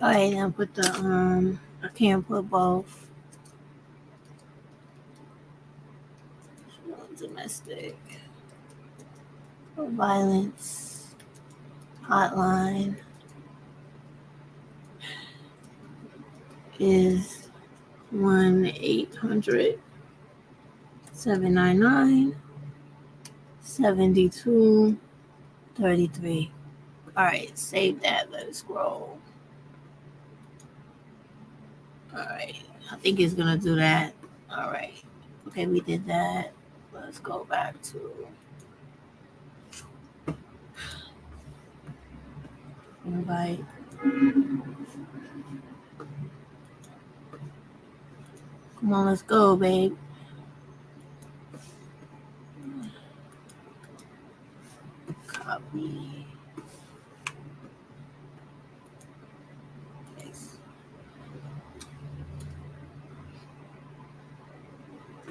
All right, now put the I can't put both. Domestic violence hotline is 1-800-799-7233. All right, save that. Let it scroll. All right, I think it's gonna do that. All right, okay, we did that. Let's go back to invite. Come on, let's go, babe. Copy. Paste.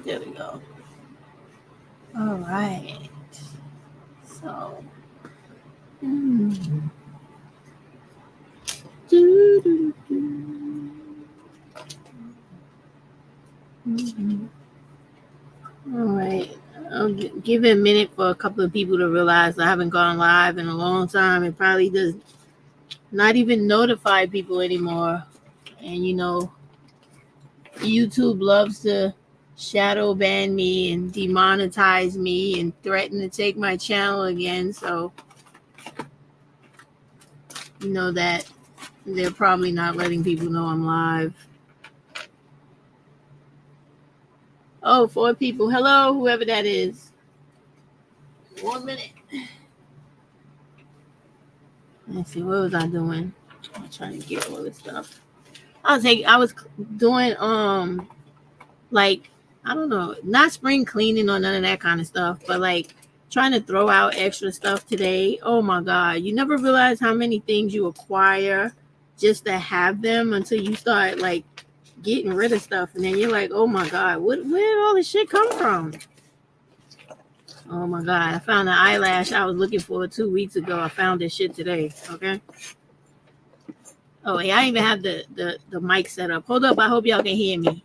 There we go. All right. So. All right. I'll give it a minute for a couple of people to realize I haven't gone live in a long time. It probably does not even notify people anymore. And you know, YouTube loves to shadow ban me and demonetize me and threaten to take my channel again. So you know that they're probably not letting people know I'm live. Oh, 4 people. Hello, whoever that is. 1 minute. Let's see, what was I doing? I'm trying to get all this stuff. I was doing like, I don't know, not spring cleaning or none of that kind of stuff, but like trying to throw out extra stuff today. Oh my God, you never realize how many things you acquire just to have them until you start like getting rid of stuff, and then you're like, oh my God, where did all this shit come from? Oh my God, I found an eyelash I was looking for 2 weeks ago. I found this shit today. Okay. Oh, yeah, I even have the mic set up. Hold up, I hope y'all can hear me.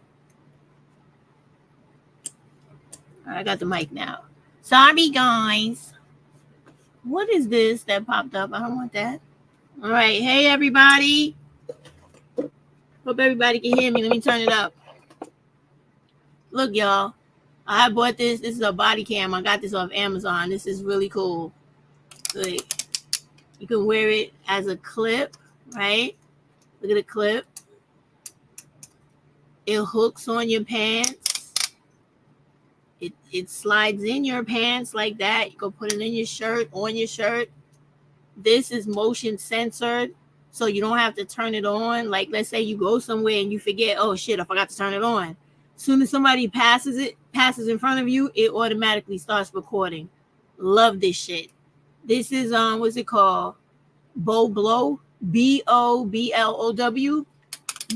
I got the mic now. Sorry, guys. What is this that popped up? I don't want that. All right. Hey, everybody. Hope everybody can hear me. Let me turn it up. Look, y'all. I bought this. This is a body cam. I got this off Amazon. This is really cool. Like, you can wear it as a clip, right? Look at the clip. It hooks on your pants. It slides in your pants like that. You can put it in your shirt, on your shirt. This is motion censored, so you don't have to turn it on. Like, let's say you go somewhere and you forget, oh shit, I forgot to turn it on. As soon as somebody passes in front of you, it automatically starts recording. Love this shit. This is what's it called? BoBlow, BoBlow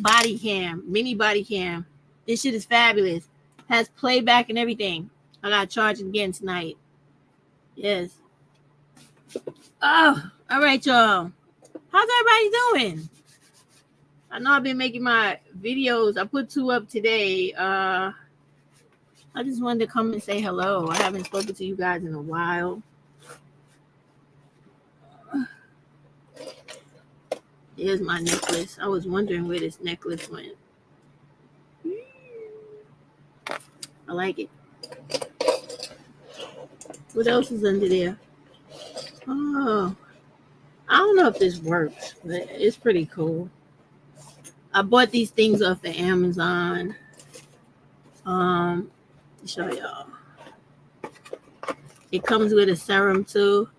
body cam, mini body cam. This shit is fabulous. Has playback and everything. I gotta charge it again tonight. Yes. Oh, all right, y'all. How's everybody doing? I know I've been making my videos. I put 2 up today. I just wanted to come and say hello. I haven't spoken to you guys in a while. Here's my necklace. I was wondering where this necklace went. I like it. What else is under there? Oh, I don't know if this works, but it's pretty cool. I bought these things off of Amazon. Show y'all. It comes with a serum too.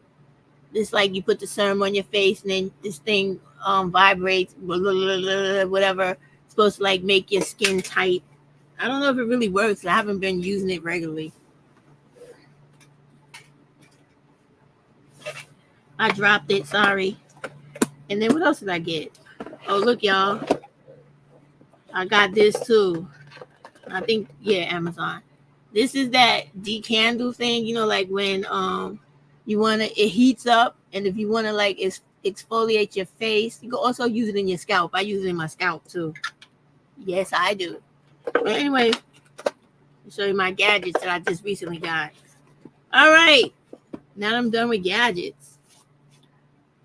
It's like you put the serum on your face and then this thing vibrates, whatever. It's supposed to like make your skin tight. I don't know if it really works. I haven't been using it regularly. I dropped it, sorry. And then what else did I get? Oh, look, y'all. I got this too. I think, yeah, Amazon. This is that decandle thing, you know, like when it heats up, and if you want to like exfoliate your face, you can also use it in your scalp. I use it in my scalp too. Yes, I do. But anyway, I'll show you my gadgets that I just recently got. All right, now I'm done with gadgets.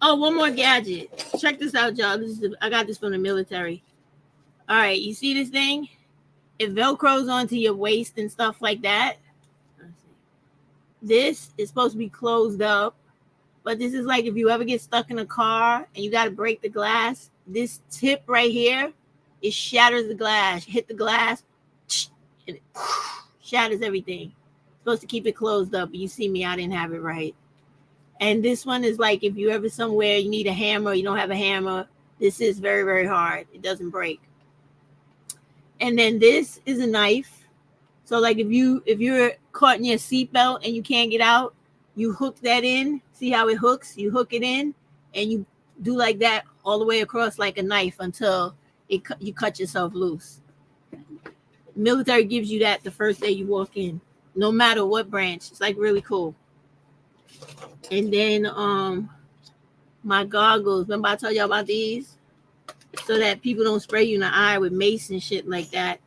Oh, one more gadget. Check this out, y'all. I got this from the military. All right, you see this thing? It velcros onto your waist and stuff like that. This is supposed to be closed up, but this is like if you ever get stuck in a car and you got to break the glass, this tip right here, it shatters the glass. Hit the glass, and it shatters everything. It's supposed to keep it closed up, but you see me, I didn't have it right. And this one is like if you ever somewhere you need a hammer, you don't have a hammer, this is very, very hard. It doesn't break. And then this is a knife. So like if you're caught in your seatbelt and you can't get out, you hook that in. See how it hooks? You hook it in and you do like that all the way across like a knife until you cut yourself loose. Military gives you that the first day you walk in, no matter what branch. It's like really cool. And then my goggles. Remember I told y'all about these? So that people don't spray you in the eye with mace and shit like that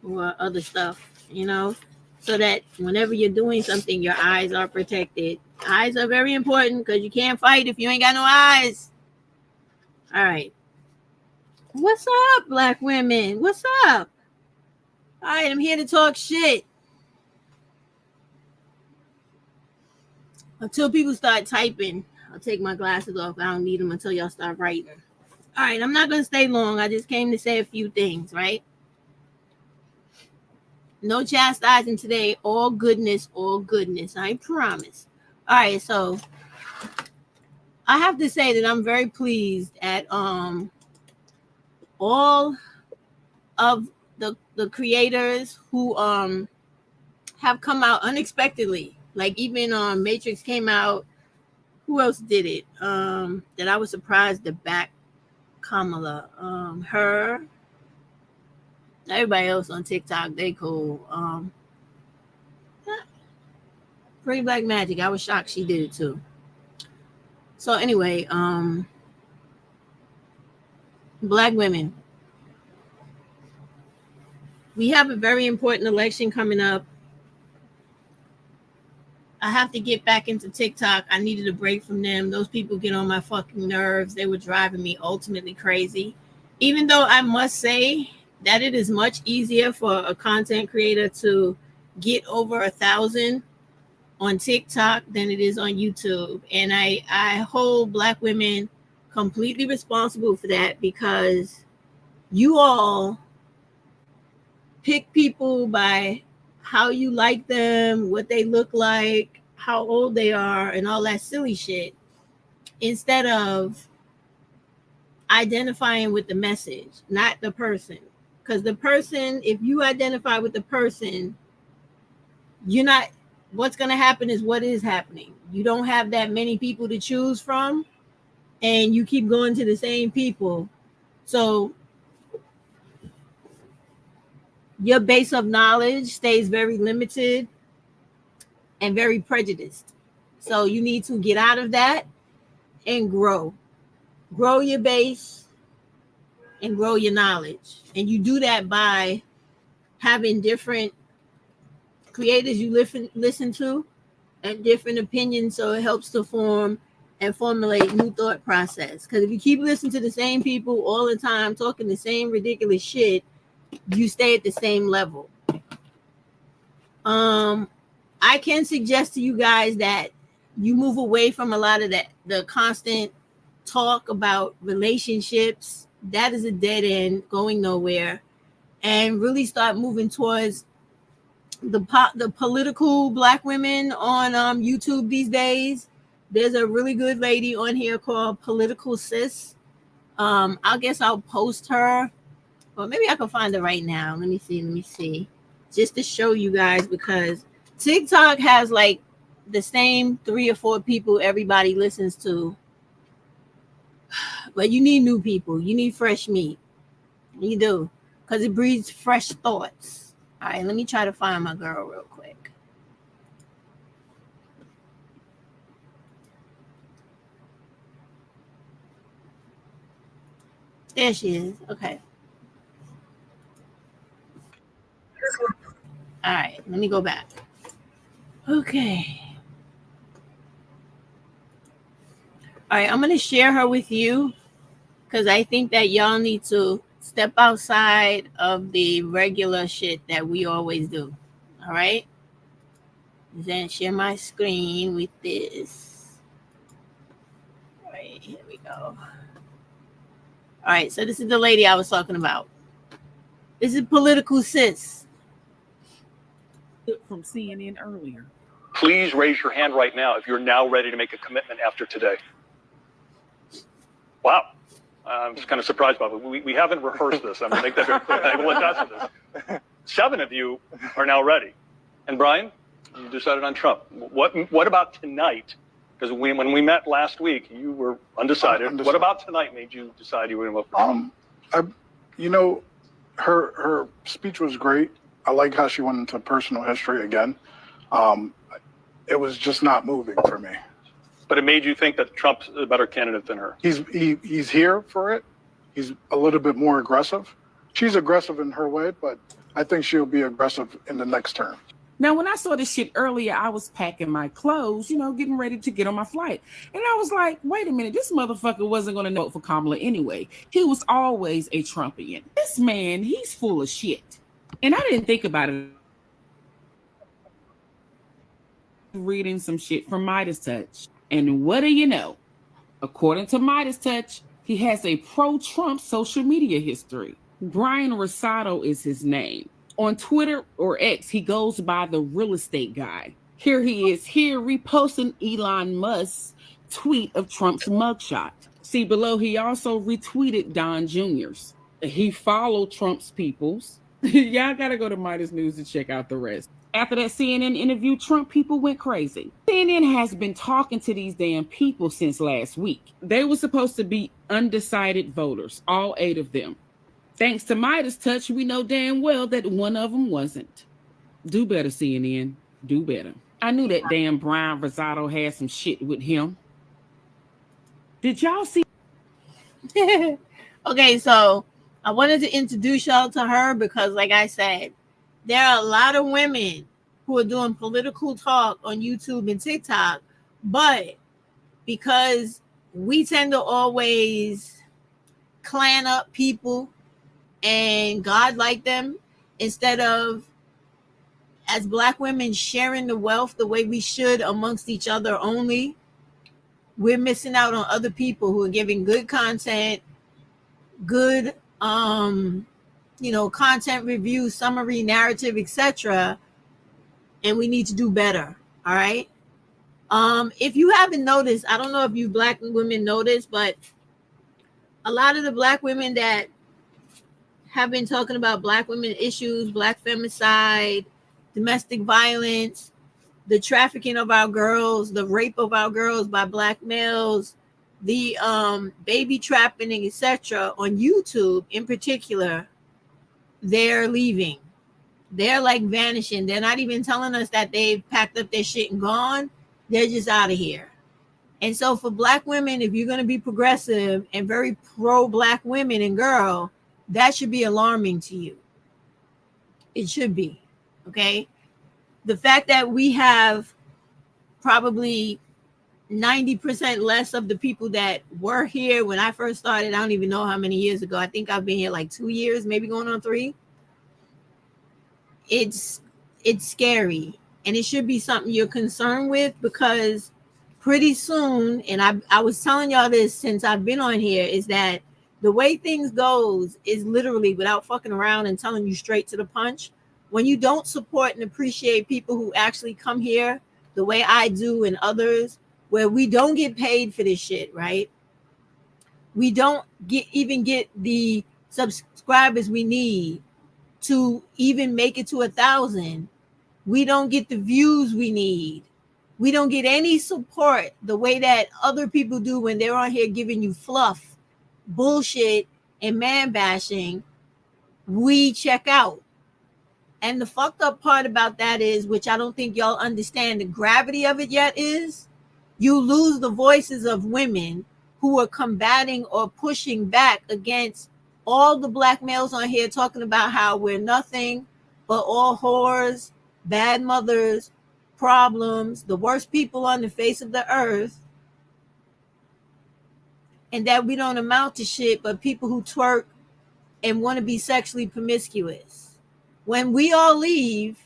or other stuff, you know, so that whenever you're doing something, your eyes are protected. Eyes are very important because you can't fight if you ain't got no eyes. All right. What's up, black women? What's up? All right, I'm here to talk shit. Until people start typing, I'll take my glasses off. I don't need them until y'all start writing. All right, I'm not going to stay long. I just came to say a few things, right? No chastising today. All goodness, I promise. All right, so I have to say that I'm very pleased at all of the creators who have come out unexpectedly. Like even Matrix came out. Who else did it? That I was surprised to back Kamala. Her. Everybody else on TikTok, they cool. Pretty Black Magic. I was shocked she did it too. So anyway, black women. We have a very important election coming up. I have to get back into TikTok. I needed a break from them. Those people get on my fucking nerves. They were driving me ultimately crazy. Even though I must say that it is much easier for a content creator to get over 1,000 on TikTok than it is on YouTube. And I hold black women completely responsible for that because you all pick people by how you like them, what they look like, how old they are, and all that silly shit, instead of identifying with the message, not the person. Because the person, if you identify with the person, you're not, what's going to happen is what is happening. You don't have that many people to choose from, and you keep going to the same people. So your base of knowledge stays very limited and very prejudiced. So you need to get out of that and grow. Grow your base and grow your knowledge. And you do that by having different creators you listen to and different opinions, so it helps to form and formulate new thought process. Because if you keep listening to the same people all the time talking the same ridiculous shit, you stay at the same level. I can suggest to you guys that you move away from a lot of the constant talk about relationships. That is a dead end, going nowhere, and really start moving towards the political black women on YouTube these days. There's a really good lady on here called Political Sis. I guess I'll post her, or maybe I can find her right now. Let me see, just to show you guys, because TikTok has like the same 3 or 4 people everybody listens to, but you need new people. You need fresh meat. You do, because it breeds fresh thoughts. All right, let me try to find my girl real quick. There she is. Okay. All right. Let me go back. Okay. All right. I'm going to share her with you because I think that y'all need to step outside of the regular shit that we always do. All right. Then share my screen with this. All right. Here we go. All right. So this is the lady I was talking about. This is Political Sis. From CNN earlier. Please raise your hand right now if you're now ready to make a commitment after today. Wow. I'm just kind of surprised by it. We haven't rehearsed this. I'm going to make that very clear. I will attest to this. 7 of you are now ready. And Brian, you decided on Trump. What about tonight? Because when we met last week, you were undecided. What about tonight made you decide you were going to vote for Trump? Her speech was great. I like how she went into personal history again. It was just not moving for me. But it made you think that Trump's a better candidate than her. He's here for it. He's a little bit more aggressive. She's aggressive in her way, but I think she'll be aggressive in the next term. Now, when I saw this shit earlier, I was packing my clothes, getting ready to get on my flight. And I was like, wait a minute, this motherfucker wasn't going to vote for Kamala anyway. He was always a Trumpian. This man, he's full of shit. And I didn't think about it. Reading some shit from Midas Touch. And what do you know? According to Midas Touch, he has a pro-Trump social media history. Brian Rosado is his name. On Twitter or X, he goes by the real estate guy. Here he is here reposting Elon Musk's tweet of Trump's mugshot. See below, he also retweeted Don Jr.'s. He followed Trump's peoples. Y'all gotta go to Midas News to check out the rest. After that CNN interview, Trump people went crazy. CNN has been talking to these damn people since last week. They were supposed to be undecided voters, all 8 of them. Thanks to Midas Touch, we know damn well that one of them wasn't. Do better, CNN. Do better. I knew that damn Brian Rosado had some shit with him. Did y'all see? Okay, so I wanted to introduce y'all to her because, like I said, there are a lot of women who are doing political talk on YouTube and TikTok, but because we tend to always clan up people and God like them, instead of as Black women sharing the wealth the way we should amongst each other only, we're missing out on other people who are giving good content, good content review, summary, narrative, etc. And we need to do better. All right. If you haven't noticed, I don't know if you Black women noticed, but a lot of the Black women that have been talking about Black women issues, Black femicide, domestic violence, the trafficking of our girls, the rape of our girls by Black males, the baby trafficking, etc. on YouTube in particular, they're leaving. They're like vanishing. They're not even telling us that they've packed up their shit and gone. They're just out of here. And so for Black women, if you're going to be progressive and very pro-Black women and girl, that should be alarming to you. It should be. Okay. The fact that we have probably 90% less of the people that were here when I first started, I don't even know how many years ago. I think I've been here like 2 years, maybe going on 3. It's scary, and it should be something you're concerned with, because pretty soon, and I was telling y'all this since I've been on here, is that the way things goes is literally, without fucking around and telling you straight to the punch, when you don't support and appreciate people who actually come here the way I do and others, where we don't get paid for this shit, right? We don't even get the subscribers we need to even make it to 1,000. We don't get the views we need. We don't get any support the way that other people do when they're on here giving you fluff, bullshit, and man bashing. We check out. And the fucked up part about that is, which I don't think y'all understand the gravity of it yet, is you lose the voices of women who are combating or pushing back against all the black males on here talking about how we're nothing but all whores, bad mothers, problems, the worst people on the face of the earth, and that we don't amount to shit but people who twerk and want to be sexually promiscuous. When we all leave,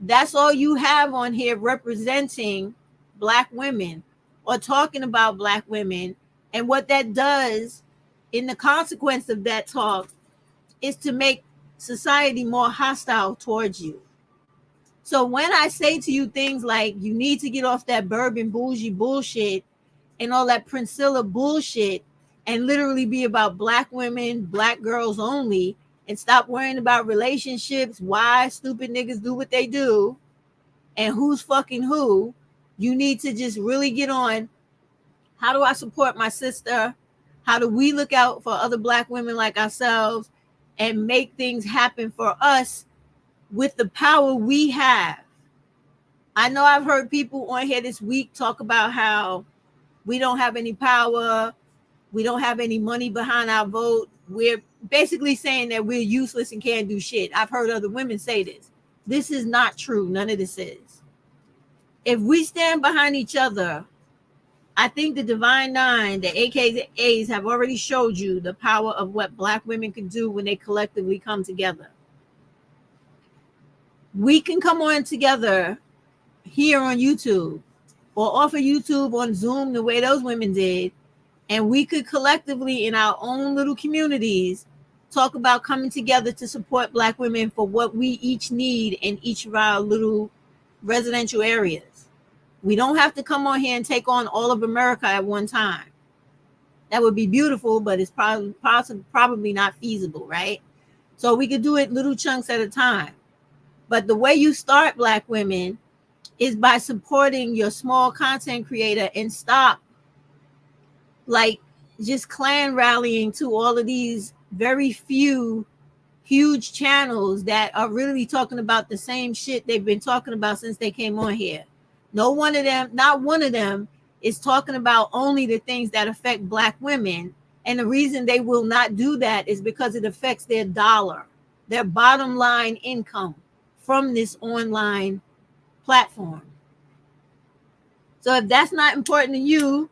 that's all you have on here representing black women or talking about black women. And what that does in the consequence of that talk is to make society more hostile towards you. So when I say to you things like you need to get off that bourbon bougie bullshit and all that Priscilla bullshit and literally be about black women, black girls only, and stop worrying about relationships, why stupid niggas do what they do, and who's fucking who, you need to just really get on. How do I support my sister? How do we look out for other black women like ourselves and make things happen for us with the power we have? I know I've heard people on here this week talk about how we don't have any power. We don't have any money behind our vote. We're basically saying that we're useless and can't do shit. I've heard other women say this. This is not true. None of this is. If we stand behind each other, I think the Divine Nine, the AKAs, have already showed you the power of what black women can do when they collectively come together. We can come on together here on YouTube or off of YouTube on Zoom the way those women did, and we could collectively in our own little communities talk about coming together to support black women for what we each need in each of our little residential areas. We don't have to come on here and take on all of America at one time. That would be beautiful, but it's probably not feasible, right? So we could do it little chunks at a time. But the way you start, black women, is by supporting your small content creator and stop like just clan rallying to all of these very few huge channels that are really talking about the same shit they've been talking about since they came on here. Not one of them is talking about only the things that affect black women. And the reason they will not do that is because it affects their dollar, their bottom line income from this online platform. So if that's not important to you,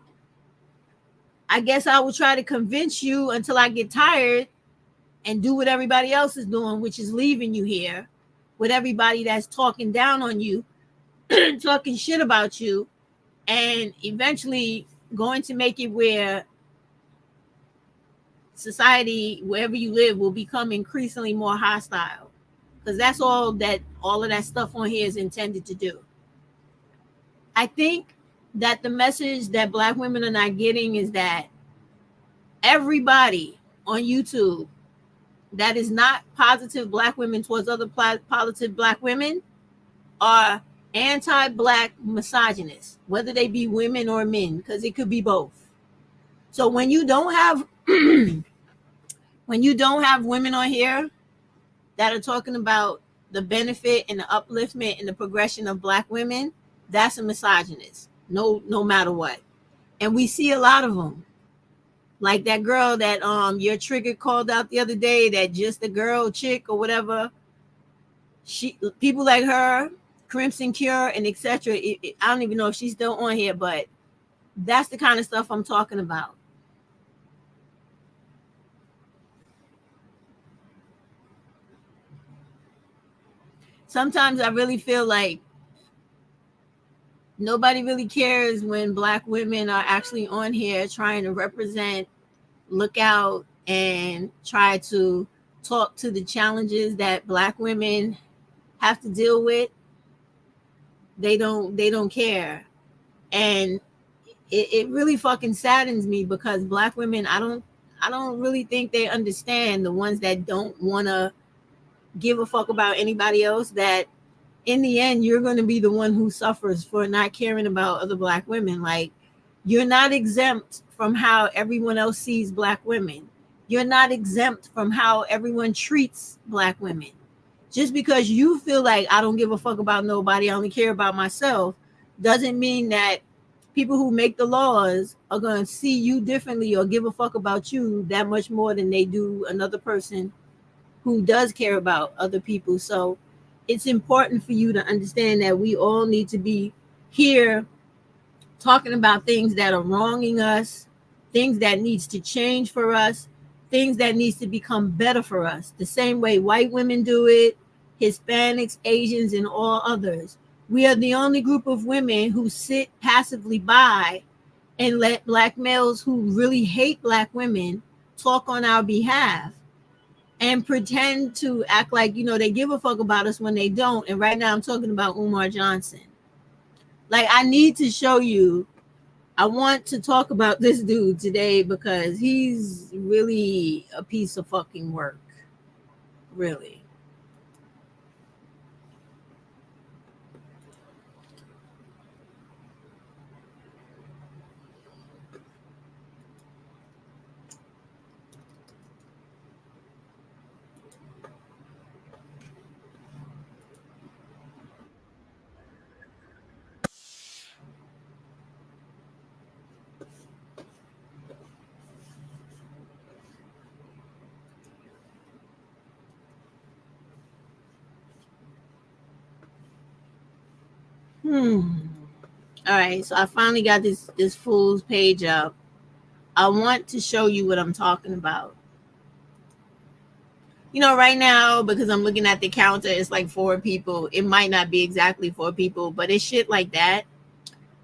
I guess I will try to convince you until I get tired and do what everybody else is doing, which is leaving you here with everybody that's talking down on you, talking shit about you, and eventually going to make it where society, wherever you live, will become increasingly more hostile. Because that's all of that stuff on here is intended to do. I think that the message that black women are not getting is that everybody on YouTube that is not positive black women towards other positive black women are anti-black misogynists, whether they be women or men, because it could be both. So when you don't have women on here that are talking about the benefit and the upliftment and the progression of black women, that's a misogynist, no matter what. And we see a lot of them. Like that girl that your trigger called out the other day, that just a girl chick or whatever. People like her, Crimson Cure and etc. I don't even know if she's still on here, but that's the kind of stuff I'm talking about. Sometimes I really feel like nobody really cares when black women are actually on here trying to represent, look out, and try to talk to the challenges that black women have to deal with. They don't care. And it really fucking saddens me, because black women, I don't really think they understand, the ones that don't want to give a fuck about anybody else, that in the end you're going to be the one who suffers for not caring about other black women. Like, you're not exempt from how everyone else sees black women. You're not exempt from how everyone treats black women. Just because you feel like I don't give a fuck about nobody, I only care about myself, doesn't mean that people who make the laws are going to see you differently or give a fuck about you that much more than they do another person who does care about other people. So it's important for you to understand that we all need to be here talking about things that are wronging us, things that needs to change for us, things that needs to become better for us. The same way white women do it, Hispanics, Asians, and all others. We are the only group of women who sit passively by and let black males who really hate black women talk on our behalf and pretend to act like, you know, they give a fuck about us when they don't. And right now I'm talking about Umar Johnson. Like, I need to show you, I want to talk about this dude today because he's really a piece of fucking work. Really. All right, so I finally got this fool's page up. I want to show you what I'm talking about. You know, right now, because I'm looking at the counter, it's like 4 people. It might not be exactly 4 people, but it's shit like that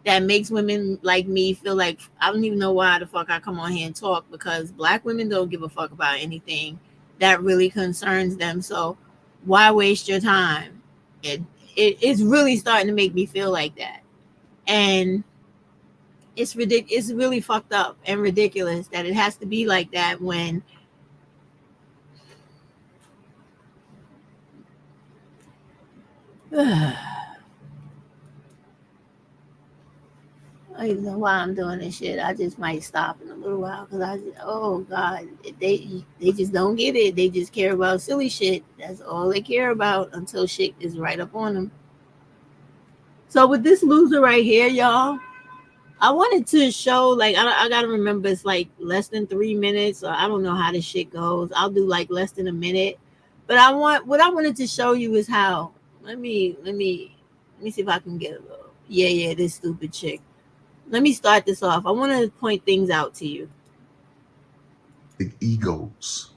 that makes women like me feel like I don't even know why the fuck I come on here and talk, because black women don't give a fuck about anything that really concerns them. So why waste your time? It's really starting to make me feel like that. And it's ridiculous. It's really fucked up and ridiculous that it has to be like that when I don't even know why I'm doing this shit. I just might stop in a little while because oh God, they just don't get it. They just care about silly shit. That's all they care about until shit is right up on them. So with this loser right here, y'all, I wanted to show, like, I gotta remember it's like less than 3 minutes, or I don't know how this shit goes. I'll do like less than a minute. But what I wanted to show you is how. Let me see if I can get a little. Yeah, this stupid chick. Let me start this off. I want to point things out to you. The egos,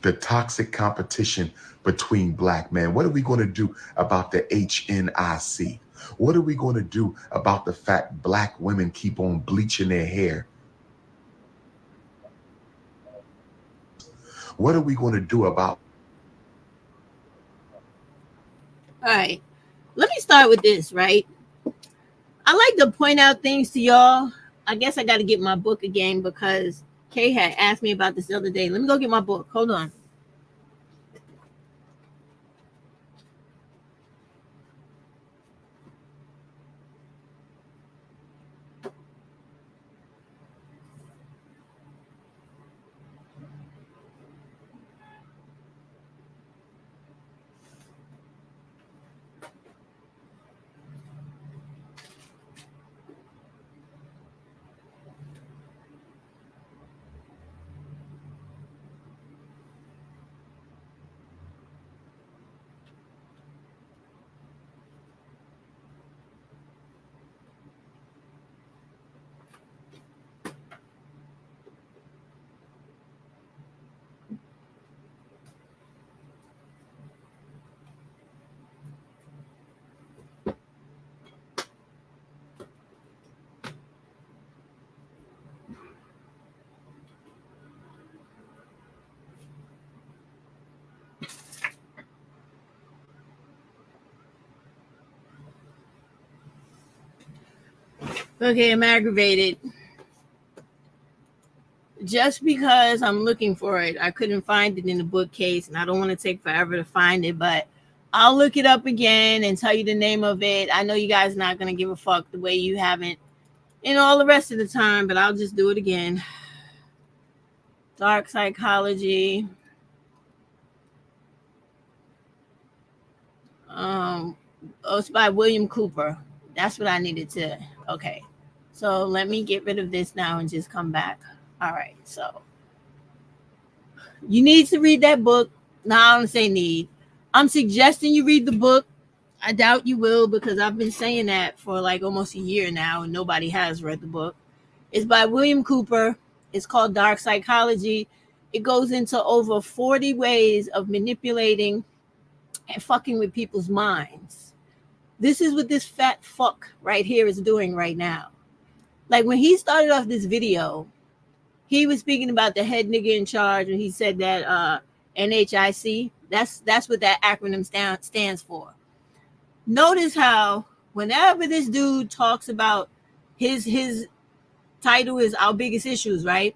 the toxic competition between black men. What are we going to do about the HNIC? What are we going to do about the fact black women keep on bleaching their hair? What are we going to do about? All right, let me start with this, right? I like to point out things to y'all. I guess I got to get my book again because Kay had asked me about this the other day. Let me go get my book. Hold on. Okay, I'm aggravated. Just because I'm looking for it, I couldn't find it in the bookcase, and I don't want to take forever to find it, but I'll look it up again and tell you the name of it. I know you guys are not going to give a fuck the way you haven't in all the rest of the time, but I'll just do it again. Dark Psychology. It's by William Cooper. That's what I needed to. Okay. So let me get rid of this now and just come back. All right. So you need to read that book. No, I don't say need. I'm suggesting you read the book. I doubt you will because I've been saying that for like almost a year now and nobody has read the book. It's by William Cooper. It's called Dark Psychology. It goes into over 40 ways of manipulating and fucking with people's minds. This is what this fat fuck right here is doing right now. Like when he started off this video, he was speaking about the head nigga in charge, and he said that NHIC. That's what that acronym stands for. Notice how whenever this dude talks about his title is Our Biggest Issues, right?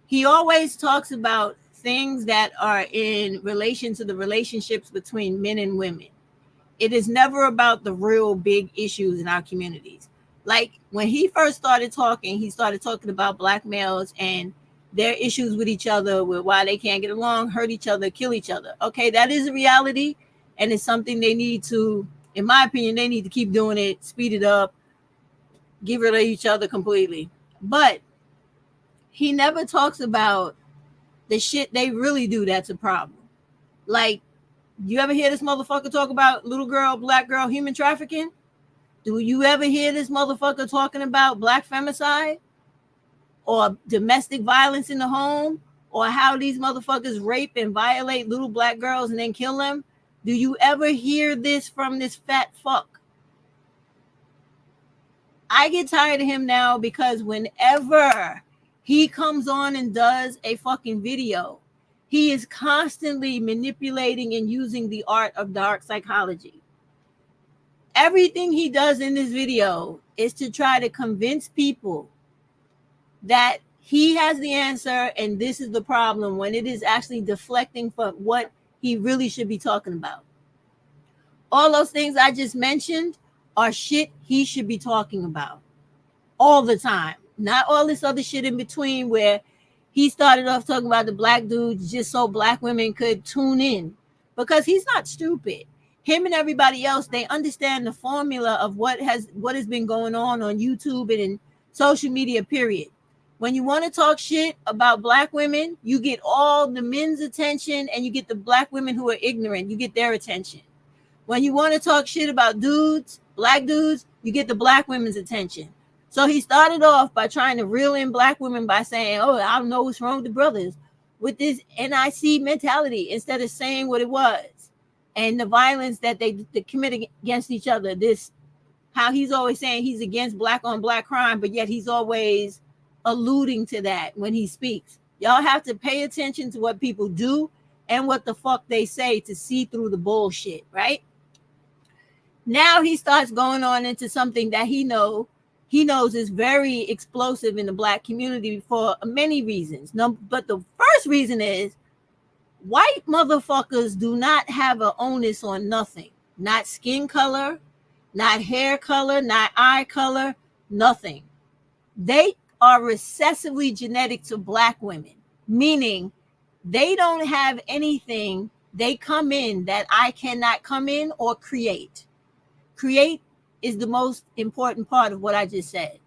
He always talks about things that are in relation to the relationships between men and women. It is never about the real big issues in our communities. Like when he first started talking, he started talking about black males and their issues with each other, with why they can't get along, hurt each other, kill each other. Okay, that is a reality, and it's something they need to, in my opinion, they need to keep doing it, speed it up, get rid of each other completely. But he never talks about the shit they really do that's a problem. Like, you ever hear this motherfucker talk about little girl, black girl, human trafficking? Do you ever hear this motherfucker talking about black femicide or domestic violence in the home or how these motherfuckers rape and violate little black girls and then kill them? Do you ever hear this from this fat fuck? I get tired of him now because whenever he comes on and does a fucking video, he is constantly manipulating and using the art of dark psychology. Everything he does in this video is to try to convince people that he has the answer and this is the problem, when it is actually deflecting from what he really should be talking about. All those things I just mentioned are shit he should be talking about all the time. Not all this other shit in between where he started off talking about the black dudes just so black women could tune in, because he's not stupid. Him and everybody else, they understand the formula of what has been going on YouTube and in social media, period. When you want to talk shit about black women, you get all the men's attention and you get the black women who are ignorant, you get their attention. When you want to talk shit about dudes, black dudes, you get the black women's attention. So he started off by trying to reel in black women by saying, oh, I don't know what's wrong with the brothers, with this NIC mentality, instead of saying what it was and the violence that they commit against each other. This, how he's always saying he's against black on black crime, but yet he's always alluding to that when he speaks. Y'all have to pay attention to what people do and what the fuck they say to see through the bullshit, right? Now he starts going on into something that he knows is very explosive in the black community for many reasons. No, but the first reason is white motherfuckers do not have an onus on nothing. Not skin color, not hair color, not eye color, nothing. They are recessively genetic to black women, meaning they don't have anything they come in that I cannot come in or create. Create is the most important part of what I just said.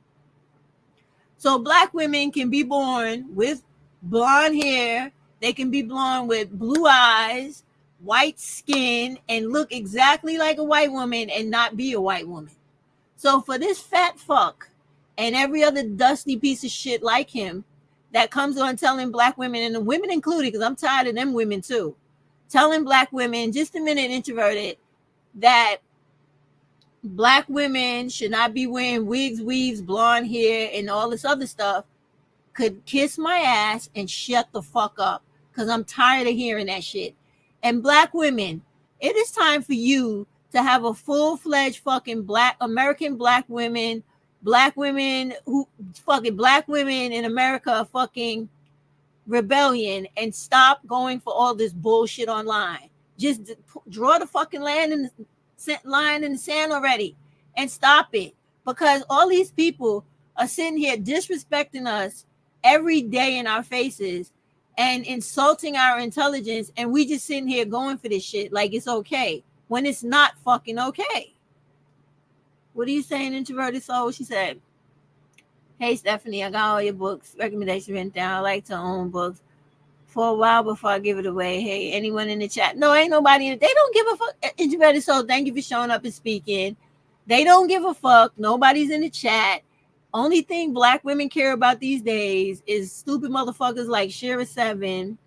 So black women can be born with blonde hair, they can be born with blue eyes, white skin, and look exactly like a white woman and not be a white woman. So for this fat fuck and every other dusty piece of shit like him that comes on telling black women, and the women included, because I'm tired of them women too, telling black women, just a minute, introverted, that black women should not be wearing wigs, weaves, blonde hair, and all this other stuff, could kiss my ass and shut the fuck up, because I'm tired of hearing that shit. And black women, it is time for you to have a full-fledged fucking black American black women who fucking black women in America fucking rebellion, and stop going for all this bullshit online. Just draw the fucking line in the sand already and stop it, because all these people are sitting here disrespecting us every day in our faces and insulting our intelligence, and we just sitting here going for this shit like it's okay when it's not fucking okay. What are you saying, introverted soul? She said, Hey Stephanie, I got all your books recommendations written down. I like to own books for a while before I give it away. Hey, anyone in the chat? No, ain't nobody. They don't give a fuck. Introverted Soul, thank you for showing up and speaking. They don't give a fuck. Nobody's in the chat. Only thing black women care about these days is stupid motherfuckers like Shira 7,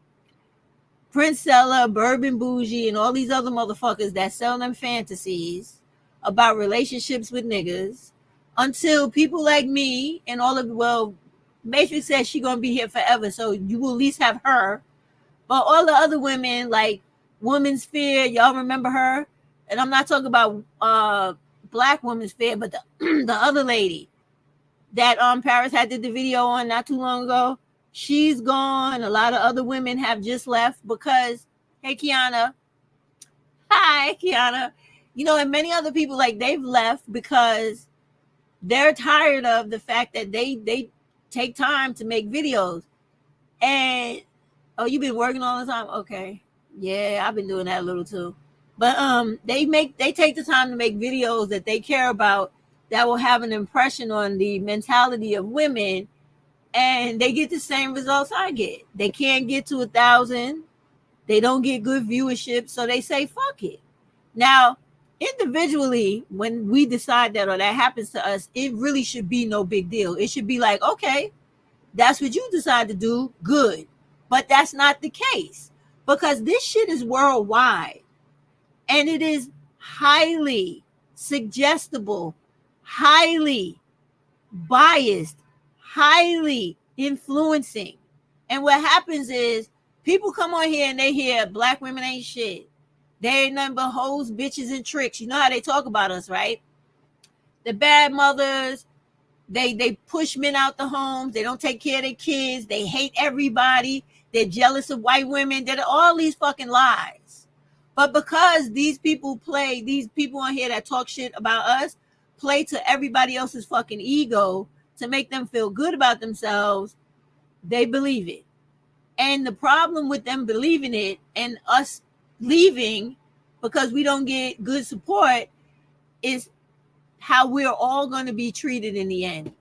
Prince Sella, Bourbon Bougie, and all these other motherfuckers that sell them fantasies about relationships with niggas, until people like me and all of, well, Matrix says she gonna be here forever, so you will at least have her. But all the other women, like Woman's Fear, y'all remember her? And I'm not talking about Black Woman's Fear, but the the other lady that Paris had did the video on not too long ago. She's gone. A lot of other women have just left because, hey Kiana, hi Kiana, you know, and many other people, like, they've left because they're tired of the fact that they take time to make videos. And oh, you've been working all the time? Okay. Yeah, I've been doing that a little too. But they take the time to make videos that they care about, that will have an impression on the mentality of women, and they get the same results I get. They can't get to 1,000. They don't get good viewership, so they say fuck it. Now, individually, when we decide that or that happens to us, it really should be no big deal. It should be like, okay, that's what you decide to do, good. But that's not the case, because this shit is worldwide, and it is highly suggestible, highly biased, highly influencing. And what happens is people come on here and they hear black women ain't shit. They ain't nothing but hoes, bitches, and tricks. You know how they talk about us, right? The bad mothers, they push men out the homes. They don't take care of their kids. They hate everybody. They're jealous of white women. They're all these fucking lies. But because these people on here that talk shit about us, play to everybody else's fucking ego to make them feel good about themselves, they believe it. And the problem with them believing it and us leaving because we don't get good support is how we're all going to be treated in the end.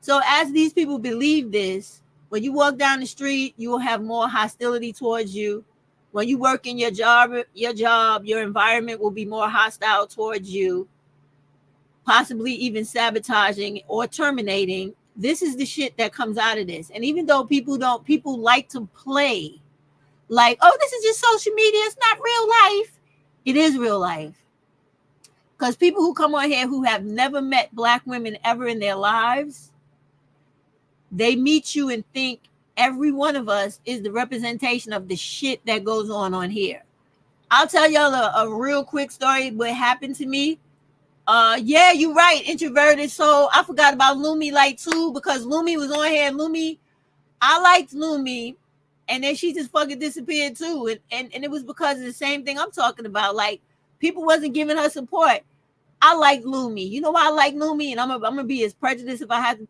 So as these people believe this, when you walk down the street, you will have more hostility towards you. When you work in your job, your environment will be more hostile towards you, possibly even sabotaging or terminating. This is the shit that comes out of this. And even though people like to play like, oh, this is just social media, it's not real life. It is real life. Because people who come on here who have never met black women ever in their lives, they meet you and think every one of us is the representation of the shit that goes on here. I'll tell y'all a real quick story what happened to me. Yeah, you're right, Introverted Soul. I forgot about Lumi Light too, because Lumi was on here. Lumi, I liked Lumi, and then she just fucking disappeared too. And it was because of the same thing I'm talking about. Like, people wasn't giving her support. I like Lumi. You know why I like Lumi? And I'm gonna be as prejudiced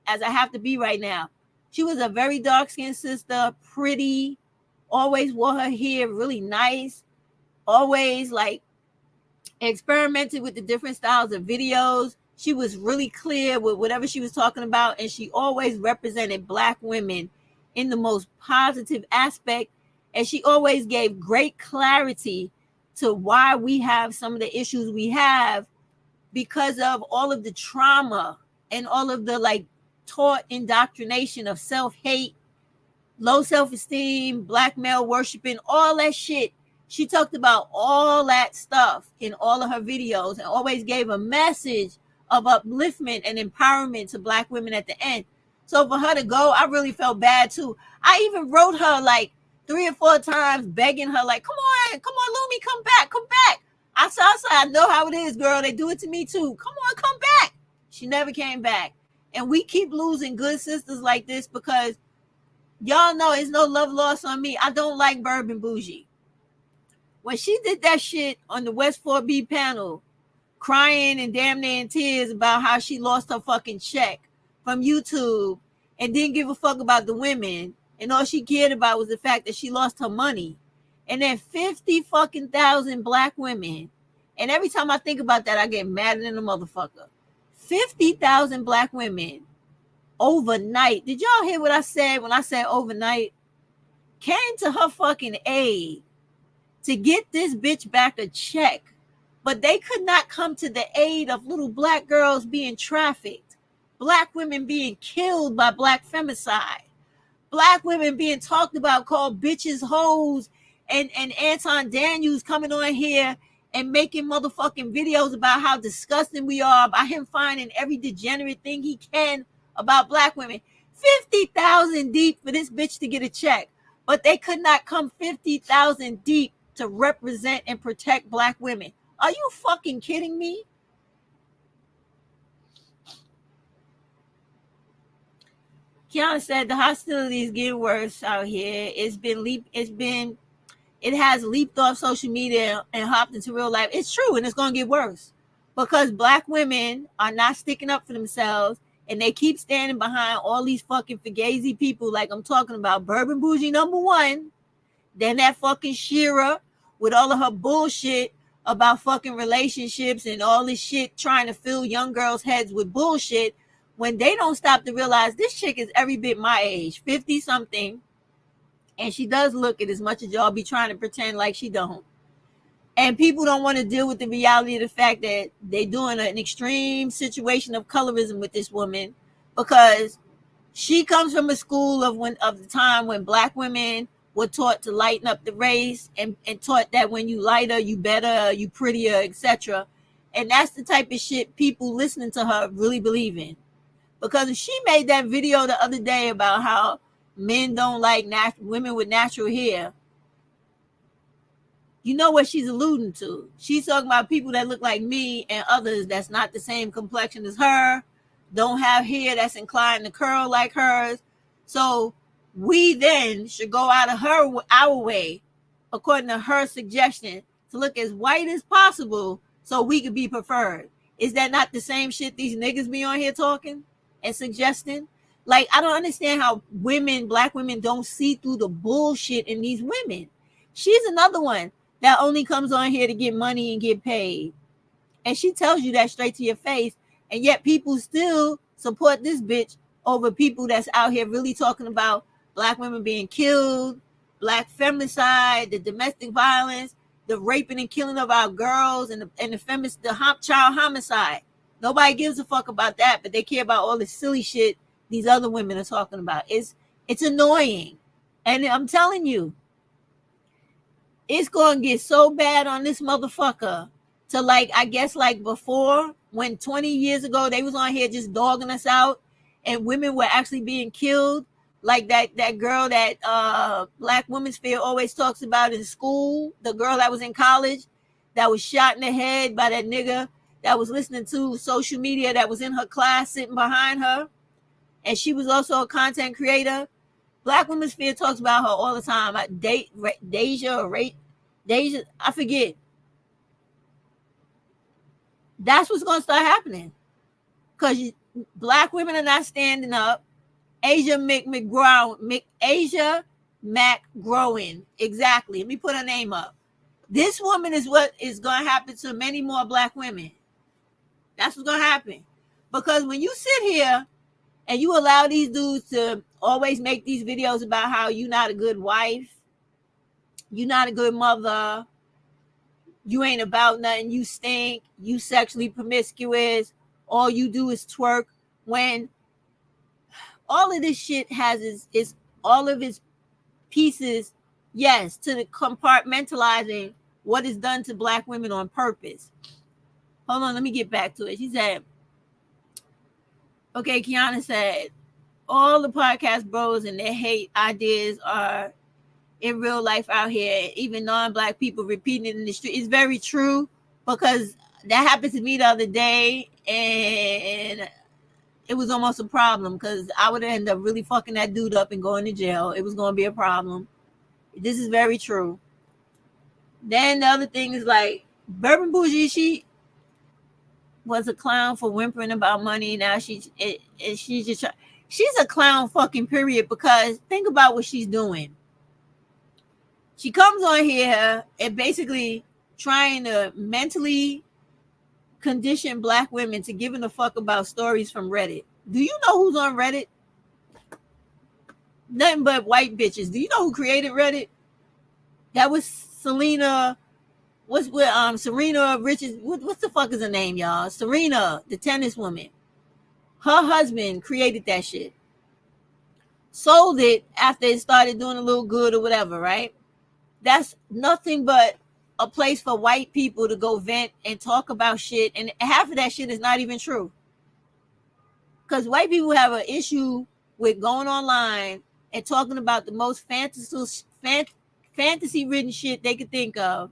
as I have to be right now. She was a very dark-skinned sister, pretty, always wore her hair really nice, always like experimented with the different styles of videos. She was really clear with whatever she was talking about, and she always represented black women in the most positive aspect, and she always gave great clarity to why we have some of the issues we have because of all of the trauma and all of the like taught indoctrination of self-hate, low self-esteem, black male worshiping, all that shit. She talked about all that stuff in all of her videos and always gave a message of upliftment and empowerment to black women at the end. So for her to go, I really felt bad too. I even wrote her like 3 or 4 times begging her, like, come on, Lumi, come back. I said, I know how it is, girl. They do it to me too. Come on, come back. She never came back. And we keep losing good sisters like this because y'all know it's no love lost on me. I don't like Bourbon Bougie. When she did that shit on the West 4B panel, crying and damn near in tears about how she lost her fucking check from YouTube and didn't give a fuck about the women, and all she cared about was the fact that she lost her money. And then 50,000 black women, and every time I think about that, I get madder than a motherfucker. 50,000 black women overnight. Did y'all hear what I said when I said overnight? Came to her fucking aid to get this bitch back a check, but they could not come to the aid of little black girls being trafficked, black women being killed by black femicide, black women being talked about, called bitches, hoes, and Anton Daniels coming on here and making motherfucking videos about how disgusting we are, by him finding every degenerate thing he can about black women. 50,000 deep for this bitch to get a check, but they could not come 50,000 deep to represent and protect black women. Are you fucking kidding me? Kiana said the hostility is getting worse out here. It has leaped off social media and hopped into real life. It's true, and it's going to get worse because black women are not sticking up for themselves, and they keep standing behind all these fucking fugazi people like I'm talking about. Bourbon Bougie #1, then that fucking Shira with all of her bullshit about fucking relationships and all this shit, trying to fill young girls' heads with bullshit when they don't stop to realize this chick is every bit my age, 50 something. And she does look it as much as y'all be trying to pretend like she don't. And people don't want to deal with the reality of the fact that they're doing an extreme situation of colorism with this woman, because she comes from a school of the time when black women were taught to lighten up the race and taught that when you lighter, you better, you prettier, etc. And that's the type of shit people listening to her really believe in. Because she made that video the other day about how men don't like women with natural hair. You know what she's alluding to. She's talking about people that look like me and others that's not the same complexion as her, don't have hair that's inclined to curl like hers. So we then should go out of our way, according to her suggestion, to look as white as possible so we could be preferred. Is that not the same shit these niggas be on here talking and suggesting? Like, I don't understand how black women don't see through the bullshit in these women. She's another one that only comes on here to get money and get paid. And she tells you that straight to your face. And yet people still support this bitch over people that's out here really talking about black women being killed, black femicide, the domestic violence, the raping and killing of our girls, and the child homicide. Nobody gives a fuck about that, but they care about all the silly shit these other women are talking about. It's annoying. And I'm telling you, it's going to get so bad on this motherfucker to, like, I guess like before, when 20 years ago they was on here just dogging us out and women were actually being killed, like that girl that Black Women's Fair always talks about in school, the girl that was in college that was shot in the head by that nigga that was listening to social media, that was in her class sitting behind her, and she was also a content creator. Black Women's Fair talks about her all the time. Deja, I forget. That's what's going to start happening, because black women are not standing up. Asia McGrowan, exactly. Let me put her name up. This woman is what is going to happen to many more black women. That's what's going to happen. Because when you sit here and you allow these dudes to always make these videos about how you're not a good wife, you're not a good mother, you ain't about nothing, you stink, you sexually promiscuous, all you do is twerk, when all of this shit has is all of its pieces, yes, to the compartmentalizing what is done to black women on purpose. Hold on, let me get back to it. She said, okay, Kiana said, all the podcast bros and their hate ideas are in real life out here, even non-black people repeating it in the street. It's very true, because that happened to me the other day, and it was almost a problem, because I would end up really fucking that dude up and going to jail. It was going to be a problem. This is very true. Then the other thing is, like, Bourbon Bougie, she was a clown for whimpering about money. Now she's a clown fucking period, because think about what she's doing. She comes on here and basically trying to mentally condition black women to giving a fuck about stories from Reddit. Do you know who's on Reddit? Nothing but white bitches. Do you know who created Reddit? That was Selena. What's with Serena Richards? What's the fuck is her name, y'all? Serena, the tennis woman. Her husband created that shit. Sold it after it started doing a little good or whatever, right? That's nothing but a place for white people to go vent and talk about shit, and half of that shit is not even true. Because white people have an issue with going online and talking about the most fantasy-ridden shit they could think of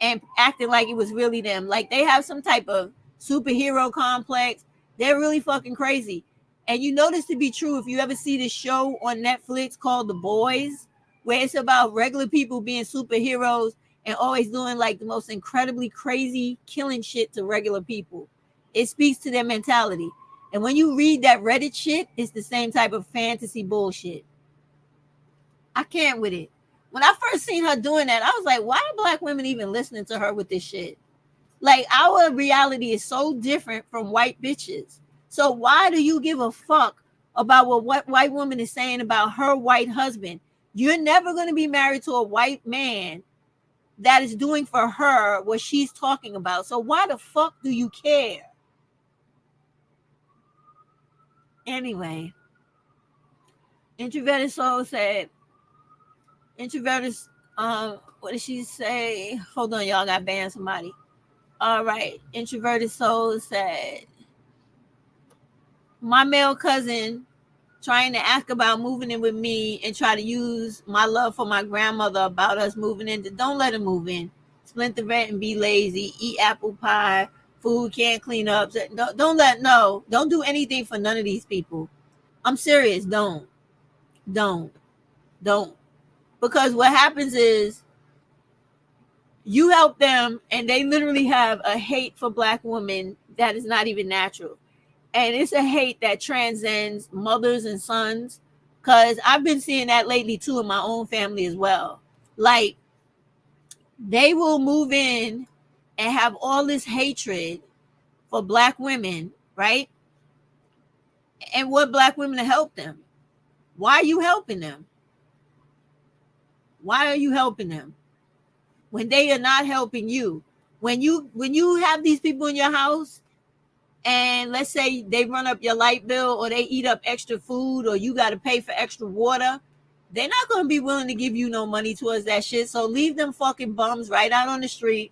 and acting like it was really them. Like they have some type of superhero complex. They're really fucking crazy. And you know this to be true if you ever see this show on Netflix called The Boys, where it's about regular people being superheroes and always doing like the most incredibly crazy killing shit to regular people. It speaks to their mentality. And when you read that Reddit shit, it's the same type of fantasy bullshit. I can't with it. When I first seen her doing that, I was like, why are black women even listening to her with this shit? Like, our reality is so different from white bitches. So why do you give a fuck about what white woman is saying about her white husband? You're never going to be married to a white man that is doing for her what she's talking about. So why the fuck do you care? Anyway, Introverted Soul said, what did she say? Hold on, y'all, got banned somebody. All right, Introverted Soul said, my male cousin trying to ask about moving in with me and try to use my love for my grandmother about us moving in. Don't let him move in. Split the rent and be lazy. Eat apple pie. Food can't clean up. Don't do anything for none of these people. I'm serious. Don't. Because what happens is you help them and they literally have a hate for black women that is not even natural. And it's a hate that transcends mothers and sons. Because I've been seeing that lately too in my own family as well. Like, they will move in and have all this hatred for black women, right? And what black women to help them? Why are you helping them? Why are you helping them when they are not helping you? When you have these people in your house and let's say they run up your light bill or they eat up extra food or you got to pay for extra water, they're not going to be willing to give you no money towards that shit. So leave them fucking bums right out on the street.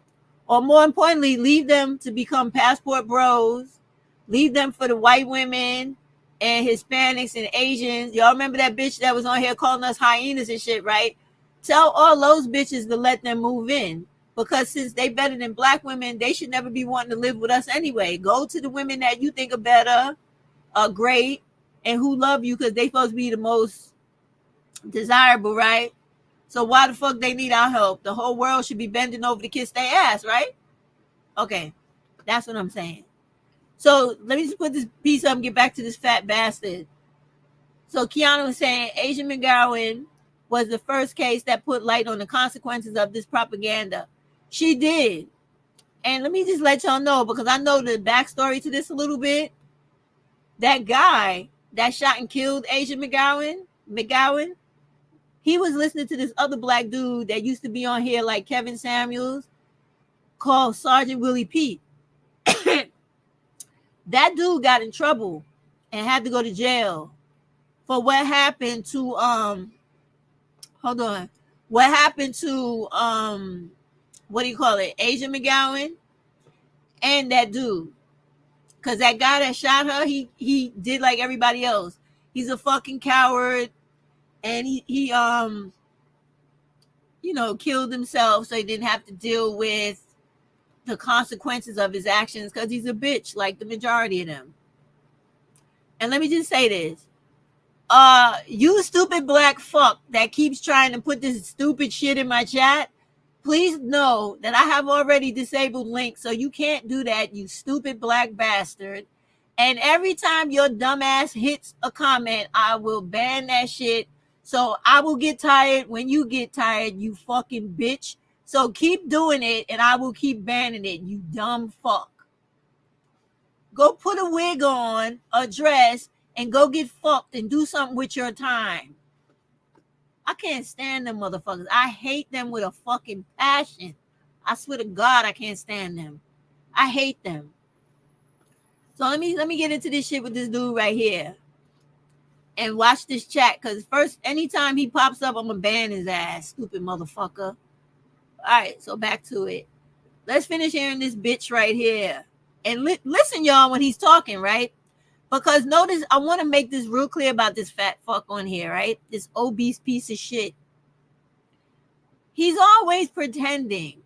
Or more importantly, leave them to become passport bros. Leave them for the white women and Hispanics and Asians. Y'all remember that bitch that was on here calling us hyenas and shit, right? Tell all those bitches to let them move in. Because since they better than black women, they should never be wanting to live with us anyway. Go to the women that you think are better, are great, and who love you because they supposed to be the most desirable, right? So why the fuck they need our help? The whole world should be bending over to kiss their ass, right? Okay, that's what I'm saying. So let me just put this piece up and get back to this fat bastard. So Kiana was saying Asia McGowan was the first case that put light on the consequences of this propaganda. She did. And let me just let y'all know, because I know the backstory to this a little bit. That guy that shot and killed Asia McGowan, he was listening to this other black dude that used to be on here like Kevin Samuels called Sergeant Willie Pete. That dude got in trouble and had to go to jail for what happened to Asia McGowan and that dude. Because that guy that shot her, he did like everybody else. He's a fucking coward. And he killed himself so he didn't have to deal with the consequences of his actions because he's a bitch like the majority of them. And let me just say this. You stupid black fuck that keeps trying to put this stupid shit in my chat, please know that I have already disabled links, so you can't do that, you stupid black bastard. And every time your dumbass hits a comment, I will ban that shit. So I will get tired when you get tired, you fucking bitch. So keep doing it, and I will keep banning it, you dumb fuck. Go put a wig on, a dress, and go get fucked and do something with your time. I can't stand them motherfuckers. I hate them with a fucking passion. I swear to God, I can't stand them. I hate them. So let me get into this shit with this dude right here. And watch this chat, because first, anytime he pops up, I'm gonna ban his ass, stupid motherfucker. All right, so back to it. Let's finish hearing this bitch right here. And listen, y'all, when he's talking, right? Because notice, I want to make this real clear about this fat fuck on here, right? This obese piece of shit. He's always pretending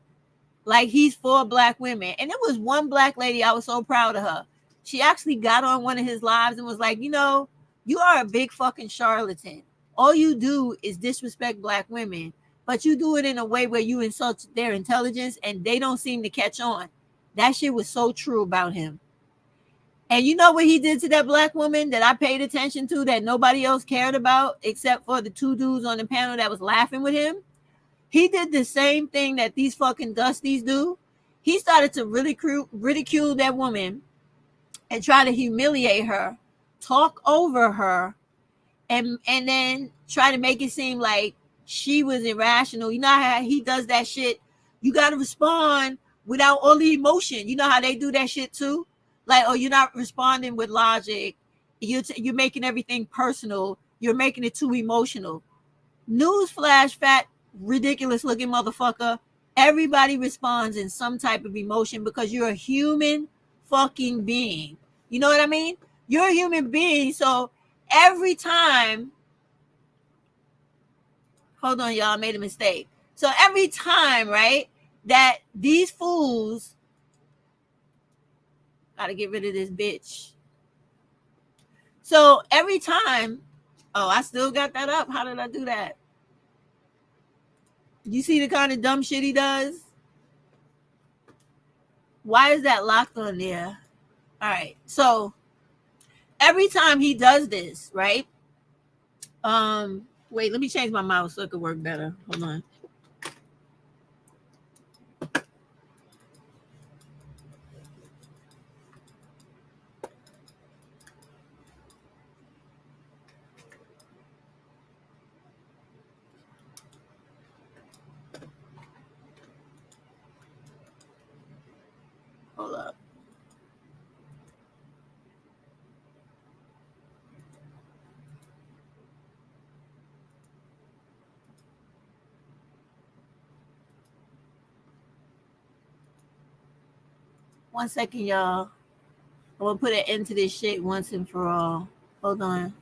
like he's for black women. And there was one black lady, I was so proud of her. She actually got on one of his lives and was like, you know, you are a big fucking charlatan. All you do is disrespect black women, but you do it in a way where you insult their intelligence and they don't seem to catch on. That shit was so true about him. And you know what he did to that black woman that I paid attention to that nobody else cared about except for the two dudes on the panel that was laughing with him? He did the same thing that these fucking dusties do. He started to ridicule that woman and try to humiliate her, talk over her, and then try to make it seem like she was irrational. You know how he does that shit? You got to respond without all the emotion. You know how they do that shit too? Like, oh, you're not responding with logic. You're making everything personal. You're making it too emotional. Newsflash, fat, ridiculous looking motherfucker. Everybody responds in some type of emotion because you're a human fucking being. You know what I mean? You're a human being. So every time, hold on, y'all, I made a mistake. So every time, right, that these fools, gotta get rid of this bitch. So every time, oh, I still got that up. How did I do that? You see the kind of dumb shit he does? Why is that locked on there? All right. So every time he does this, right? Wait, let me change my mouse so it could work better. Hold on. Hold up. One second, y'all. I'm gonna put an end to this shit once and for all. Hold on.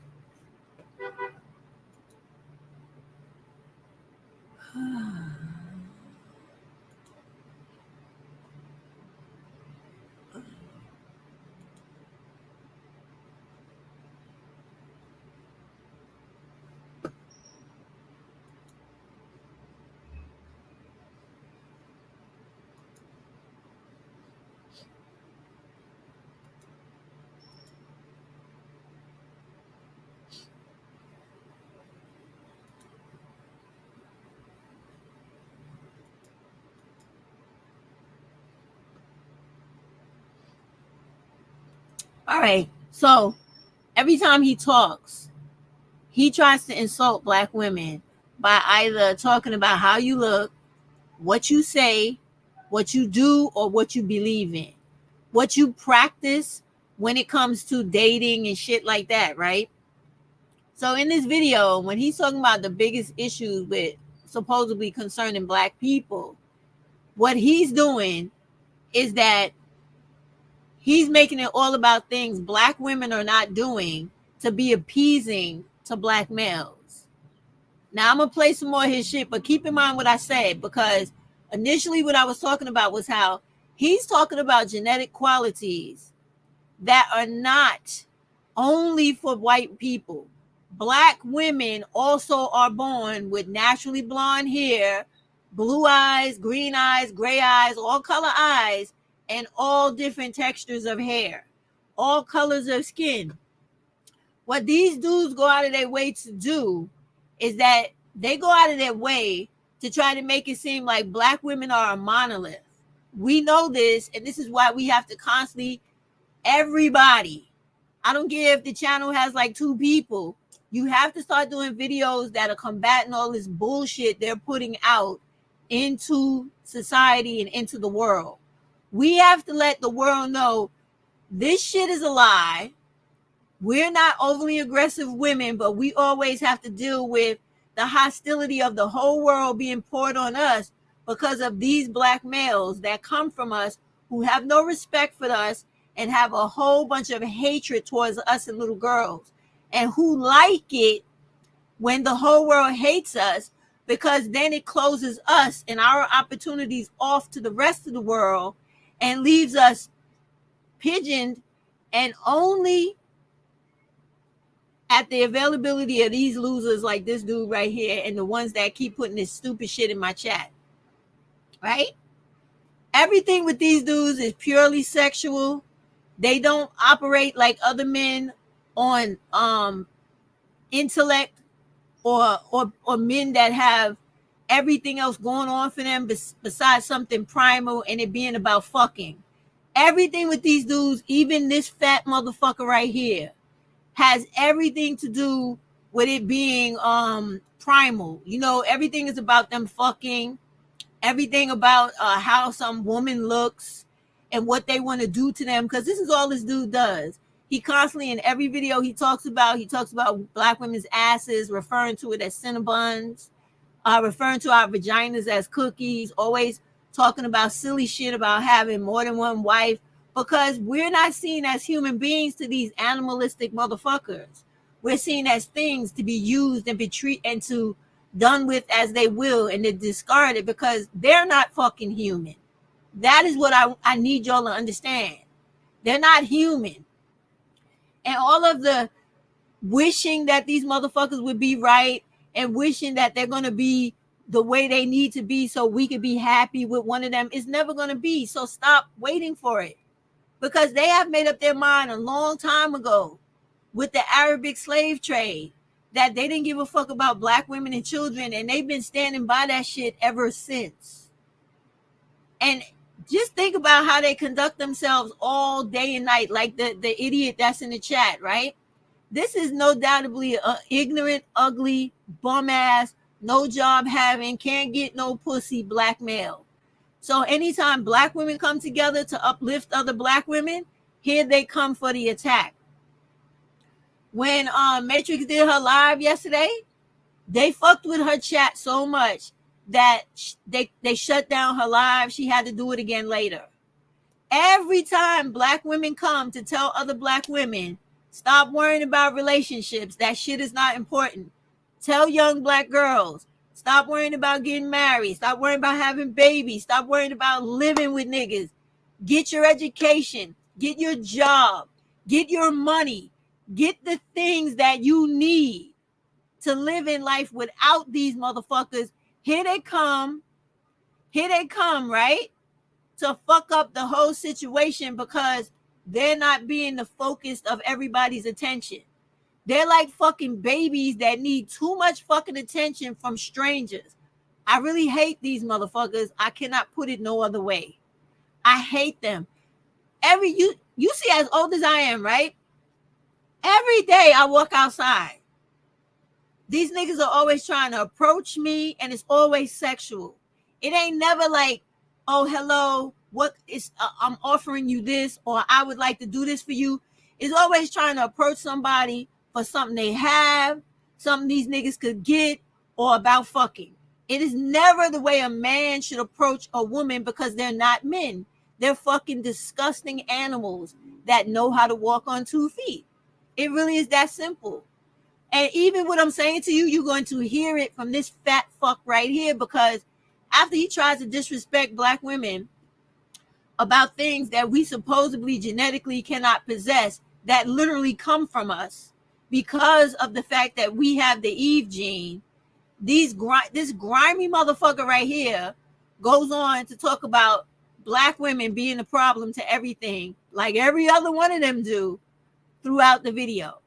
All right. So every time he talks, he tries to insult black women by either talking about how you look, what you say, what you do, or what you believe in, what you practice when it comes to dating and shit like that, right? So in this video, when he's talking about the biggest issues with supposedly concerning black people, what he's doing is that he's making it all about things black women are not doing to be appeasing to black males. Now I'm gonna play some more of his shit, but keep in mind what I said, because initially what I was talking about was how he's talking about genetic qualities that are not only for white people. Black women also are born with naturally blonde hair, blue eyes, green eyes, gray eyes, all color eyes, and all different textures of hair, all colors of skin. What these dudes go out of their way to do is that they go out of their way to try to make it seem like black women are a monolith. We know this, and this is why we have to constantly Everybody. I don't care if the channel has like 2 people. You have to start doing videos that are combating all this bullshit they're putting out into society and into the world. We have to let the world know this shit is a lie. We're not overly aggressive women, but we always have to deal with the hostility of the whole world being poured on us because of these black males that come from us who have no respect for us and have a whole bunch of hatred towards us and little girls, and who like it when the whole world hates us, because then it closes us and our opportunities off to the rest of the world and leaves us pigeoned and only at the availability of these losers like this dude right here and the ones that keep putting this stupid shit in my chat. Right? Everything with these dudes is purely sexual. They don't operate like other men on intellect or men that have everything else going on for them besides something primal and it being about fucking. Everything with these dudes, even this fat motherfucker right here, has everything to do with it being primal. You know, everything is about them fucking, everything about how some woman looks and what they want to do to them, because this is all this dude does. He constantly, in every video he talks about black women's asses, referring to it as Cinnabons, referring to our vaginas as cookies, always talking about silly shit about having more than one wife, because we're not seen as human beings to these animalistic motherfuckers. We're seen as things to be used and be treated and to done with as they will and they're discarded because they're not fucking human. That is what I need y'all to understand. They're not human. And all of the wishing that these motherfuckers would be right and wishing that they're going to be the way they need to be so we could be happy with one of them is never going to be. So stop waiting for it, because they have made up their mind a long time ago with the Arabic slave trade that they didn't give a fuck about black women and children, and they've been standing by that shit ever since. And just think about how they conduct themselves all day and night, like the idiot that's in the chat, right? This is no doubtably an ignorant, ugly, bum ass, no job having, can't get no pussy black male. So anytime black women come together to uplift other black women, here they come for the attack. When Matrix did her live yesterday, they fucked with her chat so much that they shut down her live. She had to do it again later. Every time black women come to tell other black women, stop worrying about relationships, that shit is not important. Tell young black girls, stop worrying about getting married. Stop worrying about having babies. Stop worrying about living with niggas. Get your education. Get your job. Get your money. Get the things that you need to live in life without these motherfuckers. Here they come, right? To fuck up the whole situation because they're not being the focus of everybody's attention. They're like fucking babies that need too much fucking attention from strangers. I really hate these motherfuckers. I cannot put it no other way. I hate them. You see, as old as I am, right? Every day I walk outside. These niggas are always trying to approach me, and it's always sexual. It ain't never like, oh, hello, what is I'm offering you this, or I would like to do this for you. It's always trying to approach somebody for something they have, something these niggas could get, or about fucking. It is never the way a man should approach a woman, because they're not men. They're fucking disgusting animals that know how to walk on 2 feet. It really is that simple. And even what I'm saying to you, you're going to hear it from this fat fuck right here, because after he tries to disrespect black women about things that we supposedly genetically cannot possess, that literally come from us because of the fact that we have the Eve gene, this grimy motherfucker right here goes on to talk about black women being the problem to everything, like every other one of them do throughout the video.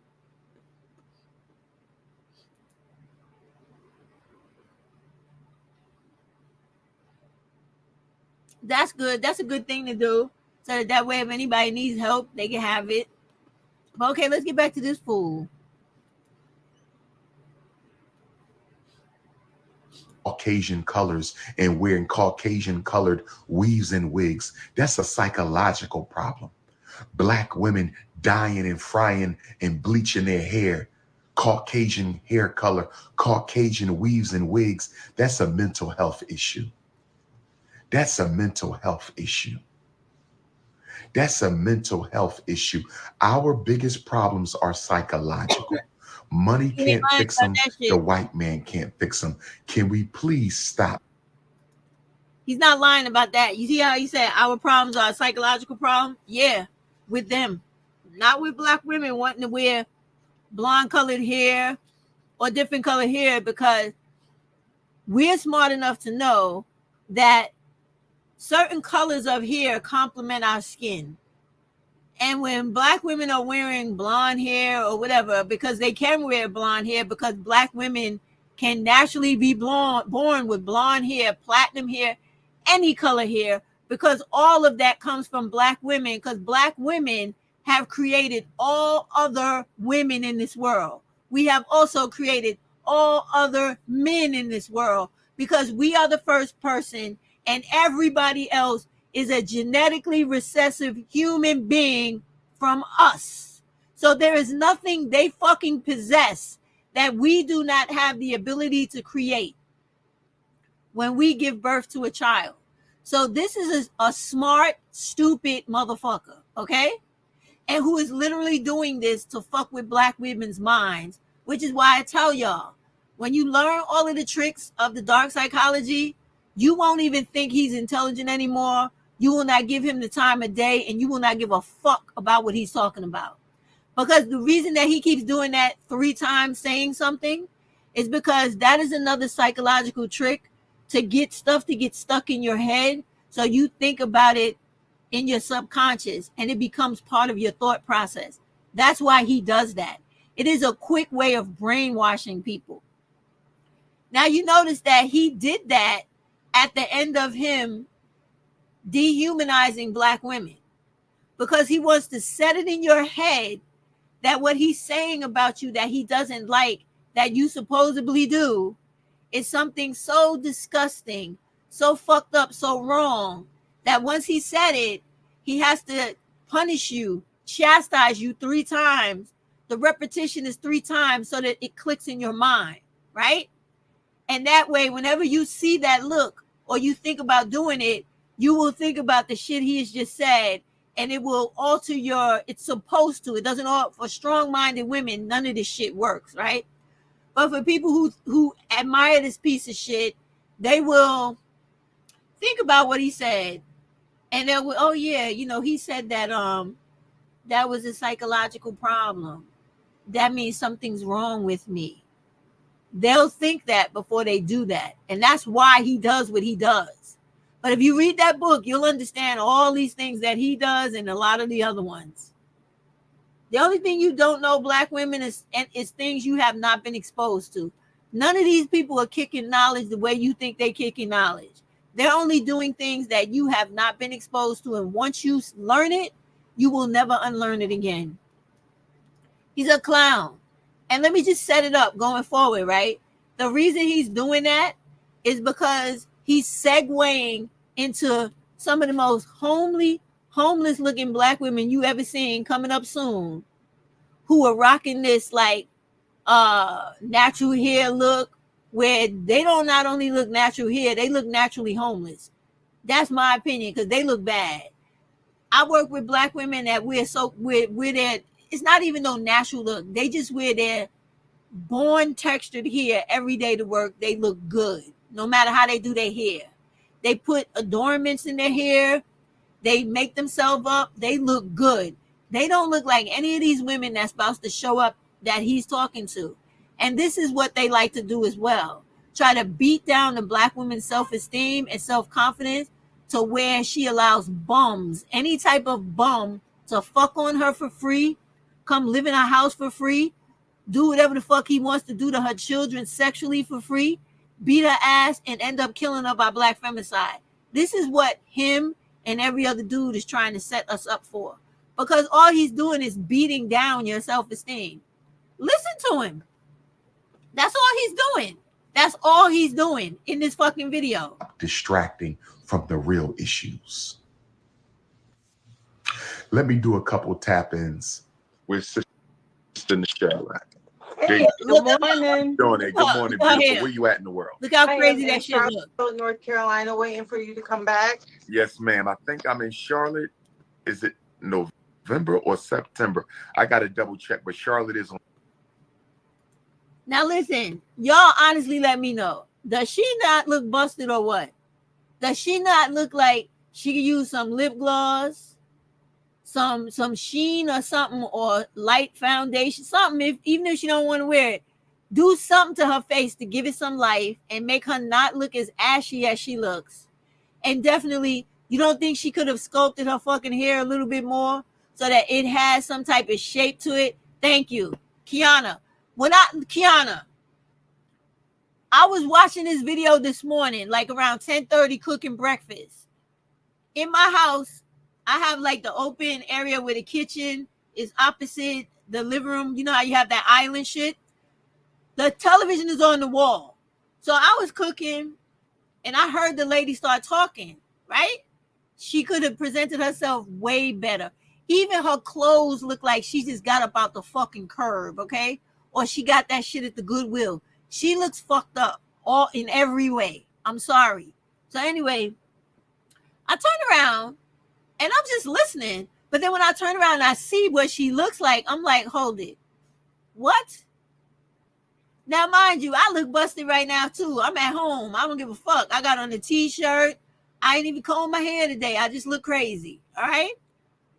That's good. That's a good thing to do. So that way, if anybody needs help, they can have it. But okay, let's get back to this fool. Caucasian colors and wearing Caucasian colored weaves and wigs. That's a psychological problem. Black women dyeing and frying and bleaching their hair, Caucasian hair color, Caucasian weaves and wigs. That's a mental health issue. That's a mental health issue. That's a mental health issue. Our biggest problems are psychological. Money can't fix them. The white man can't fix them. Can we please stop? He's not lying about that. You see how he said our problems are a psychological problem? Yeah, with them. Not with black women wanting to wear blonde colored hair or different colored hair, because we're smart enough to know that certain colors of hair complement our skin. And when black women are wearing blonde hair or whatever, because they can wear blonde hair, because black women can naturally be born with blonde hair, platinum hair, any color hair, because all of that comes from black women, because black women have created all other women in this world. We have also created all other men in this world, because we are the first person and everybody else is a genetically recessive human being from us. So there is nothing they fucking possess that we do not have the ability to create when we give birth to a child. So this is a smart, stupid motherfucker, okay? And who is literally doing this to fuck with black women's minds, which is why I tell y'all, when you learn all of the tricks of the dark psychology, you won't even think he's intelligent anymore. You will not give him the time of day, and you will not give a fuck about what he's talking about. Because the reason that he keeps doing that 3 times saying something is because that is another psychological trick to get stuff to get stuck in your head. So you think about it in your subconscious and it becomes part of your thought process. That's why he does that. It is a quick way of brainwashing people. Now you notice that he did that at the end of him dehumanizing black women, because he wants to set it in your head that what he's saying about you that he doesn't like, that you supposedly do, is something so disgusting, so fucked up, so wrong, that once he said it, he has to punish you, chastise you 3 times. The repetition is 3 times so that it clicks in your mind, right? And that way, whenever you see that look or you think about doing it, you will think about the shit he has just said, and it will alter it's supposed to. It doesn't all, for strong-minded women, none of this shit works, right? But for people who admire this piece of shit, they will think about what he said. And they will, oh yeah, he said that that was a psychological problem. That means something's wrong with me. They'll think that before they do that. And that's why he does what he does. But if you read that book, you'll understand all these things that he does and a lot of the other ones. The only thing you don't know, black women, is things you have not been exposed to. None of these people are kicking knowledge the way you think they're kicking knowledge. They're only doing things that you have not been exposed to. And once you learn it, you will never unlearn it again. He's a clown. And let me just set it up going forward, right? The reason he's doing that is because he's segueing into some of the most homeless looking black women you ever seen coming up soon, who are rocking this like natural hair look, where they don't not only look natural hair, they look naturally homeless. That's my opinion, because they look bad. I work with black women that wear their, it's not even no natural look. They just wear their born textured hair every day to work. They look good, no matter how they do their hair. They put adornments in their hair. They make themselves up. They look good. They don't look like any of these women that's supposed to show up that he's talking to. And this is what they like to do as well. Try to beat down the black woman's self-esteem and self-confidence to where she allows bums, any type of bum, to fuck on her for free, come live in her house for free, do whatever the fuck he wants to do to her children sexually for free, beat her ass, and end up killing her by black femicide. This is what him and every other dude is trying to set us up for. Because all he's doing is beating down your self-esteem. Listen to him. That's all he's doing. That's all he's doing in this fucking video. Distracting from the real issues. Let me do a couple tap-ins with Sister Michelle. Hey, Look good at morning. Doing it. Good morning, Go ahead. beautiful. Where you at in the world? Look how I am crazy in that shit look. Charlotte, North Carolina, waiting for you to come back. Yes, ma'am. I think I'm in Charlotte. Is it November or September? I got to double check, but Charlotte is on. Now listen, y'all honestly let me know. Does she not look busted or what? Does she not look like she could use some lip gloss, some sheen or something, or light foundation, something, even if she don't want to wear it? Do something to her face to give it some life and make her not look as ashy as she looks. And definitely, you don't think she could have sculpted her fucking hair a little bit more so that it has some type of shape to it? Thank you, Kiana. Kiana, I was watching this video this morning, like around 10:30, cooking breakfast. In my house, I have like the open area where the kitchen is opposite the living room. You know how you have that island shit? The television is on the wall. So I was cooking and I heard the lady start talking, right? She could have presented herself way better. Even her clothes look like she just got up out the fucking curb, okay? Or she got that shit at the Goodwill. She looks fucked up all in every way. I'm sorry. So anyway, I turn around and I'm just listening. But then when I turn around and I see what she looks like, I'm like, hold it. What? Now, mind you, I look busted right now, too. I'm at home. I don't give a fuck. I got on a t-shirt. I ain't even combed my hair today. I just look crazy. All right?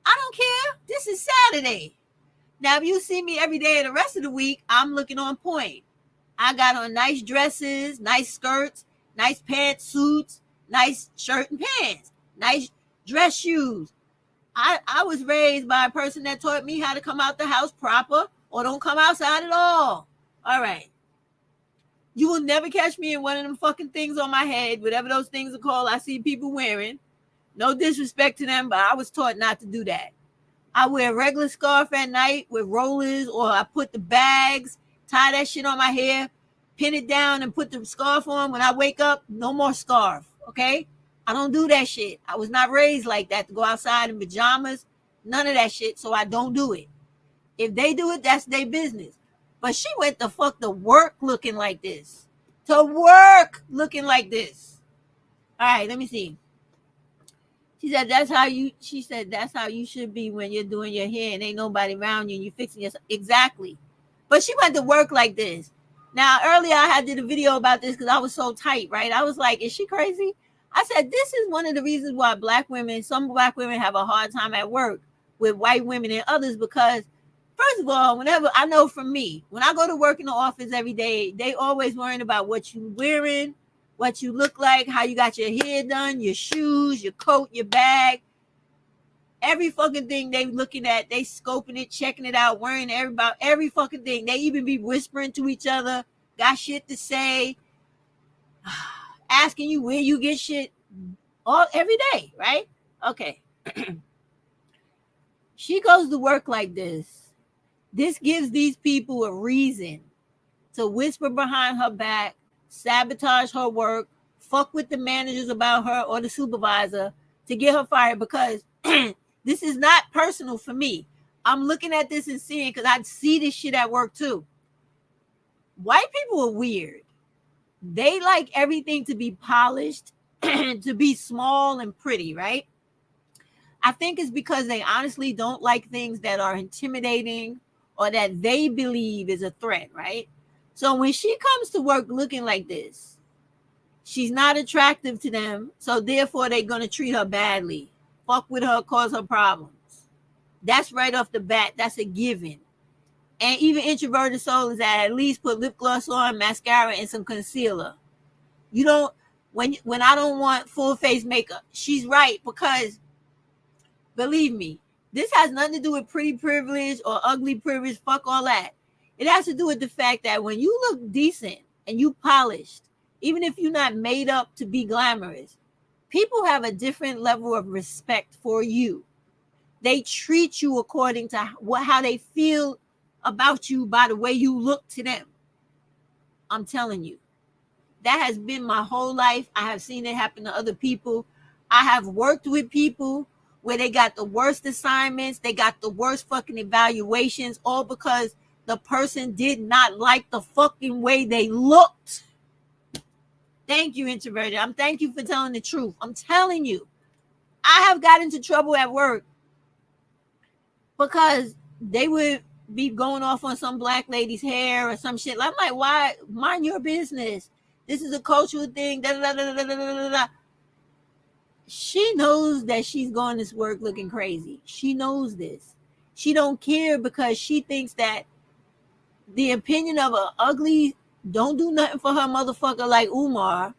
I don't care. This is Saturday. Now, if you see me every day of the rest of the week, I'm looking on point. I got on nice dresses, nice skirts, nice pantsuits, nice shirt and pants, nice dress shoes. I was raised by a person that taught me how to come out the house proper or don't come outside at all. All right. You will never catch me in one of them fucking things on my head, whatever those things are called I see people wearing. No disrespect to them, but I was taught not to do that. I wear a regular scarf at night with rollers, or I put the bags, tie that shit on my hair, pin it down and put the scarf on. When I wake up, no more scarf, okay? I don't do that shit. I was not raised like that to go outside in pajamas, none of that shit, so I don't do it. If they do it, that's their business. But she went the fuck to work looking like this. To work looking like this. All right, let me see. She said that's how you should be when you're doing your hair and ain't nobody around you and you're fixing yourself. Exactly. But she went to work like this. Now, earlier I had did a video about this because I was so tight, right? I was like, is she crazy? I said, this is one of the reasons why some black women have a hard time at work with white women and others, because first of all, whenever I know from me, when I go to work in the office every day, they always worrying about what you wearing, what you look like, how you got your hair done, your shoes, your coat, your bag. Every fucking thing they looking at, they scoping it, checking it out, worrying about every fucking thing. They even be whispering to each other, got shit to say, asking you where you get shit all every day, right? Okay. She goes to work like this. This gives these people a reason to whisper behind her back, sabotage her work, fuck with the managers about her or the supervisor to get her fired, because this is not personal for me. I'm looking at this and seeing, because I see this shit at work too. White people are weird. They like everything to be polished, to be small and pretty, right? I think it's because they honestly don't like things that are intimidating or that they believe is a threat, right? So when she comes to work looking like this, she's not attractive to them, so therefore they're going to treat her badly, fuck with her, cause her problems. That's right off the bat. That's a given. And even introverted souls that at least put lip gloss on, mascara, and some concealer. You don't, when I don't want full face makeup, she's right, because believe me, this has nothing to do with pretty privilege or ugly privilege. Fuck all that. It has to do with the fact that when you look decent and you polished, even if you're not made up to be glamorous, People have a different level of respect for you. They treat you according to how they feel about you by the way you look to them. I'm telling you, that has been my whole life. I have seen it happen to other people. I have worked with people where they got the worst assignments, they got the worst fucking evaluations, all because the person did not like the fucking way they looked. Thank you, introverted. Thank you for telling the truth. I'm telling you, I have got into trouble at work because they would be going off on some black lady's hair or some shit. I'm like, why? Mind your business. This is a cultural thing. Da, da, da, da, da, da, da. She knows that she's going to work looking crazy. She knows this. She don't care because she thinks that the opinion of an ugly, don't do nothing for her motherfucker like Umar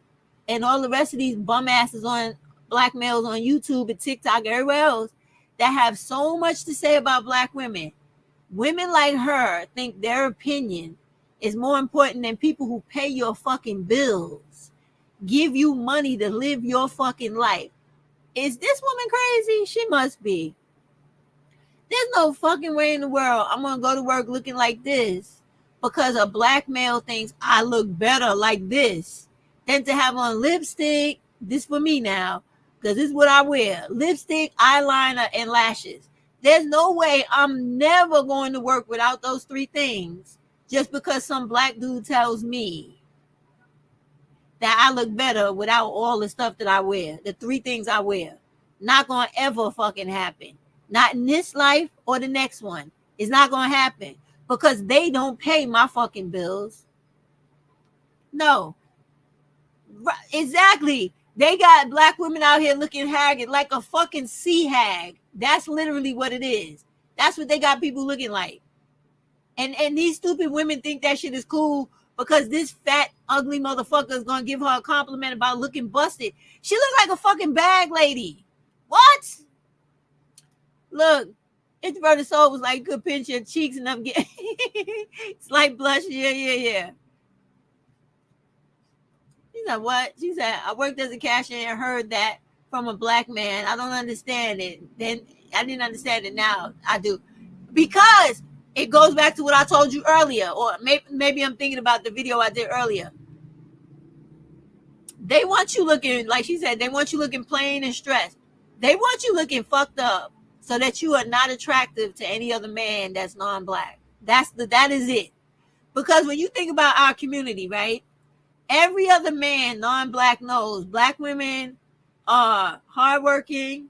and all the rest of these bum asses on black males on YouTube and TikTok, everywhere else, that have so much to say about black women. Women like her think their opinion is more important than people who pay your fucking bills, give you money to live your fucking life. Is this woman crazy? She must be. There's no fucking way in the world I'm going to go to work looking like this because a black male thinks I look better like this than to have on lipstick. This for me now, because this is what I wear. Lipstick, eyeliner, and lashes. There's no way I'm never going to work without those three things just because some black dude tells me that I look better without all the stuff that I wear. The three things I wear. Not going to ever fucking happen. Not in this life or the next one. It's not going to happen because they don't pay my fucking bills. No. Exactly. They got black women out here looking haggard like a fucking sea hag. That's literally what it is. That's what they got people looking like. And these stupid women think that shit is cool because this fat, ugly motherfucker is going to give her a compliment about looking busted. She looks like a fucking bag lady. What? Look, Introverted Soul was like, good pinch your cheeks and I'm getting slight blush. Yeah. She said, what? She said, I worked as a cashier and heard that from a black man. I don't understand it. Then I didn't understand it. Now I do. Because it goes back to what I told you earlier, or maybe I'm thinking about the video I did earlier. They want you looking, like she said, they want you looking plain and stressed. They want you looking fucked up so that you are not attractive to any other man that's non-black. That is it. Because when you think about our community, right? Every other man, non-black, knows black women are hardworking.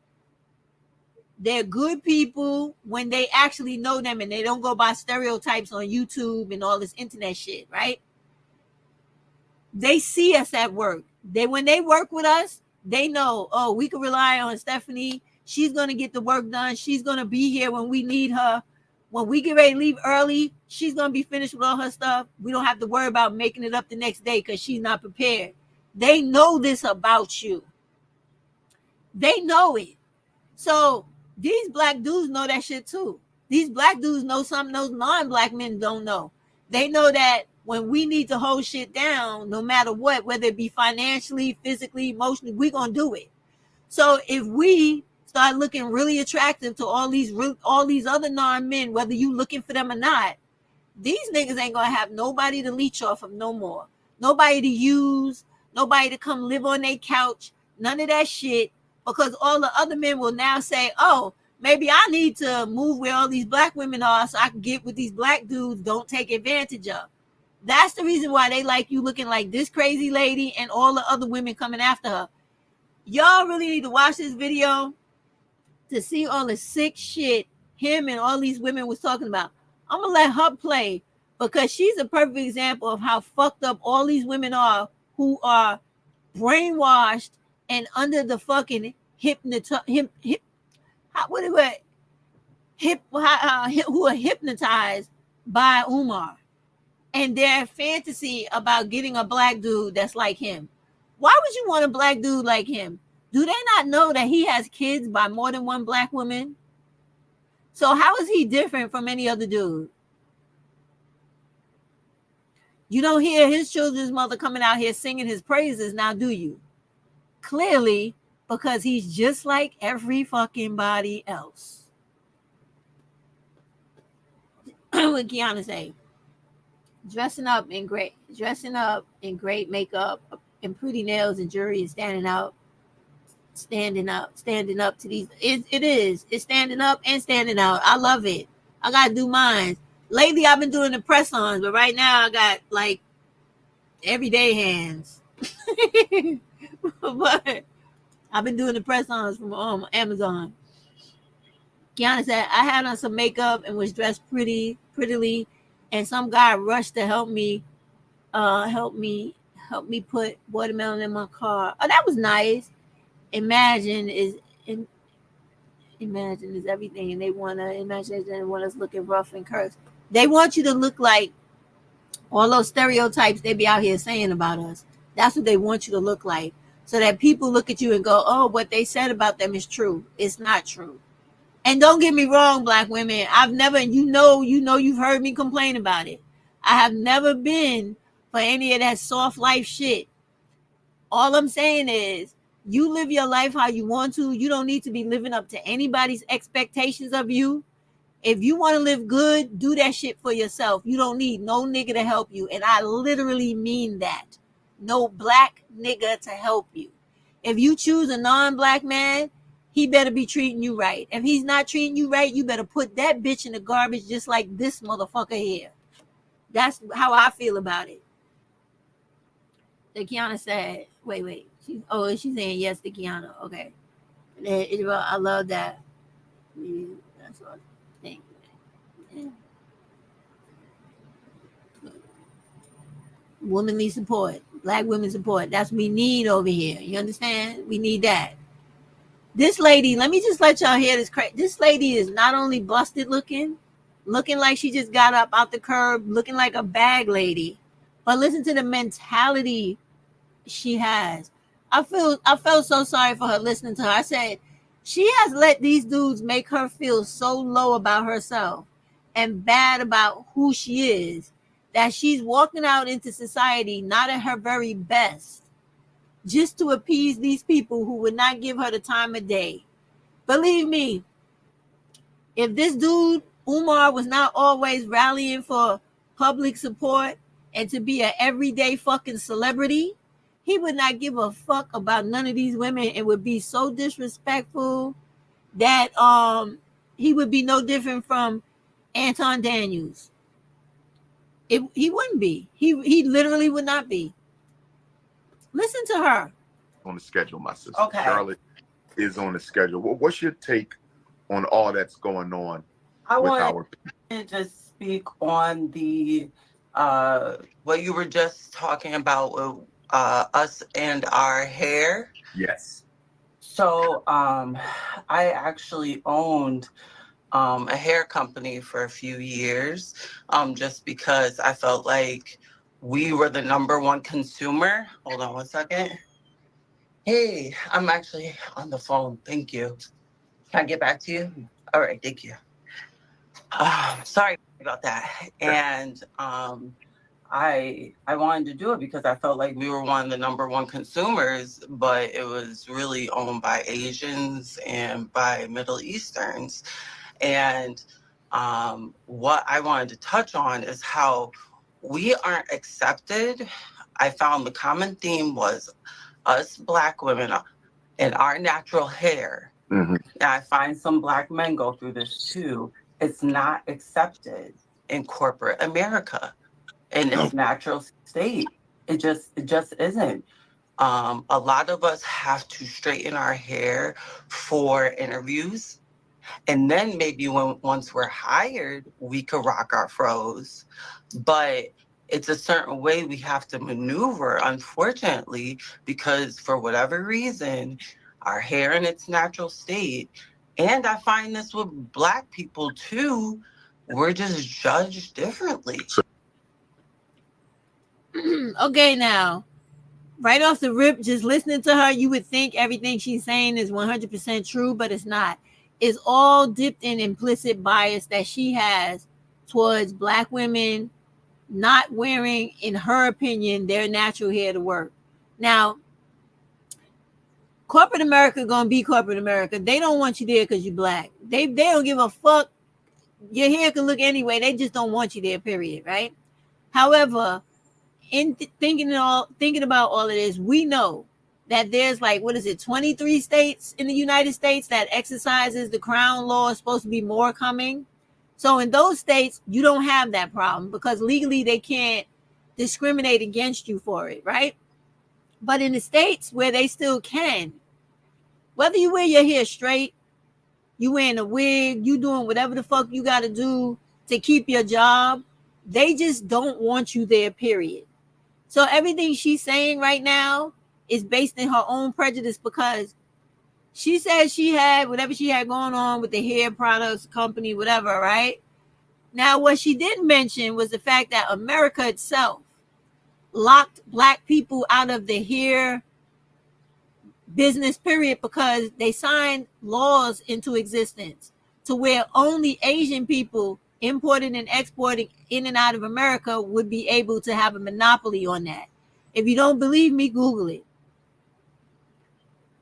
They're good people when they actually know them and they don't go by stereotypes on YouTube and all this internet shit, right? They see us at work. When they work with us, they know, oh, we can rely on Stephanie. She's going to get the work done. She's going to be here when we need her. When we get ready to leave early, she's going to be finished with all her stuff. We don't have to worry about making it up the next day because she's not prepared. They know this about you. They know it. So these black dudes know that shit too. These black dudes know something those non-black men don't know. They know that when we need to hold shit down, no matter what, whether it be financially, physically, emotionally, we're going to do it. So if we start looking really attractive to all these other non-men, whether you looking for them or not, these niggas ain't going to have nobody to leech off of no more. Nobody to use, nobody to come live on their couch, none of that shit. Because all the other men will now say, oh, maybe I need to move where all these black women are so I can get with these black dudes don't take advantage of. That's the reason why they like you looking like this crazy lady and all the other women coming after her. Y'all really need to watch this video to see all the sick shit him and all these women was talking about. I'm going to let her play because she's a perfect example of how fucked up all these women are who are brainwashed and under the fucking who are hypnotized by Umar and their fantasy about getting a black dude that's like him. Why would you want a black dude like him? Do they not know that he has kids by more than one black woman? So how is he different from any other dude? You don't hear his children's mother coming out here singing his praises now, do you? Clearly, because he's just like every fucking body else. What Kiana say? Dressing up in great makeup and pretty nails and jewelry and standing up to these. It's standing up and standing out. I love it. I gotta do mine. Lately I've been doing the press-ons, but right now I got like everyday hands. But I've been doing the press-ons from Amazon. Kiana said I had on some makeup and was dressed prettily, and some guy rushed to help me put watermelon in my car. Oh, that was nice. Imagine is everything, and they want us looking rough and cursed. They want you to look like all those stereotypes they be out here saying about us. That's what they want you to look like, so that people look at you and go, oh, what they said about them is true. It's not true. And don't get me wrong, Black women, I've never, you've heard me complain about it. I have never been for any of that soft life shit. All I'm saying is, you live your life how you want to. You don't need to be living up to anybody's expectations of you. If you want to live good, do that shit for yourself. You don't need no nigga to help you. And I literally mean that. No black nigga to help you. If you choose a non-black man, he better be treating you right. If he's not treating you right, you better put that bitch in the garbage just like this motherfucker here. That's how I feel about it. The Kiana said, wait. She's saying yes to Kiana. Okay. I love that. That's what I think. Yeah. Womanly support. Black women support. That's what we need over here. You understand? We need that. This lady, let me just let y'all hear this. This lady is not only busted looking like she just got up out the curb, looking like a bag lady, but listen to the mentality she has. I felt so sorry for her listening to her. I said, she has let these dudes make her feel so low about herself and bad about who she is that she's walking out into society not at her very best, just to appease these people who would not give her the time of day. Believe me, if this dude, Umar, was not always rallying for public support and to be an everyday fucking celebrity, he would not give a fuck about none of these women and would be so disrespectful that he would be no different from Anton Daniels. He wouldn't be. He literally would not be. Listen to her. On the schedule, my sister. Okay. Charlotte is on the schedule. What's your take on all that's going on I with want our to just speak on the what you were just talking about with us and our hair. Yes. So I actually owned a hair company for a few years, just because I felt like we were the number one consumer. Hold on one second. Hey, I'm actually on the phone. Thank you. Can I get back to you? All right, thank you. Sorry about that. And I wanted to do it because I felt like we were one of the number one consumers, but it was really owned by Asians and by Middle Easterns. And what I wanted to touch on is how we aren't accepted. I found the common theme was us Black women and our natural hair. Mm-hmm. And I find some Black men go through this too. It's not accepted in corporate America in its natural state. It just isn't. A lot of us have to straighten our hair for interviews. And then maybe once we're hired, we could rock our fros. But it's a certain way we have to maneuver, unfortunately, because for whatever reason, our hair in its natural state, and I find this with Black people too, we're just judged differently. Okay, now, right off the rip, just listening to her, you would think everything she's saying is 100% true, but it's not. It's all dipped in implicit bias that she has towards Black women not wearing, in her opinion, their natural hair to work. Now, Corporate America gonna be corporate America. They don't want you there because you're black. They don't give a fuck. Your hair can look anyway. They just don't want you there, period, right? However, in thinking about all of this, we know that there's like, what is it, 23 states in the United States that exercises the crown law. Is supposed to be more coming. So in those states, you don't have that problem because legally they can't discriminate against you for it, right? But in the states where they still can, whether you wear your hair straight, you wearing a wig, you doing whatever the fuck you got to do to keep your job, they just don't want you there, period. So everything she's saying right now is based in her own prejudice because she said she had whatever she had going on with the hair products company, whatever, right? Now, what she didn't mention was the fact that America itself locked black people out of the hair business, period, because they signed laws into existence to where only Asian people importing and exporting in and out of America would be able to have a monopoly on that. If you don't believe me, Google it.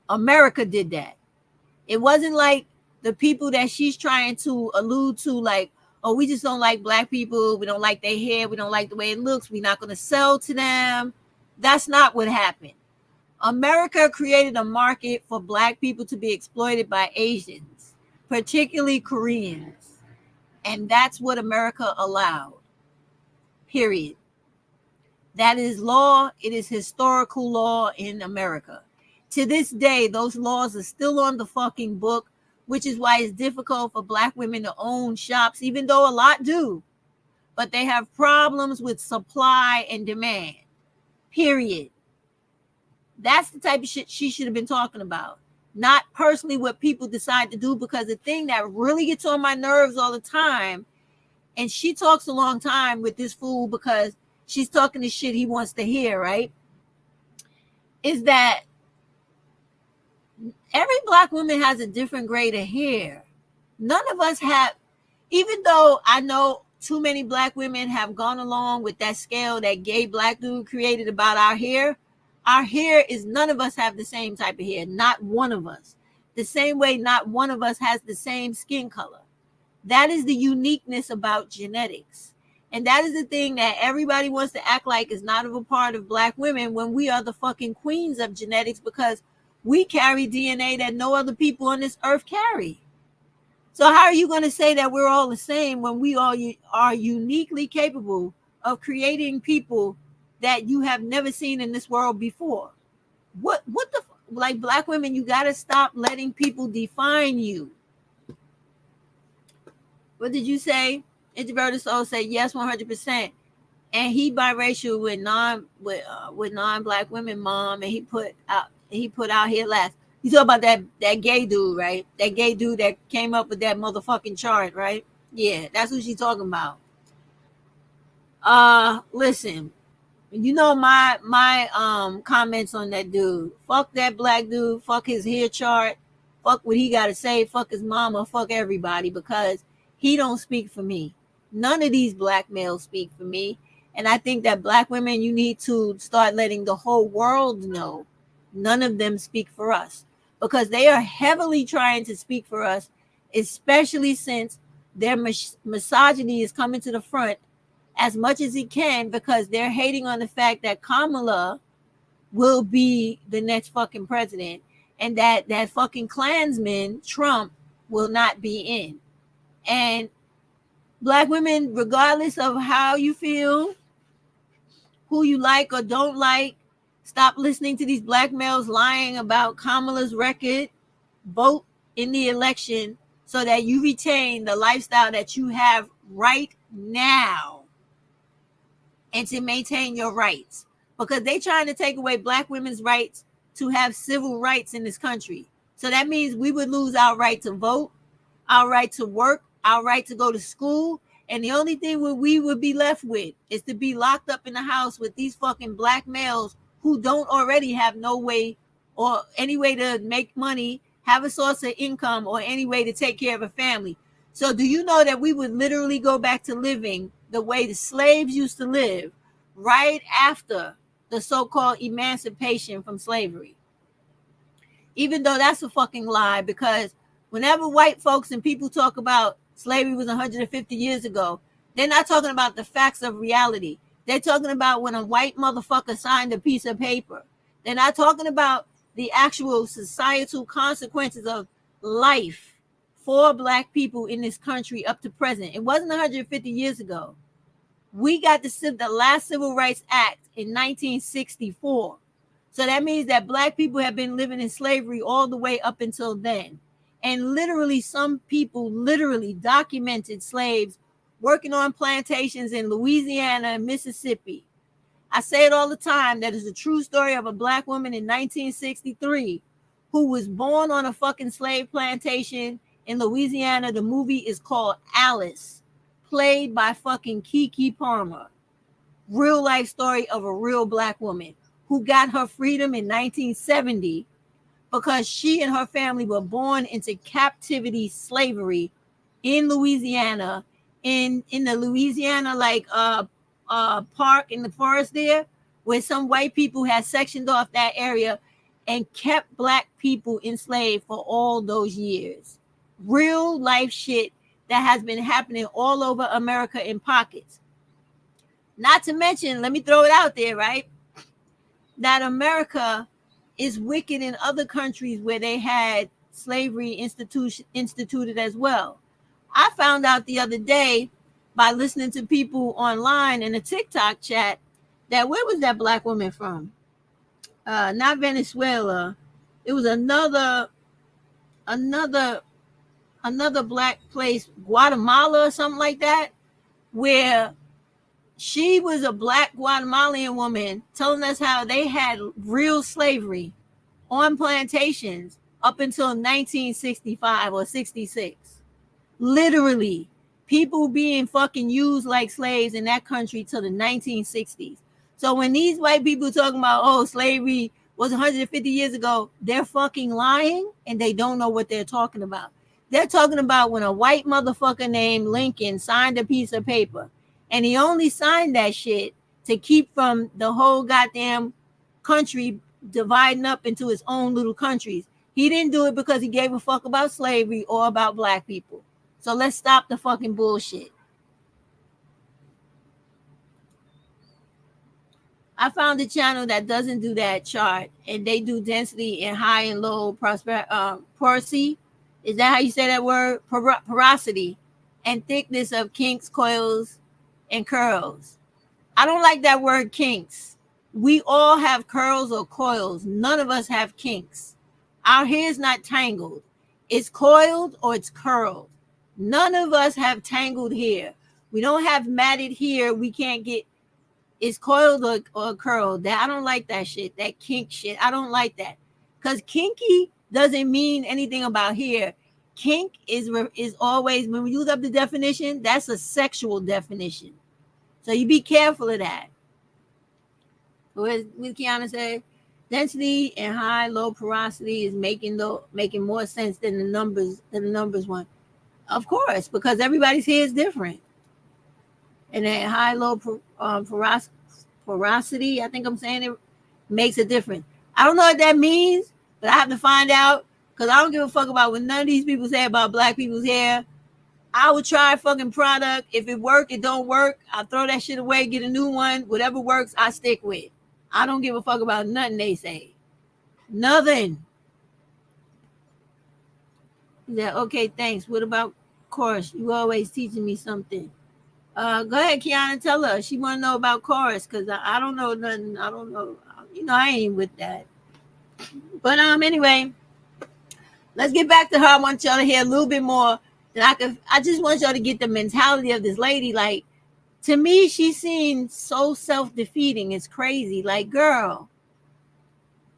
America did that. It wasn't like the people that she's trying to allude to, like, oh, we just don't like black people. We don't like their hair. We don't like the way it looks. We're not going to sell to them. That's not what happened. America created a market for black people to be exploited by Asians, particularly Koreans. And that's what America allowed. Period. That is law. It is historical law in America. To this day, those laws are still on the fucking book, which is why it's difficult for black women to own shops, even though a lot do. But they have problems with supply and demand. Period. That's the type of shit she should have been talking about. Not personally what people decide to do, because the thing that really gets on my nerves all the time, and she talks a long time with this fool because she's talking the shit he wants to hear, right? Is that every black woman has a different grade of hair. None of us have, even though I know too many black women have gone along with that scale that gay black dude created about our hair is, none of us have the same type of hair. Not one of us. The same way not one of us has the same skin color. That is the uniqueness about genetics. And that is the thing that everybody wants to act like is not of a part of black women, when we are the fucking queens of genetics, because we carry DNA that no other people on this earth carry. So how are you going to say that we're all the same when we all are uniquely capable of creating people that you have never seen in this world before? What the, like, black women, you got to stop letting people define you. What did you say? Introverted Soul said yes, 100%. And he biracial with non-black women, mom, and he put out here last. You talk about that gay dude, right? That gay dude that came up with that motherfucking chart, right? Yeah, that's who she's talking about. Listen, you know my comments on that dude. Fuck that black dude. Fuck his hair chart. Fuck what he got to say. Fuck his mama. Fuck everybody, because he don't speak for me. None of these black males speak for me. And I think that black women, you need to start letting the whole world know none of them speak for us, because they are heavily trying to speak for us, especially since their misogyny is coming to the front as much as it can, because they're hating on the fact that Kamala will be the next fucking president, and that fucking Klansman Trump will not be in. And black women, regardless of how you feel, who you like or don't like, stop listening to these black males lying about Kamala's record. Vote in the election so that you retain the lifestyle that you have right now, and to maintain your rights, because they trying to take away black women's rights to have civil rights in this country. So that means we would lose our right to vote, our right to work, our right to go to school. And the only thing we would be left with is to be locked up in the house with these fucking black males who don't already have no way or any way to make money, have a source of income, or any way to take care of a family. So do you know that we would literally go back to living the way the slaves used to live right after the so-called emancipation from slavery? even though that's a fucking lie, because whenever white folks and people talk about slavery was 150 years ago, they're not talking about the facts of reality. They're talking about when a white motherfucker signed a piece of paper. They're not talking about the actual societal consequences of life for black people in this country up to present. It wasn't 150 years ago. We got the last Civil Rights Act in 1964. So that means that black people have been living in slavery all the way up until then. And literally, some people literally documented slaves working on plantations in Louisiana and Mississippi. I say it all the time. That is a true story of a black woman in 1963 who was born on a fucking slave plantation in Louisiana. The movie is called Alice, played by fucking Keke Palmer. Real life story of a real black woman who got her freedom in 1970 because she and her family were born into captivity slavery in Louisiana, in the Louisiana park in the forest there, where some white people had sectioned off that area and kept black people enslaved for all those years. Real life shit that has been happening all over America in pockets. Not to mention, let me throw it out there, right? That America is wicked in other countries where they had slavery instituted as well. I found out the other day by listening to people online in a TikTok chat that where was that black woman from? Not Venezuela. It was another black place, Guatemala or something like that, where she was a black Guatemalan woman telling us how they had real slavery on plantations up until 1965 or 66. Literally, people being fucking used like slaves in that country till the 1960s. So when these white people talking about, oh, slavery was 150 years ago, they're fucking lying and they don't know what they're talking about. They're talking about when a white motherfucker named Lincoln signed a piece of paper, and he only signed that shit to keep from the whole goddamn country dividing up into its own little countries. He didn't do it because he gave a fuck about slavery or about black people. So let's stop the fucking bullshit. I found a channel that doesn't do that chart, and they do density and high and low porosity. Is that how you say that word? Porosity and thickness of kinks, coils, and curls. I don't like that word kinks. We all have curls or coils. None of us have kinks. Our hair's not tangled. It's coiled or it's curled. None of us have tangled hair. We don't have matted hair. We can't get it's coiled or curled. That I don't like that shit. That kink shit. I don't like that. Because kinky doesn't mean anything about hair. Kink is always, when we look up the definition, that's a sexual definition. So you be careful of that. What Kiana said, density and high, low porosity is making more sense than the numbers one. Of course, because everybody's hair is different. And that high, low porosity, I think I'm saying it, makes a difference. I don't know what that means, but I have to find out, because I don't give a fuck about what none of these people say about black people's hair. I would try a fucking product. If it work, it don't work, I'll throw that shit away, get a new one. Whatever works, I stick with. I don't give a fuck about nothing they say. Nothing. Yeah, okay, thanks. What about chorus? You always teaching me something. Go ahead, Kiana, tell her. She want to know about chorus, because I don't know nothing. I don't know. I ain't with that. But anyway, let's get back to her. I want y'all to hear a little bit more than I could. I just want y'all to get the mentality of this lady. Like, to me, she seems so self-defeating. It's crazy. Like, girl,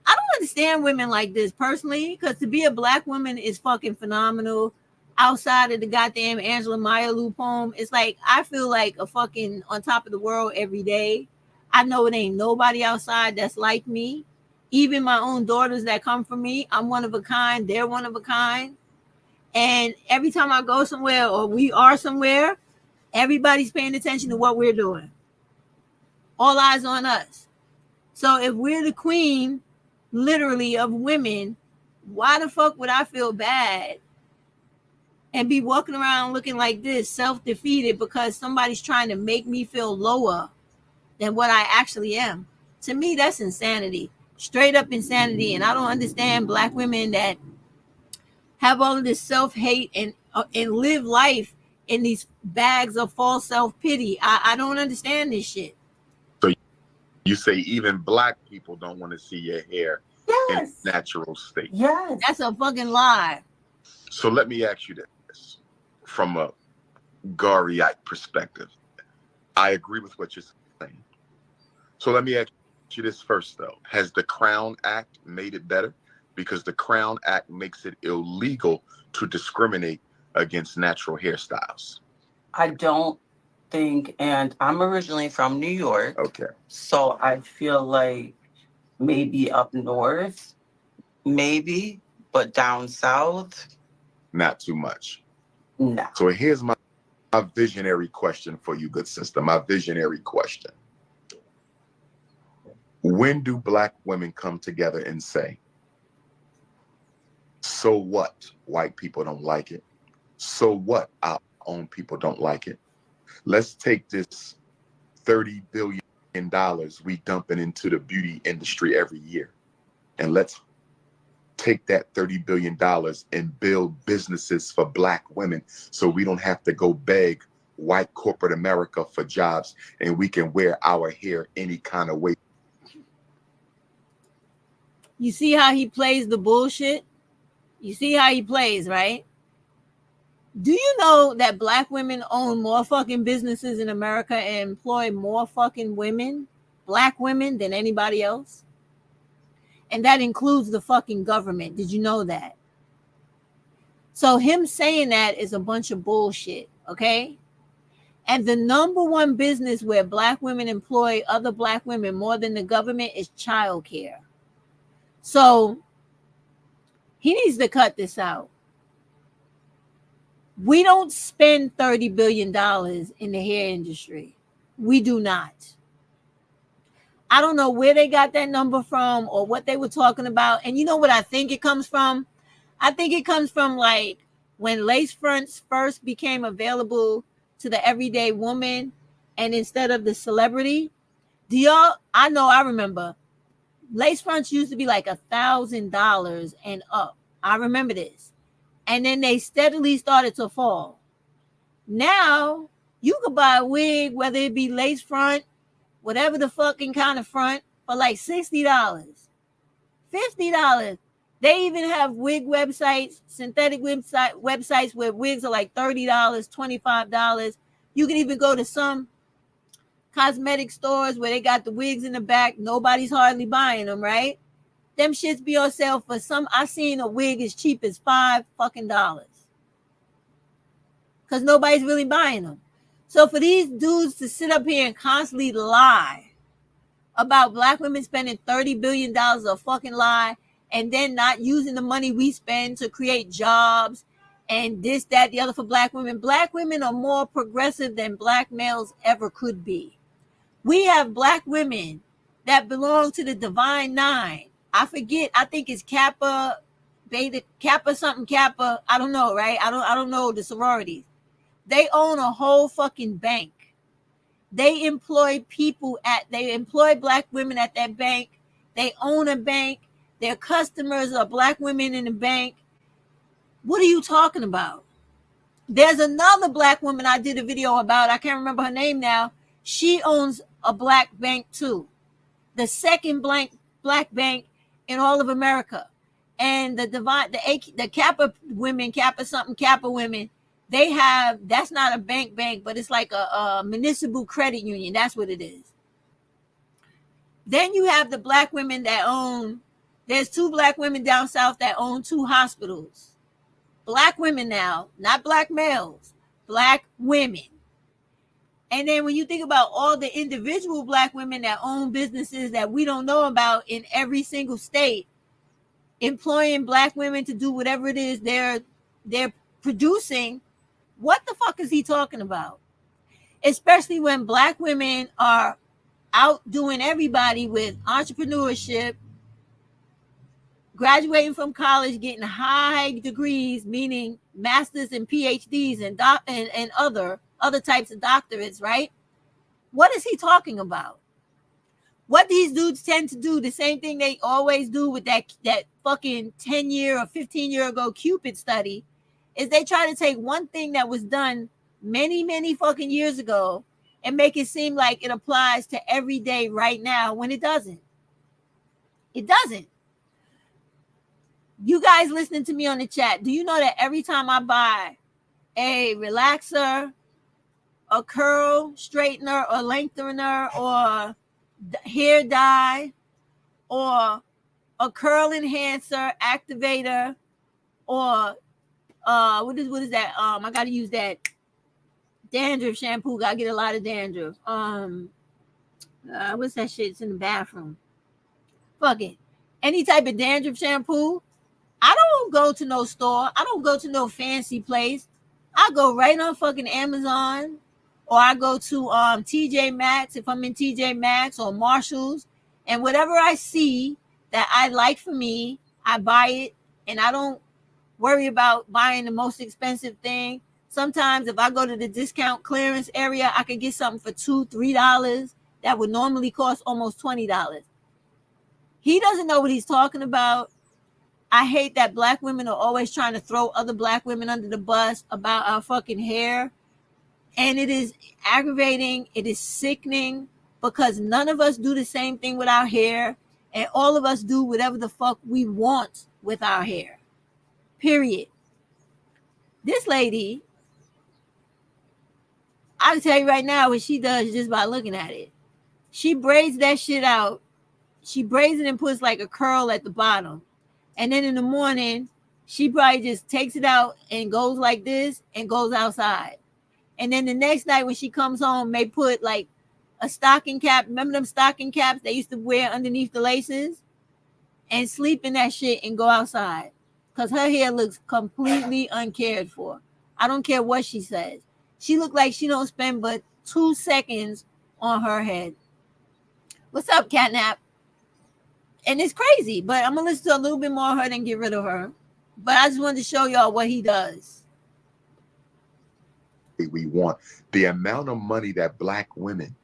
I don't understand women like this personally, because to be a black woman is fucking phenomenal. Outside of the goddamn Angela Mayerlou poem, it's like I feel like a fucking on top of the world every day. I know it ain't nobody outside that's like me. Even my own daughters that come from me, I'm one of a kind. They're one of a kind. And every time I go somewhere or we are somewhere, everybody's paying attention to what we're doing. All eyes on us. So if we're the queen, literally, of women, Why the fuck would I feel bad and be walking around looking like this, self-defeated, because somebody's trying to make me feel lower than what I actually am? To me, that's insanity. Straight up insanity. And I don't understand black women that have all of this self-hate and live life in these bags of false self-pity. I don't understand this shit. So you say even black people don't want to see your hair in Yes. its natural state. Yes. That's a fucking lie. So let me ask you this from a Gariite perspective. I agree with what you're saying. So let me ask you this first, though. Has the Crown Act made it better? Because the Crown Act makes it illegal to discriminate against natural hairstyles. I don't think, and I'm originally from New York, Okay. so I feel like maybe up north, maybe, but down south, Not too much. no. So here's my visionary question for you, good sister. My visionary question. When do black women come together and say, so what? White people don't like it. So what? Our own people don't like it. Let's take this $30 billion we dumping into the beauty industry every year, and let's take that $30 billion and build businesses for black women so we don't have to go beg white corporate America for jobs, and we can wear our hair any kind of way. You see how he plays the bullshit? You see how he plays, right? Do you know that black women own more fucking businesses in America and employ more fucking women, black women, than anybody else? And that includes the fucking government. Did you know that? So him saying that is a bunch of bullshit, okay? And the number one business where black women employ other black women more than the government is childcare. So he needs to cut this out. We don't spend $30 billion in the hair industry. We do not. I don't know where they got that number from or what they were talking about. And you know what I think it comes from? I think it comes from like when lace fronts first became available to the everyday woman, and instead of the celebrity. I remember lace fronts used to be like $1,000 and up. I remember this. And then they steadily started to fall. Now you could buy a wig, whether it be lace front, whatever the fucking kind of front, for like $60, $50. They even have wig websites, synthetic websites where wigs are like $30, $25. You can even go to some cosmetic stores where they got the wigs in the back. Nobody's hardly buying them, right? Them shits be on sale for some. I seen a wig as cheap as $5 fucking dollars. Because nobody's really buying them. So for these dudes to sit up here and constantly lie about black women spending $30 billion a fucking lie, and then not using the money we spend to create jobs and this, that, the other for black women. Black women are more progressive than black males ever could be. We have black women that belong to the Divine Nine. I forget. I think it's Kappa, Beta, Kappa, something Kappa. I don't know, right? I don't know the sororities. They own a whole fucking bank. They employ black women at that bank. They own a bank. Their customers are black women in the bank. What are you talking about? There's another black woman I did a video about. I can't remember her name now. She owns a black bank too. The second black bank in all of America. And the Kappa women, Kappa women, they have, that's not a bank, but it's like a municipal credit union. That's what it is. Then you have the black women that own, there's 2 black women down south that own 2 hospitals. Black women now, not black males, black women. And then when you think about all the individual black women that own businesses that we don't know about in every single state, employing black women to do whatever it is they're producing, what the fuck is he talking about? Especially when black women are outdoing everybody with entrepreneurship, graduating from college, getting high degrees, meaning masters and PhDs and other types of doctorates, right? What is he talking about? What these dudes tend to do, the same thing they always do with that fucking 10-year or 15-year ago Cupid study, is they try to take one thing that was done many, many fucking years ago and make it seem like it applies to every day right now when it doesn't. It doesn't. You guys listening to me on the chat, do you know that every time I buy a relaxer, a curl straightener or lengthener or hair dye or a curl enhancer activator or what is that? I gotta use that dandruff shampoo. Gotta get a lot of dandruff. What's that shit? It's in the bathroom. Fuck it. Any type of dandruff shampoo. I don't go to no store. I don't go to no fancy place. I go right on fucking Amazon, or I go to TJ Maxx if I'm in TJ Maxx or Marshalls, and whatever I see that I like for me, I buy it, and I don't worry about buying the most expensive thing. Sometimes if I go to the discount clearance area, I can get something for $2-3 that would normally cost almost $20. He doesn't know what he's talking about. I hate that black women are always trying to throw other black women under the bus about our fucking hair. And it is aggravating. It is sickening because none of us do the same thing with our hair. And all of us do whatever the fuck we want with our hair. Period. This lady, I'll tell you right now what she does just by looking at it. She braids that shit out. She braids it and puts like a curl at the bottom. And then in the morning, she probably just takes it out and goes like this and goes outside. And then the next night when she comes home, may put like a stocking cap. Remember them stocking caps they used to wear underneath the laces? And sleep in that shit and go outside. Because her hair looks completely uncared for. I don't care what she says. She look like she don't spend but 2 seconds on her head. What's up, Catnap? And it's crazy, but I'm going to listen to a little bit more of her than get rid of her. But I just wanted to show y'all what he does. We want the amount of money that black women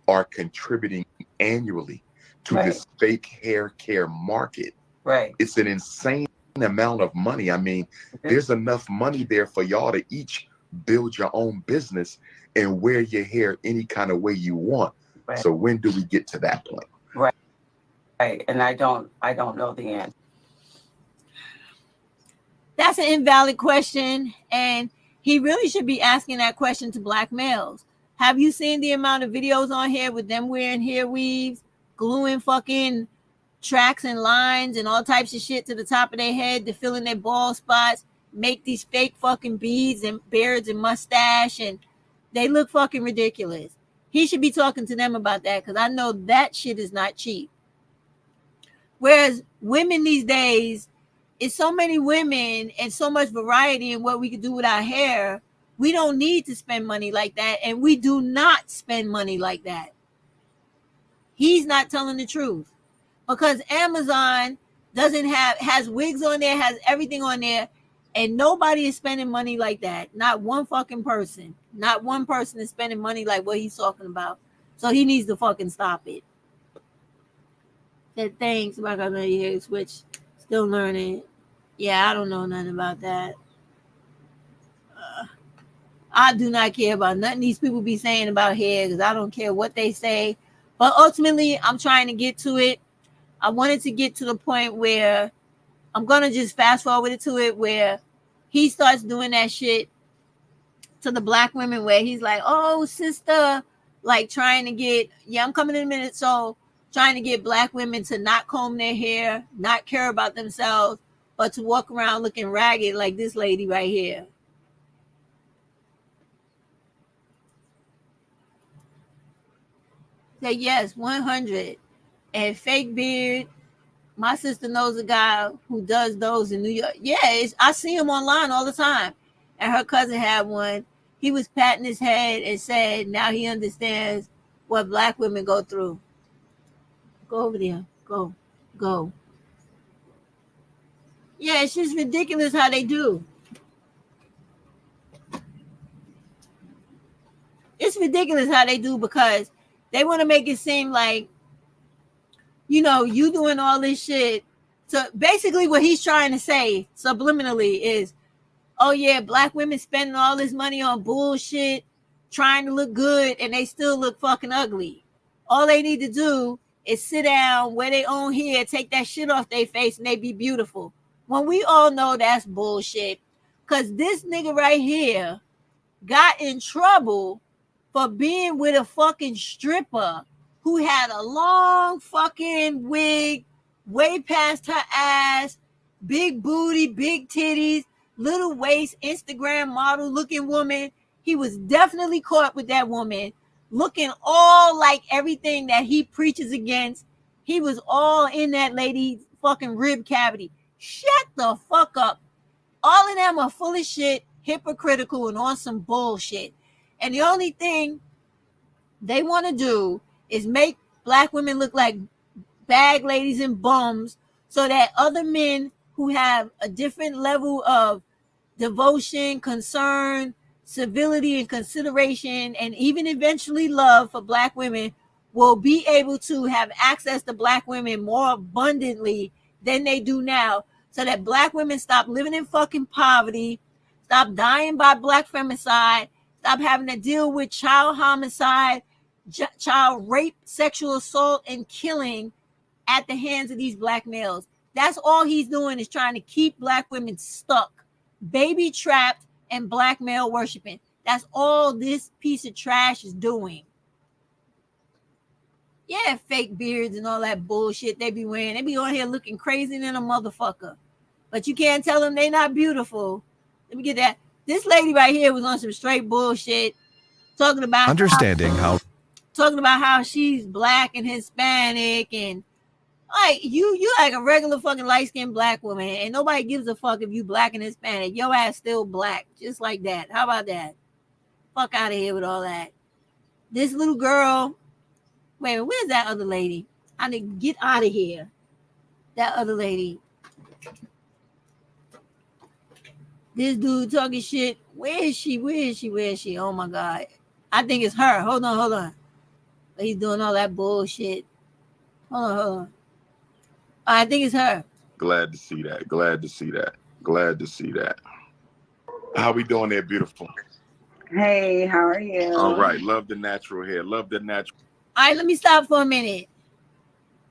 are contributing annually to this fake hair care market. Right. It's an insane amount of money. I mean, there's enough money there for y'all to each build your own business and wear your hair any kind of way you want. Right. So when do we get to that point? Right. Right. And I don't know the answer. That's an invalid question. And he really should be asking that question to black males. Have you seen the amount of videos on here with them wearing hair weaves, gluing fucking tracks and lines and all types of shit to the top of their head to fill in their bald spots, make these fake fucking beads and beards and mustache, and they look fucking ridiculous. He should be talking to them about that because I know that shit is not cheap. Whereas women these days, it's so many women and so much variety in what we can do with our hair. We don't need to spend money like that, and we do not spend money like that. He's not telling the truth because Amazon has wigs on there, has everything on there, and nobody is spending money like that. Not one fucking person. Not one person is spending money like what he's talking about. So he needs to fucking stop it. Said thanks, but I know you switch. Still learning. Yeah, I don't know nothing about that. I do not care about nothing these people be saying about hair because I don't care what they say. But ultimately, I'm trying to get to it. I wanted to get to the point where I'm going to just fast forward it to it where he starts doing that shit to the black women where he's like, oh, sister, like trying to get, I'm coming in a minute. So trying to get black women to not comb their hair, not care about themselves, but to walk around looking ragged like this lady right here. Say yes, 100. And fake beard. My sister knows a guy who does those in New York. Yeah, I see him online all the time. And her cousin had one. He was patting his head and said now he understands what black women go through. Go over there. Go. Yeah, it's just ridiculous how they do. It's ridiculous how they do because they want to make it seem like, you know, you doing all this shit. So basically what he's trying to say subliminally is, oh yeah, black women spending all this money on bullshit, trying to look good, and they still look fucking ugly. All they need to do is sit down, wear their own hair, take that shit off their face, and they be beautiful. When we all know that's bullshit. Because this nigga right here got in trouble for being with a fucking stripper who had a long fucking wig way past her ass, big booty, big titties, little waist, Instagram model looking woman. He was definitely caught with that woman looking all like everything that he preaches against. He was all in that lady's fucking rib cavity. Shut the fuck up. All of them are full of shit, hypocritical, and on some bullshit. And the only thing they want to do is make black women look like bag ladies and bums so that other men who have a different level of devotion, concern, civility, and consideration, and even eventually love for black women will be able to have access to black women more abundantly than they do now, so that black women stop living in fucking poverty, stop dying by black femicide, stop having to deal with child homicide, child rape, sexual assault, and killing at the hands of these black males. That's all he's doing, is trying to keep black women stuck, baby trapped, and black male worshiping. That's all this piece of trash is doing. Yeah, fake beards and all that bullshit they be wearing. They be on here looking crazy than a motherfucker. But you can't tell them they not beautiful. Let me get that. This lady right here was on some straight bullshit, talking about how she's black and Hispanic, and like you like a regular fucking light-skinned black woman, and nobody gives a fuck if you black and Hispanic. Your ass still black, just like that. How about that? Fuck out of here with all that. This little girl, wait, where's that other lady? I need to get out of here. That other lady. This dude talking shit. Where is she? Where is she? Where is she? Oh my God. I think it's her. Hold on. But he's doing all that bullshit. Hold on. I think it's her. Glad to see that. How we doing there, beautiful? Hey, how are you? All right. Love the natural hair. All right, let me stop for a minute.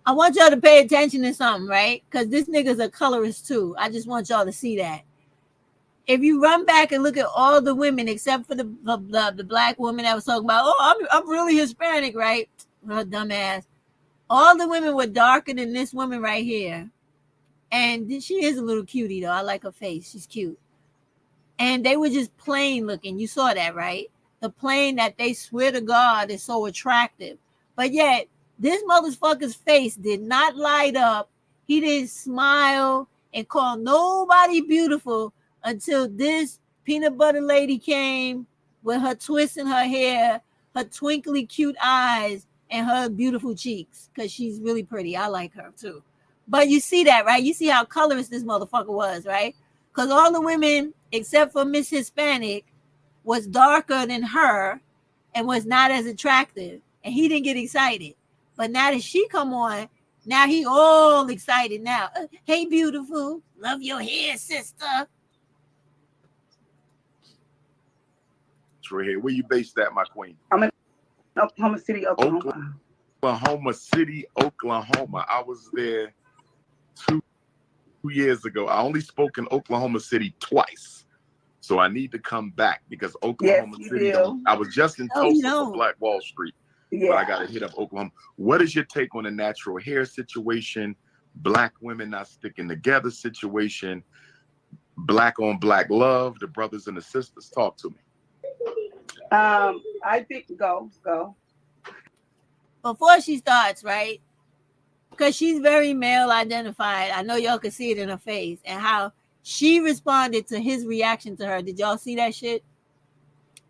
I want y'all to pay attention to something, right? Because this nigga's a colorist too. I just want y'all to see that. If you run back and look at all the women, except for the black woman that was talking about, oh, I'm really Hispanic, right? Her dumb ass. All the women were darker than this woman right here. And she is a little cutie, though. I like her face. She's cute. And they were just plain looking. You saw that, right? The plain that they swear to God is so attractive. But yet, this motherfucker's face did not light up. He didn't smile and call nobody beautiful until this peanut butter lady came with her twist in her hair, her twinkly cute eyes, and her beautiful cheeks, because she's really pretty. I like her too. But you see that, right? You see how colorist this motherfucker was, right? Because all the women, except for Miss Hispanic, was darker than her and was not as attractive. And he didn't get excited. But now that she come on, now he all excited now. Hey, beautiful. Love your hair, sister. Where you based at, my queen? I'm in Oklahoma City, Oklahoma. Oklahoma City, Oklahoma. I was there 2 years ago. I only spoke in Oklahoma City twice. So I need to come back because Oklahoma City. I was just in Tulsa for Black Wall Street. Yeah. But I got to hit up Oklahoma. What is your take on the natural hair situation? Black women not sticking together situation? Black on black love, the brothers and the sisters. Talk to me. I think go. Before she starts, right? Because she's very male identified. I know y'all can see it in her face and how she responded to his reaction to her. Did y'all see that shit?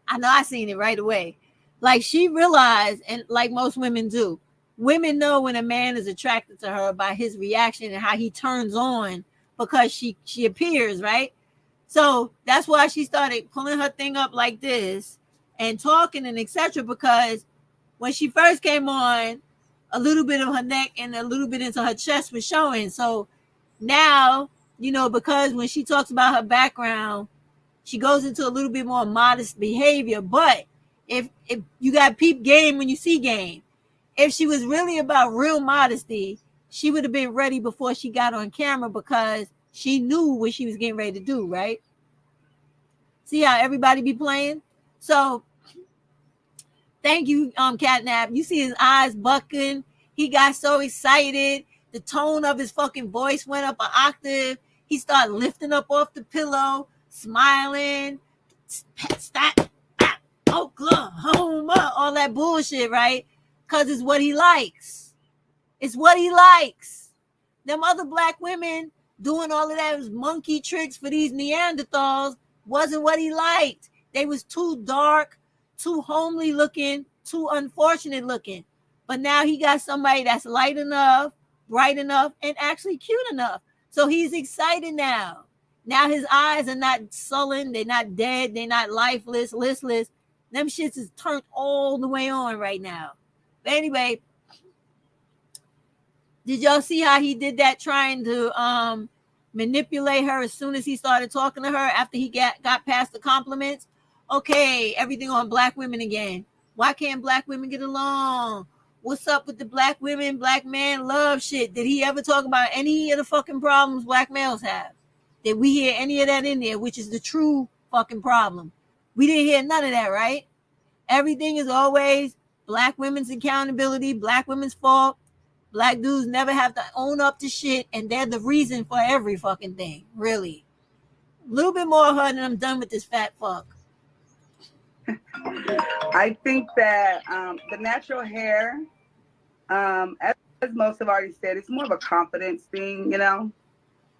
I know I seen it right away. Like she realized, and like most women do, women know when a man is attracted to her by his reaction and how he turns on because she appears, right? So that's why she started pulling her thing up like this and talking and etc. Because when she first came on, a little bit of her neck and a little bit into her chest was showing. So now, you know, because when she talks about her background, she goes into a little bit more modest behavior. But if you got peep game when you see game, if she was really about real modesty, she would have been ready before she got on camera because she knew what she was getting ready to do, right? See how everybody be playing? So thank you, Catnap. You see his eyes bucking. He got so excited. The tone of his fucking voice went up an octave. He started lifting up off the pillow, smiling. Stop, Oklahoma, all that bullshit, right? Because it's what he likes. It's what he likes. Them other black women doing all of those monkey tricks for these Neanderthals wasn't what he liked. They was too dark, too homely looking, too unfortunate looking. But now he got somebody that's light enough, bright enough, and actually cute enough. So he's excited now. Now his eyes are not sullen. They're not dead. They're not lifeless, listless. Them shits is turned all the way on right now. But anyway, did y'all see how he did that, trying to manipulate her as soon as he started talking to her after he got past the compliments? Okay, everything on black women again. Why can't black women get along? What's up with the black women, black man love shit? Did he ever talk about any of the fucking problems black males have? Did we hear any of that in there, which is the true fucking problem? We didn't hear none of that, right? Everything is always black women's accountability, black women's fault. Black dudes never have to own up to shit, and they're the reason for every fucking thing, really. A little bit more of her, and I'm done with this fat fuck. I think that the natural hair, as most have already said, it's more of a confidence thing, you know.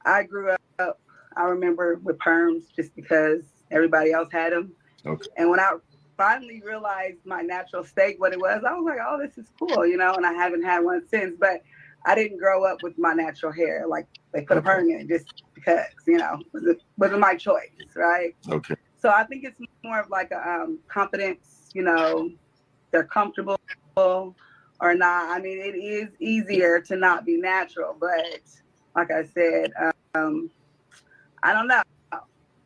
I grew up, I remember, with perms just because everybody else had them. Okay. And when I finally realized my natural state, what it was, I was like, oh, this is cool, you know, and I haven't had one since. But I didn't grow up with my natural hair. Like, they put a perm in it just because, you know, it wasn't my choice, right? Okay. So I think it's more of like a confidence, you know, they're comfortable or not. I mean, it is easier to not be natural, but like I said, I don't know.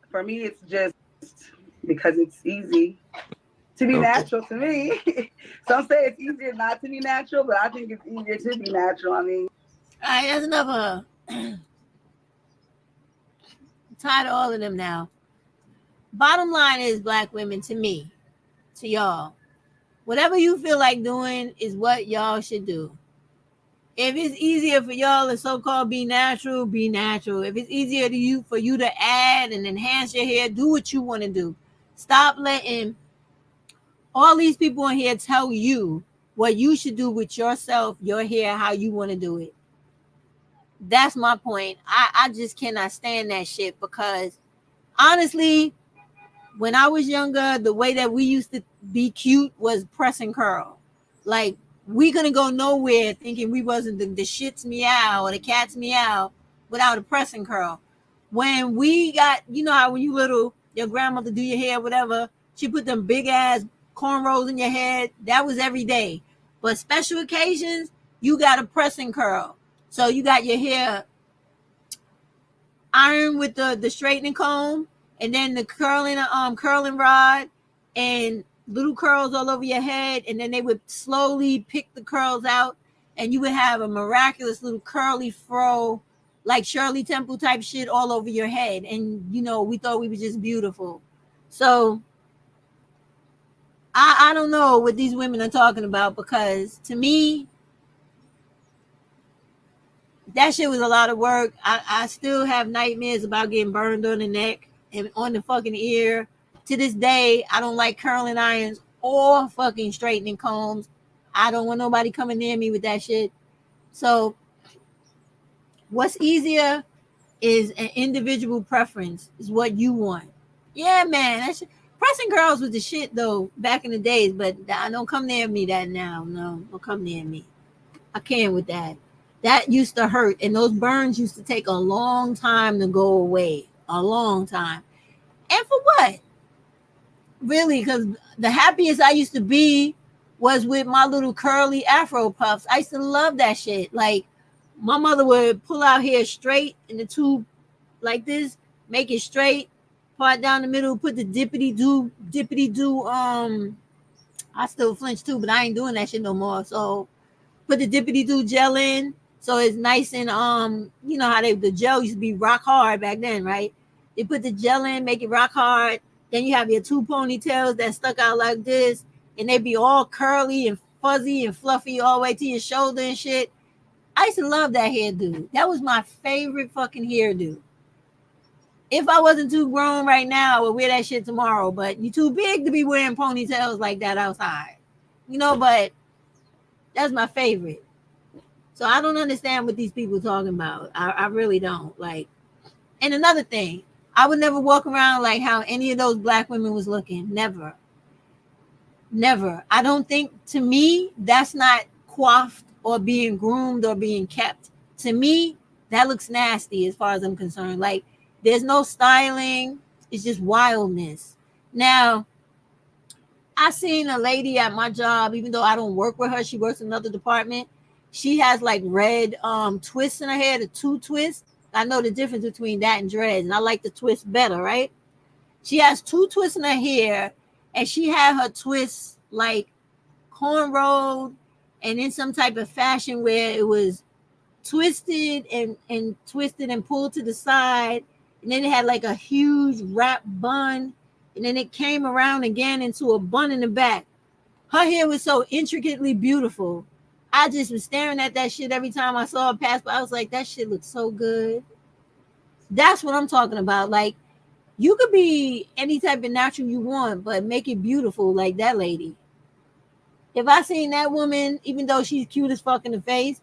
For me, it's just because it's easy to be natural to me. Some say it's easier not to be natural, but I think it's easier to be natural. I mean, All right, that's enough. I'm tired of all of them now. Bottom line is, black women, to me, to y'all, whatever you feel like doing is what y'all should do. If it's easier for y'all to so-called be natural, be natural. If it's easier for you to add and enhance your hair, do what you want to do. Stop letting all these people in here tell you what you should do with yourself, your hair, how you want to do it. That's my point. I just cannot stand that shit because honestly, when I was younger, the way that we used to be cute was press and curl. Like, we couldn't go nowhere thinking we wasn't the shit's meow or the cat's meow without a press and curl. When we got, you know how when you little, your grandmother do your hair, whatever, she put them big ass cornrows in your head. That was every day. But special occasions, you got a press and curl. So you got your hair ironed with the straightening comb, and then the curling rod, and little curls all over your head, and then they would slowly pick the curls out, and you would have a miraculous little curly fro, like Shirley Temple type shit all over your head. And you know, we thought we were just beautiful. So I don't know what these women are talking about, because to me, that shit was a lot of work. I still have nightmares about getting burned on the neck and on the fucking ear. To this day, I don't like curling irons or fucking straightening combs. I don't want nobody coming near me with that shit. So what's easier is an individual preference, is what you want. Yeah, man, that shit. Pressing curls was the shit though back in the days, but don't come near me that now. No, don't come near me. I can't with that. That used to hurt, and those burns used to take a long time to go away. A long time. And for what? Really, because the happiest I used to be was with my little curly afro puffs. I used to love that shit. Like, my mother would pull out hair straight in the tube like this, make it straight, part down the middle, put the dippity do. I still flinch too, but I ain't doing that shit no more. So put the dippity do gel in, so it's nice and you know how the gel used to be rock hard back then, right? They put the gel in, make it rock hard. Then you have your two ponytails that stuck out like this, and they be all curly and fuzzy and fluffy all the way to your shoulder and shit. I used to love that hairdo. That was my favorite fucking hairdo. If I wasn't too grown right now, I would wear that shit tomorrow. But you're too big to be wearing ponytails like that outside. You know, but that's my favorite. So I don't understand what these people talking about. I really don't. Like, and another thing, I would never walk around like how any of those black women was looking. Never. Never. I don't think, to me, that's not coiffed or being groomed or being kept. To me, that looks nasty as far as I'm concerned. Like, there's no styling. It's just wildness. Now, I seen a lady at my job, even though I don't work with her, she works in another department. She has like red twists in her hair, the two twists. I know the difference between that and dreads, and I like the twist better, right? She has two twists in her hair, and she had her twists like cornrowed and in some type of fashion where it was twisted and twisted and pulled to the side, and then it had like a huge wrap bun, and then it came around again into a bun in the back. Her hair was so intricately beautiful. I just was staring at that shit every time I saw her pass by. I was like, that shit looks so good. That's what I'm talking about. Like, you could be any type of natural you want, but make it beautiful like that lady. If I seen that woman, even though she's cute as fuck in the face,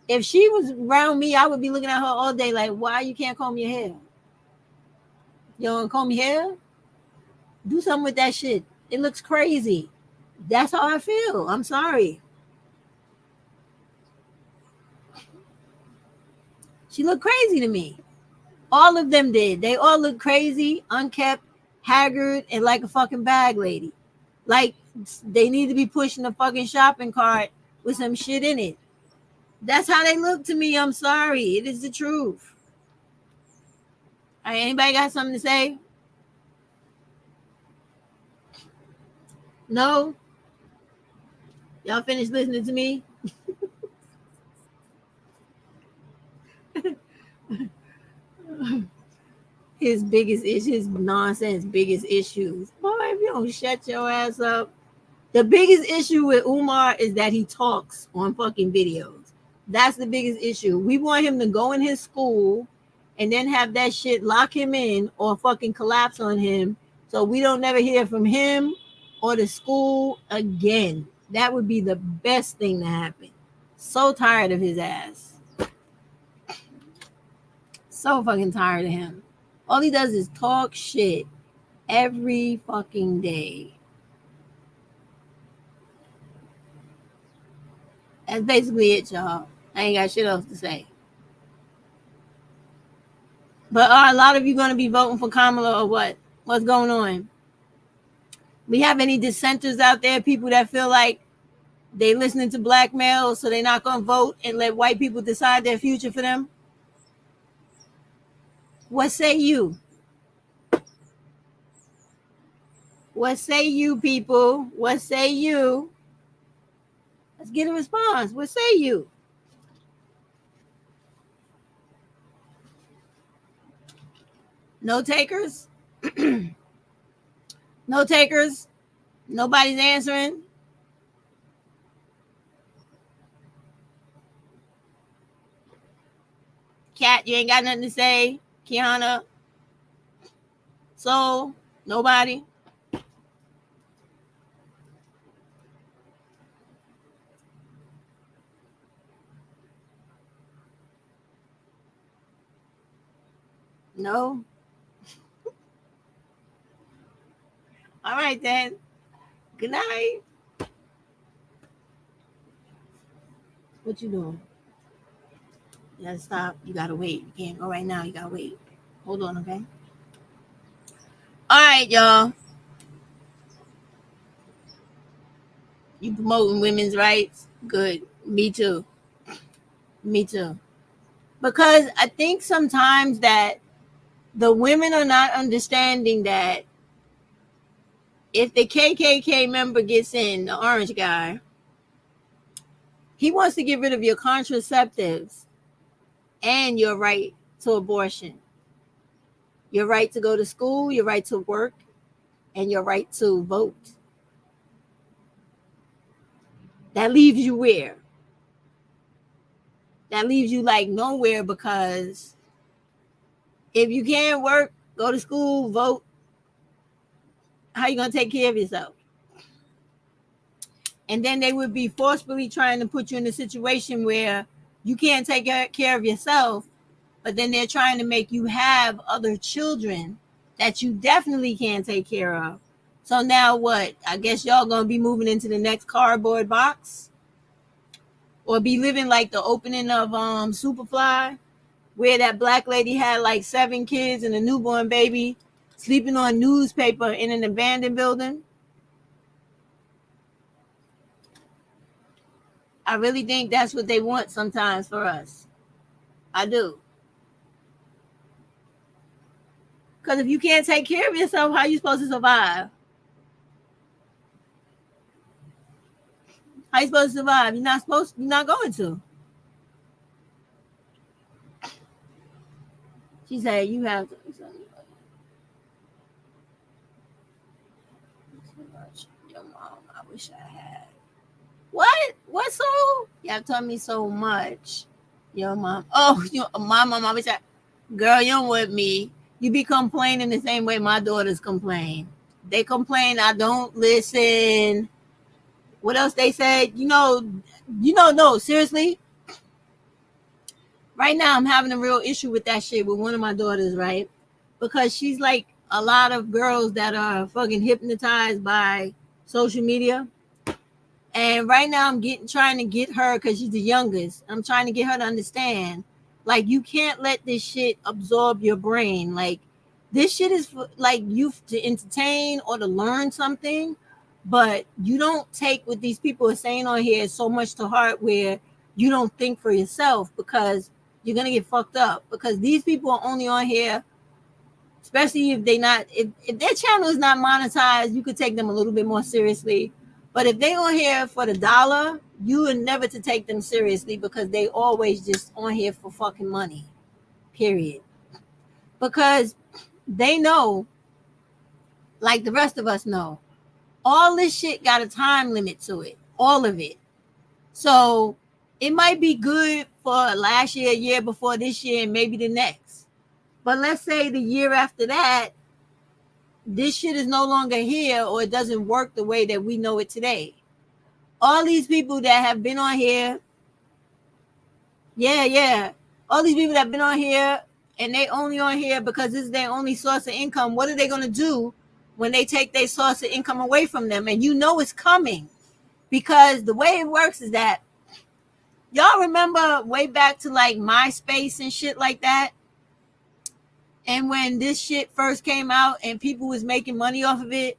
if she was around me, I would be looking at her all day like, why you can't comb your hair? You don't comb your hair? Do something with that shit. It looks crazy. That's how I feel. I'm sorry. She looked crazy to me. All of them did. They all look crazy, unkept, haggard, and like a fucking bag lady. Like they need to be pushing a fucking shopping cart with some shit in it. That's how they look to me. I'm sorry. It is the truth. All right, anybody got something to say? No? Y'all finished listening to me? His biggest issues, his nonsense, biggest issues. Boy, if you don't shut your ass up. The biggest issue with Umar is that he talks on fucking videos. That's the biggest issue. We want him to go in his school and then have that shit lock him in or fucking collapse on him so we don't never hear from him or the school again. That would be the best thing to happen. So tired of his ass. So fucking tired of him. All he does is talk shit every fucking day. That's basically it, y'all. I ain't got shit else to say. But are a lot of you going to be voting for Kamala or what? What's going on? We have any dissenters out there, people that feel like they listening to blackmail, so they're not going to vote and let white people decide their future for them? What say you? What say you, people? What say you? Let's get a response. What say you? No takers? No takers? Nobody's answering? Kat, you ain't got nothing to say? Kiana? So, nobody? No? All right, then. Good night. What you doing? You gotta stop. You gotta wait. You can't go right now. You gotta wait. Hold on, okay? All right, y'all. You promoting women's rights? Good. Me too. Me too. Because I think sometimes that the women are not understanding that if the KKK member gets in, the orange guy, he wants to get rid of your contraceptives and your right to abortion, your right to go to school, your right to work, and your right to vote. That leaves you where? That leaves you like nowhere, because if you can't work, go to school, vote, how you going to take care of yourself? And then they would be forcefully trying to put you in a situation where you can't take care of yourself, but then they're trying to make you have other children that you definitely can't take care of. So now what? I guess y'all going to be moving into the next cardboard box? Or be living like the opening of Superfly, where that black lady had like 7 kids and a newborn baby sleeping on newspaper in an abandoned building. I really think that's what they want sometimes for us. I do. Because if you can't take care of yourself, how are you supposed to survive? How you supposed to survive? You're not going to. She said you have to. Your mom, I wish I had. What? What so? Y'all told me so much. Your mom. Oh, my mom, I wish I. Girl, you don't with me. You be complaining the same way my daughters complain. They complain I don't listen. What else they said? No, seriously. Right now, I'm having a real issue with that shit with one of my daughters, right? Because she's like a lot of girls that are fucking hypnotized by social media. And right now, I'm trying to get her, because she's the youngest. I'm trying to get her to understand, like, you can't let this shit absorb your brain. Like, this shit is for, like, you to entertain or to learn something. But you don't take what these people are saying on here so much to heart, where you don't think for yourself, because you're going to get fucked up. Because these people are only on here, especially if their channel is not monetized, you could take them a little bit more seriously. But if they on here for the dollar, you are never to take them seriously, because they always just on here for fucking money, period. Because they know, like the rest of us know, all this shit got a time limit to it, all of it. So it might be good for last year, year before this year, and maybe the next. But let's say the year after that, this shit is no longer here, or it doesn't work the way that we know it today. All these people that have been on here, all these people that have been on here, and they only on here because this is their only source of income, what are they going to do when they take their source of income away from them? And you know it's coming, because the way it works is that, y'all remember way back to like MySpace and shit like that? And when this shit first came out and people was making money off of it,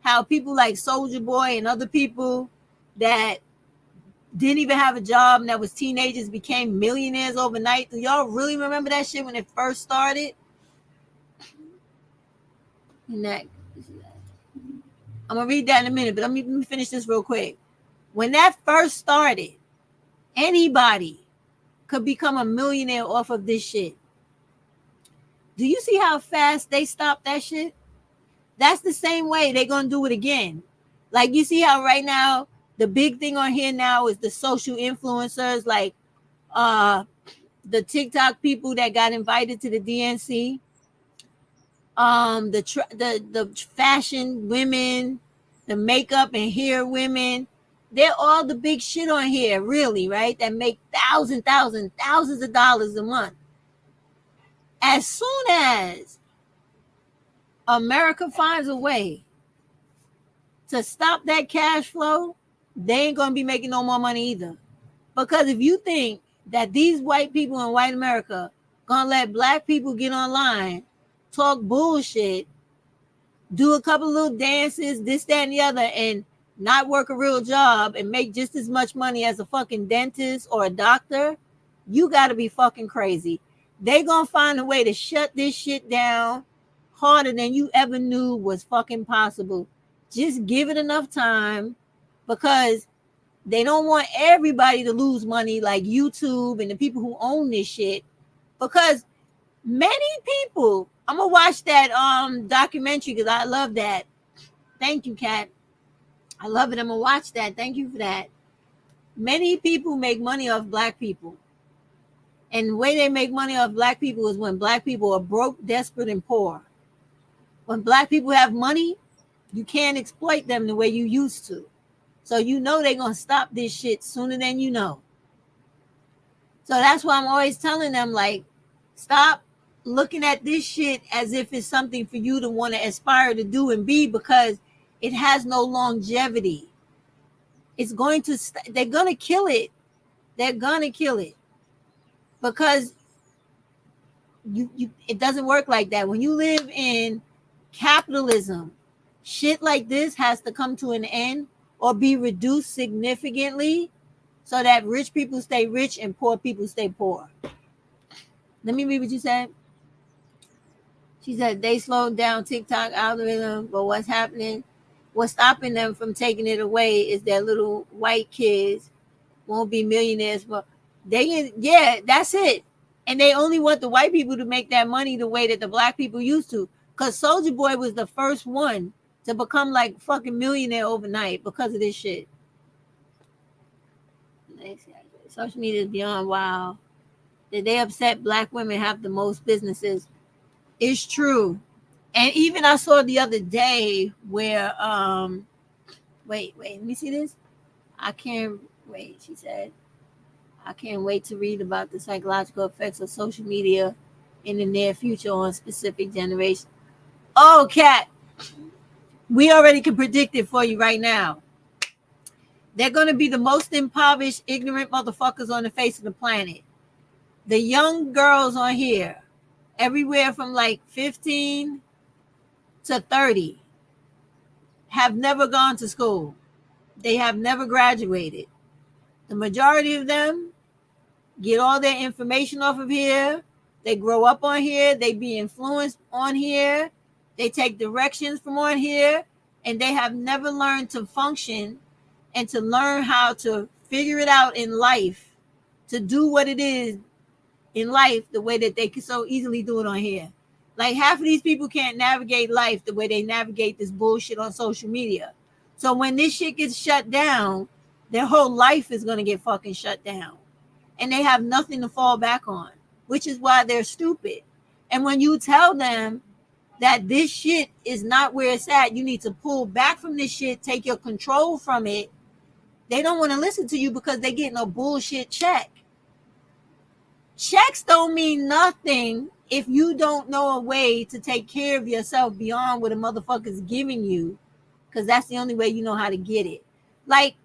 how people like Soulja Boy and other people that didn't even have a job and that was teenagers became millionaires overnight. Do y'all really remember that shit when it first started? I'm gonna read that in a minute, but let me finish this real quick. When that first started, anybody could become a millionaire off of this shit. Do you see how fast they stopped that shit? That's the same way they're going to do it again. Like, you see how right now, the big thing on here now is the social influencers, like the TikTok people that got invited to the DNC, the fashion women, the makeup and hair women. They're all the big shit on here, really, right? That make thousands of dollars a month. As soon as America finds a way to stop that cash flow, they ain't going to be making no more money either. Because if you think that these white people in white America gonna let black people get online, talk bullshit, do a couple little dances, this, that, and the other, and not work a real job and make just as much money as a fucking dentist or a doctor, you gotta be fucking crazy. They gonna find a way to shut this shit down harder than you ever knew was fucking possible. Just give it enough time, because they don't want everybody to lose money like YouTube and the people who own this shit. Because many people, I'm gonna watch that documentary because I love that. Thank you, Kat. I love it. I'm gonna watch that. Thank you for that. Many people make money off black people. And the way they make money off black people is when black people are broke, desperate, and poor. When black people have money, you can't exploit them the way you used to. So you know they're going to stop this shit sooner than you know. So that's why I'm always telling them, like, stop looking at this shit as if it's something for you to want to aspire to do and be, because it has no longevity. It's going to, they're going to kill it. They're going to kill it. Because it doesn't work like that. When you live in capitalism, shit like this has to come to an end or be reduced significantly so that rich people stay rich and poor people stay poor. Let me read what you said. She said they slowed down TikTok algorithm, but what's happening, what's stopping them from taking it away is that little white kids won't be millionaires. But yeah, that's it. And they only want the white people to make that money the way that the black people used to. Because Soulja Boy was the first one to become like fucking millionaire overnight because of this shit. Social media is beyond wild. That they upset black women have the most businesses. It's true. And even I saw the other day where wait, let me see this. She said, I can't wait to read about the psychological effects of social media in the near future on specific generations. Oh, Kat, we already can predict it for you right now. They're going to be the most impoverished, ignorant motherfuckers on the face of the planet. The young girls on here, everywhere from like 15 to 30, have never gone to school. They have never graduated. The majority of them get all their information off of here. They grow up on here. They be influenced on here. They take directions from on here, and they have never learned to function and to learn how to figure it out in life, to do what it is in life the way that they can so easily do it on here. Like half of these people can't navigate life the way they navigate this bullshit on social media. So when this shit gets shut down, their whole life is going to get fucking shut down. And they have nothing to fall back on, which is why they're stupid. And when you tell them that this shit is not where it's at, you need to pull back from this shit, take your control from it, they don't want to listen to you because they're getting a bullshit check. Checks don't mean nothing if you don't know a way to take care of yourself beyond what a motherfucker's giving you, because that's the only way you know how to get it. Like,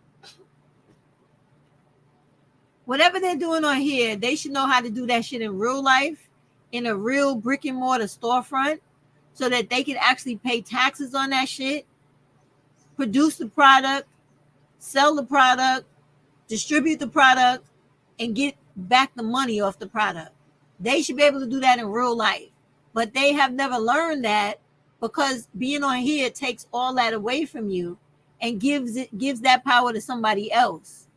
whatever they're doing on here, they should know how to do that shit in real life, in a real brick and mortar storefront, so that they can actually pay taxes on that shit, produce the product, sell the product, distribute the product, and get back the money off the product. They should be able to do that in real life. But they have never learned that, because being on here takes all that away from you and gives that power to somebody else,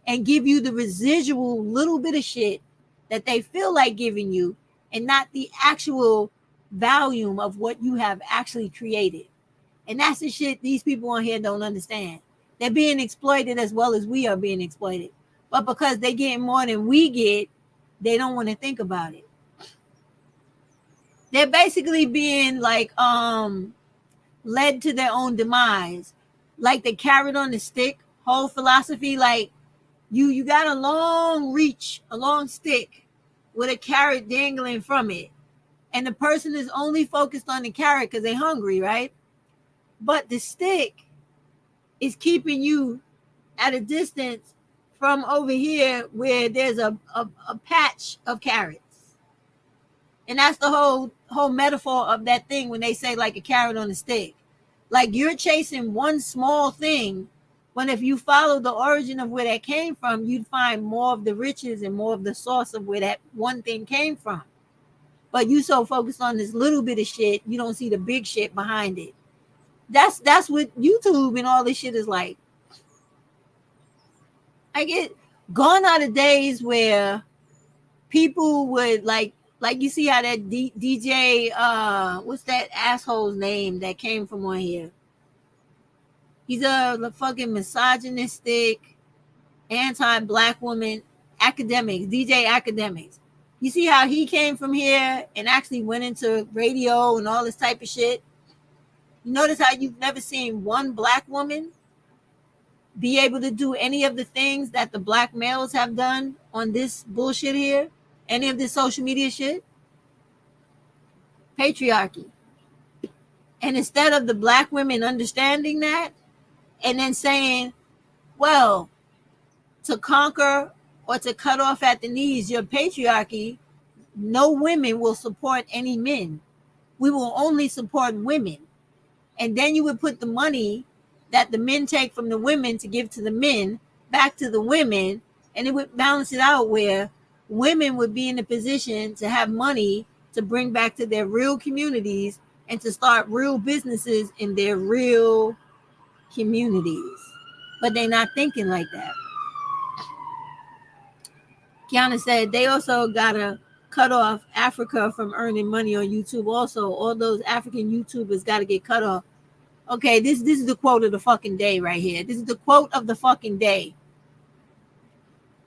and give you the residual little bit of shit that they feel like giving you, and not the actual volume of what you have actually created. And that's the shit these people on here don't understand. They're being exploited as well as we are being exploited. But because they get more than we get, they don't want to think about it. They're basically being like led to their own demise. Like the carrot on the stick whole philosophy. Like you got a long reach, a long stick with a carrot dangling from it. And the person is only focused on the carrot because they're hungry, right? But the stick is keeping you at a distance from over here where there's a patch of carrots. And that's the whole metaphor of that thing when they say like a carrot on a stick. Like you're chasing one small thing, when if you follow the origin of where that came from, you'd find more of the riches and more of the source of where that one thing came from. But you so focused on this little bit of shit, you don't see the big shit behind it. That's what YouTube and all this shit is like. I get gone are the days where people would like you see how that DJ what's that asshole's name that came from on here? He's a fucking misogynistic, anti-black woman, Akademiks, DJ Akademiks. You see how he came from here and actually went into radio and all this type of shit? You notice how you've never seen one black woman be able to do any of the things that the black males have done on this bullshit here? Any of this social media shit? Patriarchy. And instead of the black women understanding that and then saying, well, to conquer or to cut off at the knees your patriarchy, no women will support any men. We will only support women. And then you would put the money that the men take from the women to give to the men back to the women, and it would balance it out where women would be in a position to have money to bring back to their real communities and to start real businesses in their real communities. But they're not thinking like that. Kiana said they also gotta cut off Africa from earning money on YouTube. Also, all those African YouTubers gotta get cut off. Okay, this is the quote of the fucking day right here. This is the quote of the fucking day.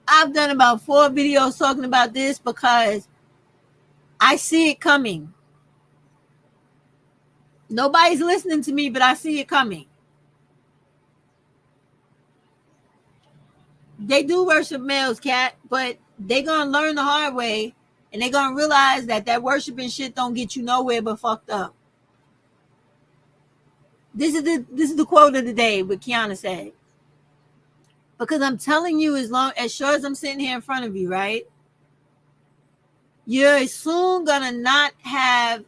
I've done about 4 videos talking about this because I see it coming. Nobody's listening to me, but I see it coming. They do worship males, cat, but they're gonna learn the hard way, and they're gonna realize that worshiping shit don't get you nowhere but fucked up. This is the quote of the day, what Kiana said. Because I'm telling you, as sure as I'm sitting here in front of you, right? You're soon gonna not have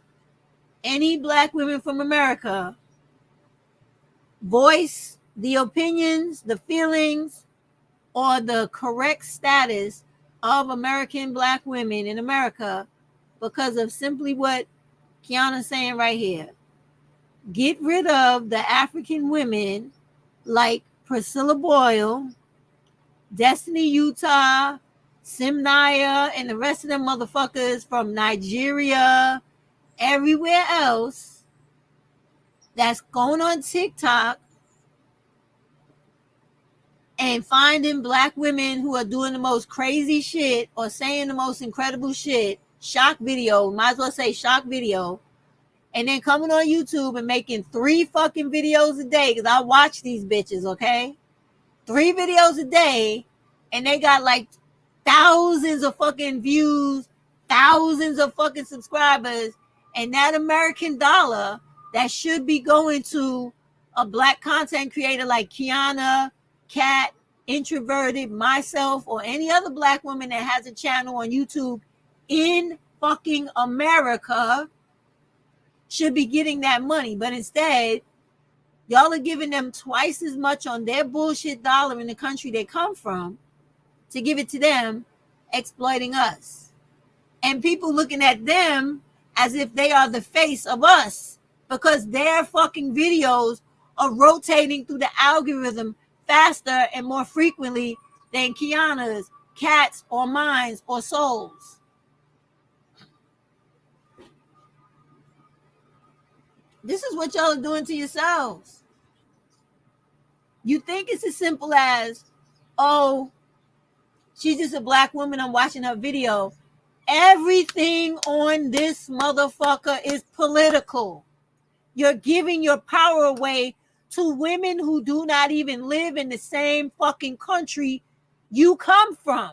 any black women from America voice the opinions, the feelings, or the correct status of American black women in America because of simply what Kiana's saying right here. Get rid of the African women like Priscilla Boyle, Destiny Utah, Simnaya, and the rest of them motherfuckers from Nigeria, everywhere else that's going on TikTok and finding black women who are doing the most crazy shit or saying the most incredible shit, shock video, might as well say shock video, and then coming on YouTube and making 3 fucking videos a day, because I watch these bitches, okay? 3 videos a day, and they got like thousands of fucking views, thousands of fucking subscribers, and that American dollar that should be going to a black content creator like Kiana, Kat, Introverted, myself, or any other black woman that has a channel on YouTube in fucking America should be getting that money. But instead, y'all are giving them twice as much on their bullshit dollar in the country they come from to give it to them, exploiting us. And people looking at them as if they are the face of us because their fucking videos are rotating through the algorithm faster and more frequently than Kiana's, Kat's, or mine's, or Soul's. This is what y'all are doing to yourselves. You think it's as simple as, oh, she's just a black woman, I'm watching her video. Everything on this motherfucker is political. You're giving your power away to women who do not even live in the same fucking country you come from.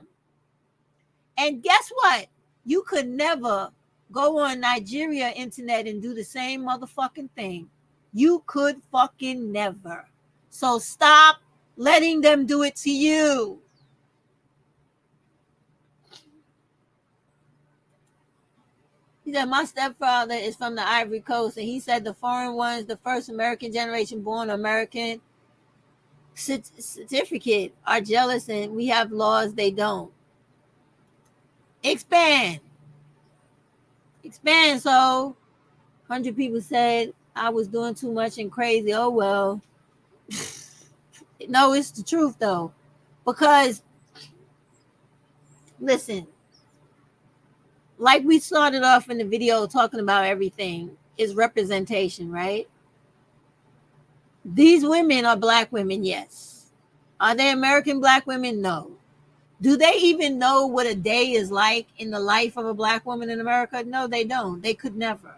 And guess what? You could never go on Nigeria internet and do the same motherfucking thing. You could fucking never. So stop letting them do it to you. He said, my stepfather is from the Ivory Coast, and he said the foreign ones, the first American generation born American certificate, are jealous, and we have laws they don't. Expand. So 100 people said I was doing too much and crazy. Oh, well. No, it's the truth, though. Because, listen, like we started off in the video talking about everything, is representation, right? These women are black women, yes. Are they American black women? No. Do they even know what a day is like in the life of a black woman in America? No, they don't. They could never.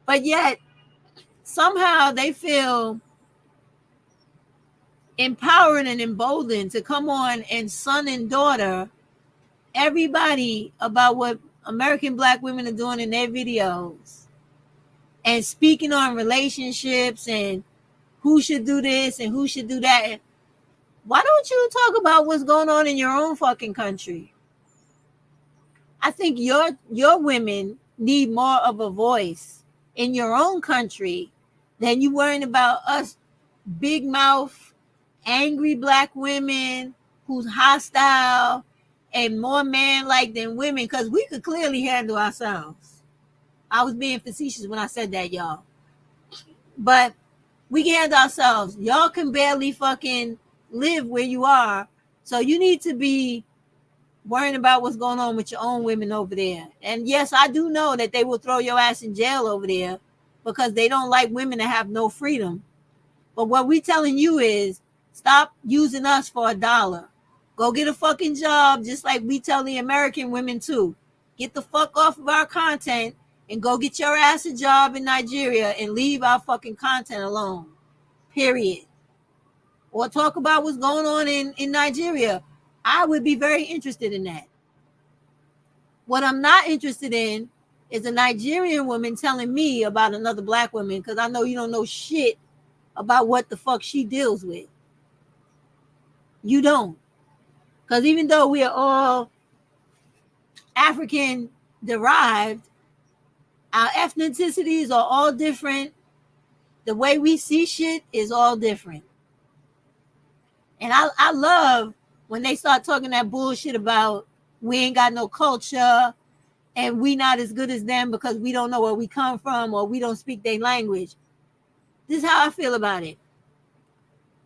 But yet, somehow they feel empowered and emboldened to come on and son and daughter everybody about what American black women are doing in their videos and speaking on relationships and who should do this and who should do that. Why don't you talk about what's going on in your own fucking country? I think your women need more of a voice in your own country than you worrying about us big mouth, angry black women who's hostile and more man-like than women, because we could clearly handle ourselves. I was being facetious when I said that, y'all. But we can handle ourselves. Y'all can barely fucking live where you are. So you need to be worrying about what's going on with your own women over there. And yes, I do know that they will throw your ass in jail over there because they don't like women that have no freedom. But what we telling you is stop using us for $1. Go get a fucking job, just like we tell the American women too. Get the fuck off of our content and go get your ass a job in Nigeria and leave our fucking content alone. Period. Or talk about what's going on in Nigeria. I would be very interested in that. What I'm not interested in is a Nigerian woman telling me about another black woman, because I know you don't know shit about what the fuck she deals with. You don't. Because even though we are all African derived, our ethnicities are all different. The way we see shit is all different. And I love when they start talking that bullshit about we ain't got no culture and we not as good as them because we don't know where we come from or we don't speak their language. This is how I feel about it.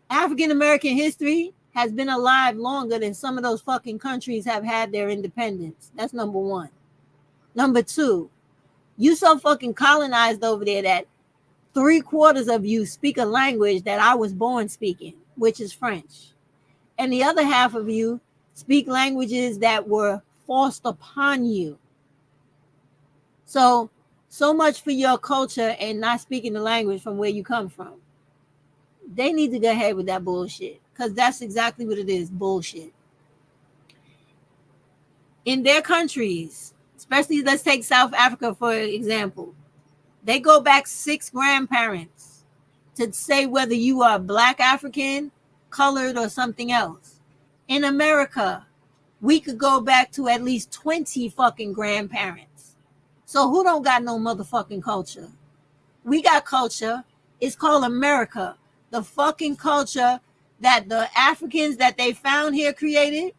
African American history has been alive longer than some of those fucking countries have had their independence. That's number one. Number two, you so fucking colonized over there that 3/4 of you speak a language that I was born speaking, which is French. And the other half of you speak languages that were forced upon you. So much for your culture and not speaking the language from where you come from. They need to go ahead with that bullshit, because that's exactly what it is, bullshit. In their countries, especially let's take South Africa for example, they go back 6 grandparents to say whether you are Black African, colored, or something else. In America, we could go back to at least 20 fucking grandparents. So who don't got no motherfucking culture? We got culture. It's called America. The fucking culture that the Africans that they found here created,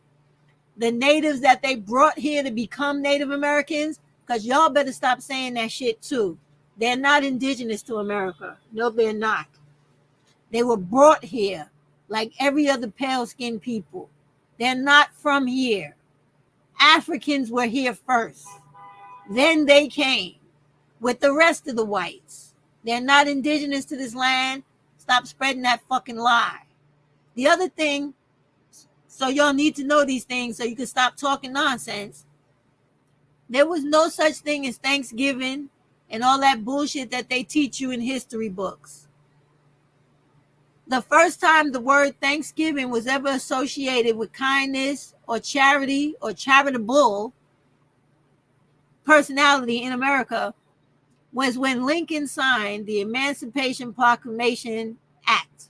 the natives that they brought here to become Native Americans, because y'all better stop saying that shit too. They're not indigenous to America. No, they're not. They were brought here like every other pale-skinned people. They're not from here. Africans were here first. Then they came with the rest of the whites. They're not indigenous to this land. Stop spreading that fucking lie. The other thing, so y'all need to know these things so you can stop talking nonsense. There was no such thing as Thanksgiving and all that bullshit that they teach you in history books. The first time the word Thanksgiving was ever associated with kindness or charity or charitable personality in America was when Lincoln signed the Emancipation Proclamation Act.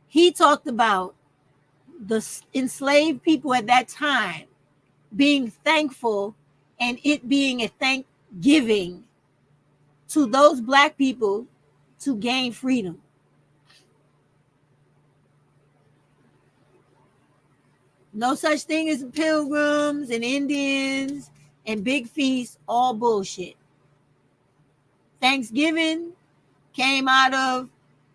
He talked about the enslaved people at that time being thankful and it being a thanksgiving to those black people to gain freedom. No such thing as pilgrims and Indians and big feasts, all bullshit. Thanksgiving came out of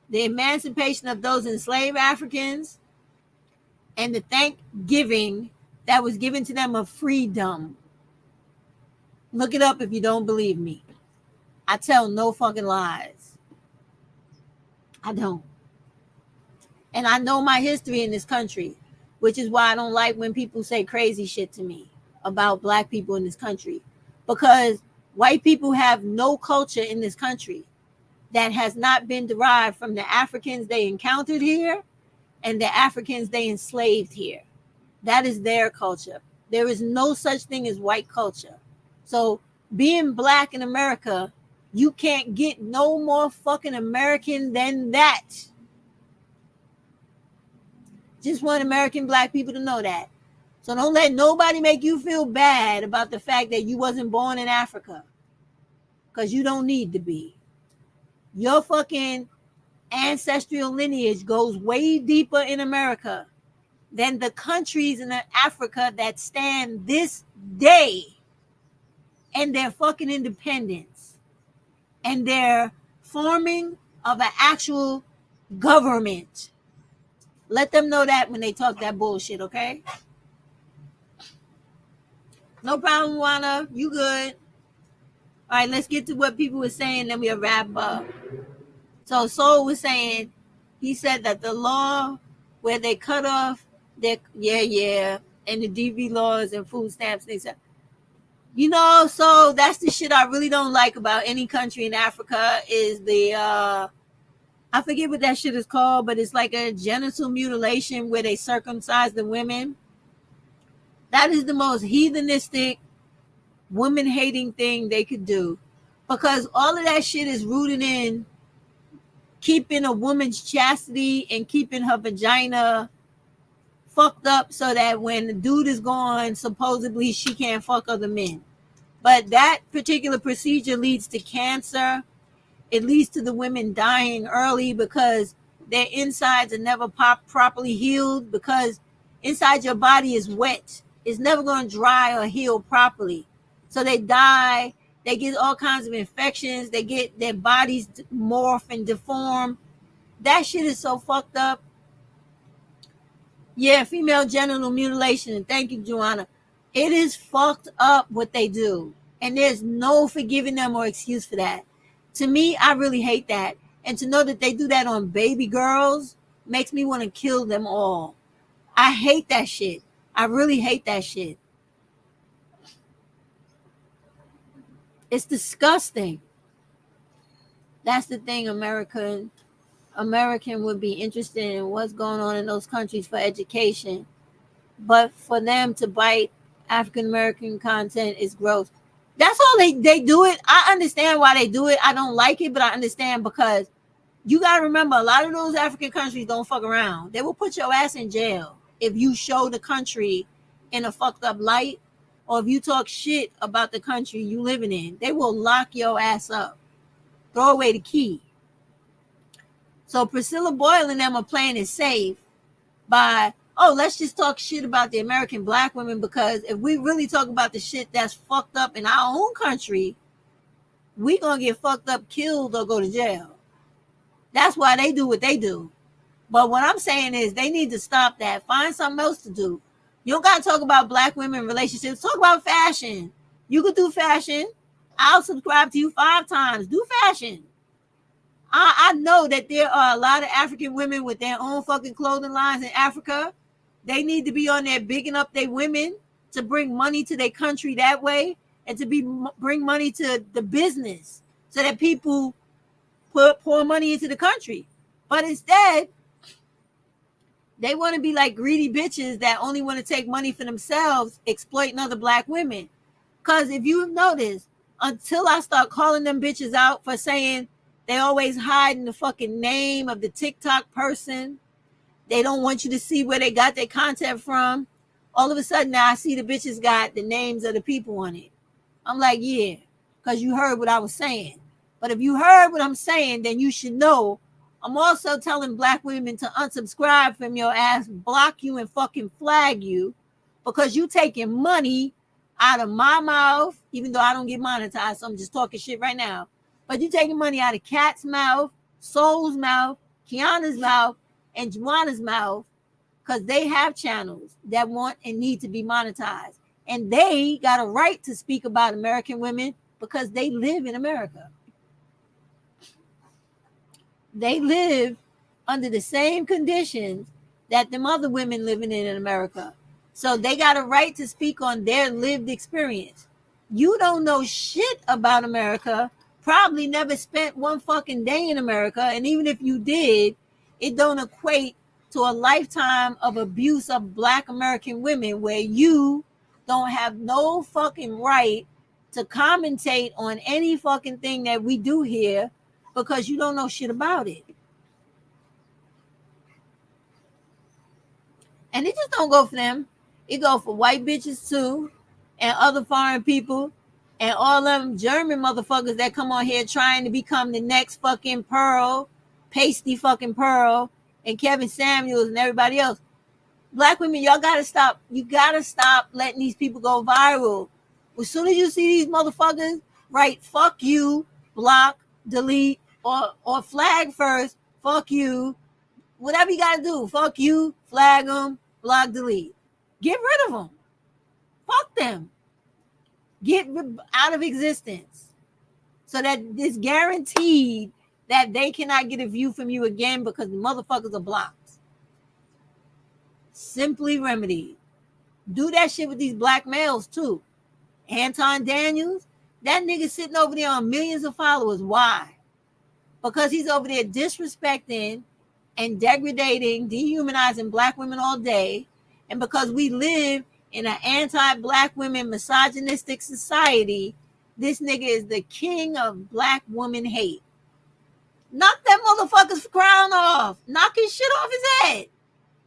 the emancipation of those enslaved Africans and the thanksgiving that was given to them of freedom. Look it up if you don't believe me. I tell no fucking lies. I don't. And I know my history in this country, which is why I don't like when people say crazy shit to me about black people in this country. Because white people have no culture in this country that has not been derived from the Africans they encountered here and the Africans they enslaved here. That is their culture. There is no such thing as white culture. So being black in America, you can't get no more fucking American than that. Just want American black people to know that. So don't let nobody make you feel bad about the fact that you wasn't born in Africa. Because you don't need to be. Your fucking ancestral lineage goes way deeper in America than the countries in Africa that stand this day and their fucking independence and their forming of an actual government. Let them know that when they talk that bullshit, okay? No problem, Juana. You good. All right, let's get to what people were saying, then we'll wrap up. So Soul was saying, he said that the law where they cut off their, and the DV laws and food stamps, they said, you know, so that's the shit I really don't like about any country in Africa is the, I forget what that shit is called, but it's like a genital mutilation where they circumcise the women. That is the most heathenistic, woman-hating thing they could do. Because all of that shit is rooted in keeping a woman's chastity and keeping her vagina fucked up so that when the dude is gone, supposedly she can't fuck other men. But that particular procedure leads to cancer. It leads to the women dying early because their insides are never properly healed, because inside your body is wet. It's never going to dry or heal properly. So they die. They get all kinds of infections. They get their bodies morph and deform. That shit is so fucked up. Yeah, female genital mutilation. Thank you, Joanna. It is fucked up what they do. And there's no forgiving them or excuse for that. To me, I really hate that. And to know that they do that on baby girls makes me want to kill them all. I hate that shit. I really hate that shit. It's disgusting. That's the thing, American would be interested in what's going on in those countries for education. But for them to bite African American content is gross. That's all they do it. I understand why they do it. I don't like it, but I understand because you got to remember a lot of those African countries don't fuck around. They will put your ass in jail if you show the country in a fucked up light, or if you talk shit about the country you living in. They will lock your ass up. Throw away the key. So Priscilla Boyle and them are playing it safe by, let's just talk shit about the American black women, because if we really talk about the shit that's fucked up in our own country, we gonna get fucked up, killed, or go to jail. That's why they do what they do. But what I'm saying is they need to stop that. Find something else to do. You don't gotta talk about black women relationships. Talk about fashion. You could do fashion. I'll subscribe to you 5 times. Do fashion. I know that there are a lot of African women with their own fucking clothing lines in Africa. They need to be on there bigging up their women to bring money to their country that way, and to bring money to the business so that people pour money into the country. But instead, they want to be like greedy bitches that only want to take money for themselves, exploiting other black women. Because if you've noticed, until I start calling them bitches out for saying they always hide in the fucking name of the TikTok person, they don't want you to see where they got their content from. All of a sudden now I see the bitches got the names of the people on it. I'm like, yeah, because you heard what I was saying. But if you heard what I'm saying, then you should know I'm also telling black women to unsubscribe from your ass, block you, and fucking flag you because you taking money out of my mouth, even though I don't get monetized, so I'm just talking shit right now. But you taking money out of Cat's mouth, Soul's mouth, Kiana's mouth, and Juana's mouth because they have channels that want and need to be monetized. And they got a right to speak about American women because they live in America. They live under the same conditions that them other women living in America. So they got a right to speak on their lived experience. You don't know shit about America, probably never spent one fucking day in America. And even if you did, it don't equate to a lifetime of abuse of black American women where you don't have no fucking right to commentate on any fucking thing that we do here because you don't know shit about it. And it just don't go for them. It go for white bitches too, and other foreign people, and all them German motherfuckers that come on here trying to become the next fucking Pearl, pasty fucking Pearl, and Kevin Samuels and everybody else. Black women, y'all gotta stop. You gotta stop letting these people go viral. As soon as you see these motherfuckers, write fuck you, block, delete, or flag first, fuck you, whatever you gotta do, fuck you, flag them, block, delete. Get rid of them. Fuck them. Get out of existence. So that it's guaranteed that they cannot get a view from you again because the motherfuckers are blocked. Simply remedied. Do that shit with these black males too. Anton Daniels, that nigga sitting over there on millions of followers. Why? Because he's over there disrespecting and degrading, dehumanizing black women all day. And because we live in an anti-black women misogynistic society, this nigga is the king of black woman hate. Knock that motherfucker's crown off. Knock his shit off his head.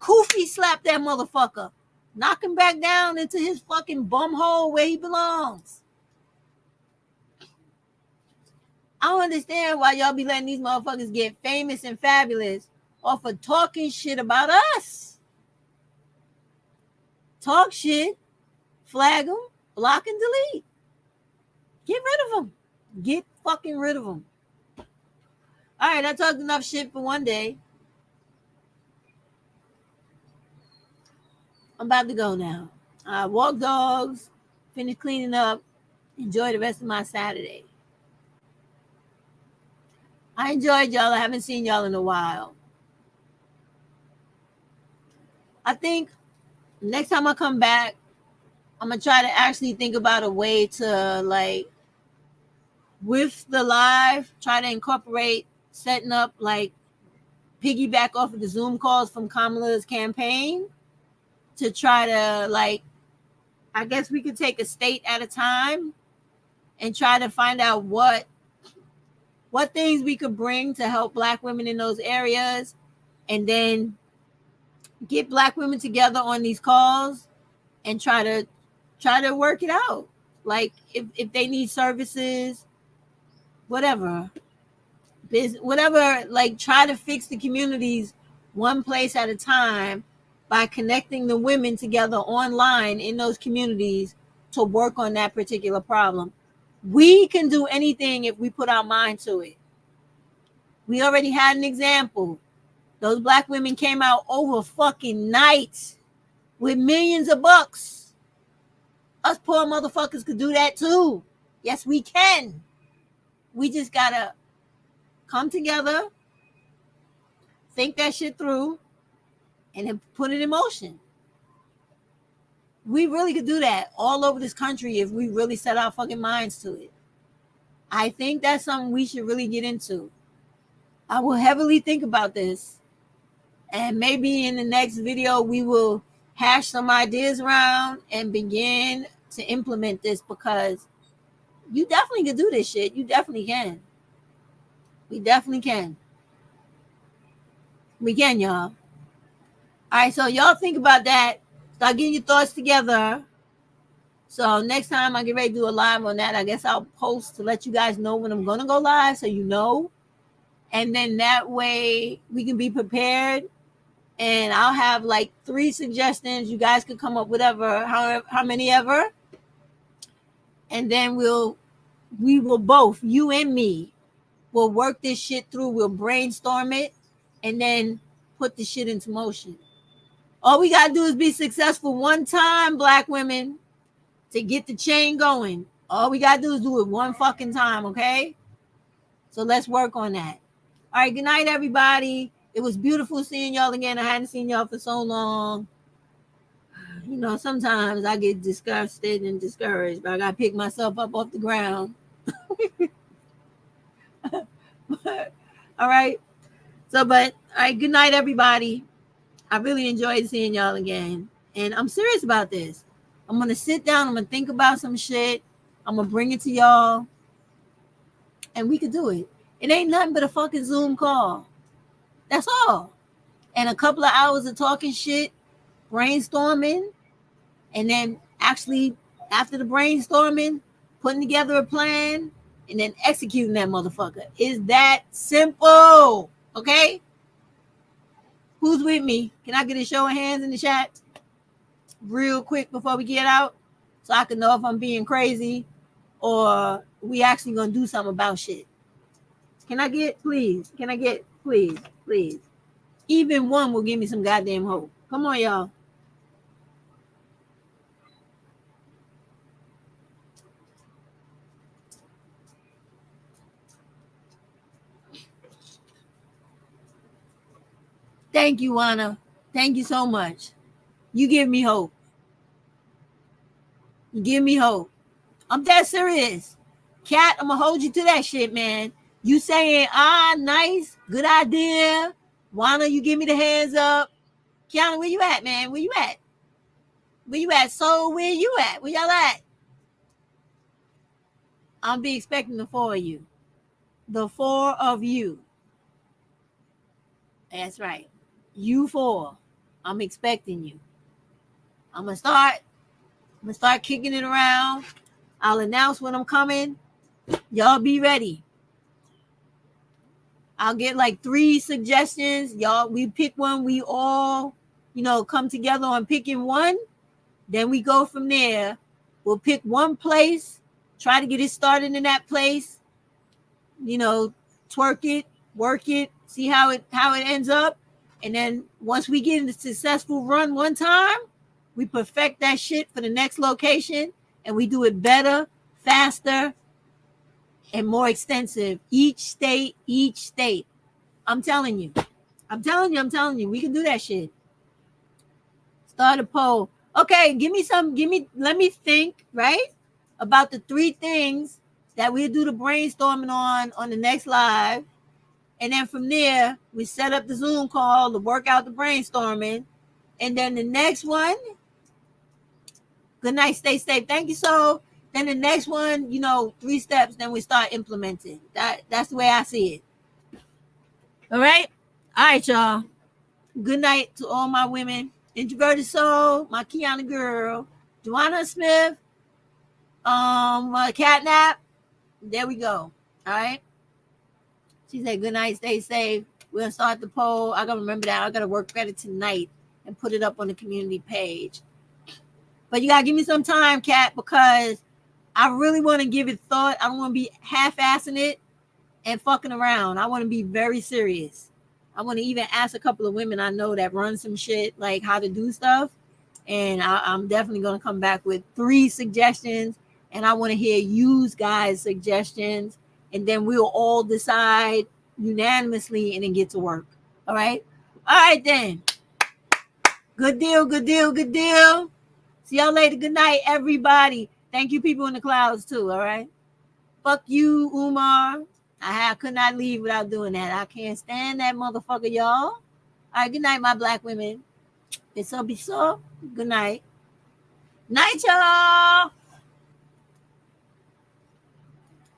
Koofy slap that motherfucker. Knock him back down into his fucking bum hole where he belongs. I don't understand why y'all be letting these motherfuckers get famous and fabulous off of talking shit about us. Talk shit, flag them, block and delete. Get rid of them. Get fucking rid of them. All right, I talked enough shit for one day. I'm about to go now. Walk dogs, finish cleaning up, enjoy the rest of my Saturday. I enjoyed y'all. I haven't seen y'all in a while. I think next time I come back, I'm going to try to actually think about a way to, like, with the live, try to incorporate setting up, like, piggyback off of the Zoom calls from Kamala's campaign to try to, like, I guess we could take a state at a time and try to find out what things we could bring to help black women in those areas, and then get black women together on these calls and try to work it out. Like if they need services, whatever, like try to fix the communities one place at a time by connecting the women together online in those communities to work on that particular problem. We can do anything if we put our mind to it. We already had an example. Those black women came out over fucking night with millions of bucks. Us poor motherfuckers could do that too. Yes, we can. We just gotta come together, think that shit through, and then put it in motion. We really could do that all over this country if we really set our fucking minds to it. I think that's something we should really get into. I will heavily think about this. And maybe in the next video, we will hash some ideas around and begin to implement this, because you definitely can do this shit. You definitely can. We definitely can. We can, y'all. All right, so y'all think about that. Start getting your thoughts together. So next time I get ready to do a live on that, I guess I'll post to let you guys know when I'm going to go live so you know. And then that way we can be prepared. And I'll have like 3 suggestions. You guys can come up with how many ever. And then we will both, you and me, will work this shit through. We'll brainstorm it and then put the shit into motion. All we got to do is be successful one time, Black women, to get the chain going. All we got to do is do it one fucking time, okay? So let's work on that. All right, good night, everybody. It was beautiful seeing y'all again. I hadn't seen y'all for so long. You know, sometimes I get disgusted and discouraged, but I got to pick myself up off the ground. All right. So, all right, good night, everybody. I really enjoyed seeing y'all again. And I'm serious about this. I'm going to sit down. I'm going to think about some shit. I'm going to bring it to y'all. And we could do it. It ain't nothing but a fucking Zoom call. That's all. And a couple of hours of talking shit, brainstorming, and then actually, after the brainstorming, putting together a plan, and then executing that motherfucker. Is that simple? Okay? Who's with me? Can I get a show of hands in the chat real quick before we get out so I can know if I'm being crazy or we actually gonna do something about shit? Can I get, please? Can I get, please? Even one will give me some goddamn hope. Come on, y'all. Thank you, Anna. Thank you so much. You give me hope. You give me hope. I'm that serious. Cat, I'm going to hold you to that shit, man. You saying, nice, good idea. Wana, you give me the hands up. Kiana, where you at, man? Where you at? Where you at? So where you at? Where y'all at? I'll be expecting the 4 of you. The 4 of you. That's right. You 4. I'm expecting you. I'm gonna start kicking it around. I'll announce when I'm coming. Y'all be ready. I'll get like 3 suggestions. Y'all, we pick one. We all, come together on picking one. Then we go from there. We'll pick one place. Try to get it started in that place. Twerk it, work it, see how it ends up. And then once we get in a successful run one time, we perfect that shit for the next location and we do it better, faster, and more extensive. Each state. I'm telling you. We can do that shit. Start a poll. Okay, let me think, right? About the 3 things that we'll do the brainstorming on the next live. And then from there, we set up the Zoom call to work out the brainstorming. And then the next one, good night, stay safe. Thank you, so. Then the next one, 3 steps, then we start implementing. That's the way I see it. All right? All right, y'all. Good night to all my women. Introverted Soul, my Kiana girl, Joanna Smith, Catnap. There we go. All right? She said, good night, stay safe. We're going to start the poll. I got to remember that. I got to work better tonight and put it up on the community page. But you got to give me some time, Kat, because I really want to give it thought. I don't want to be half-assing it and fucking around. I want to be very serious. I want to even ask a couple of women I know that run some shit, like how to do stuff. And I'm definitely going to come back with 3 suggestions. And I want to hear you guys' suggestions. And then we'll all decide unanimously and then get to work. All right? All right, then. Good deal. See y'all later. Good night, everybody. Thank you, people in the clouds, too. All right? Fuck you, Umar. I could not leave without doing that. I can't stand that motherfucker, y'all. All right, good night, my Black women. It's so be so. Good night. Night, y'all.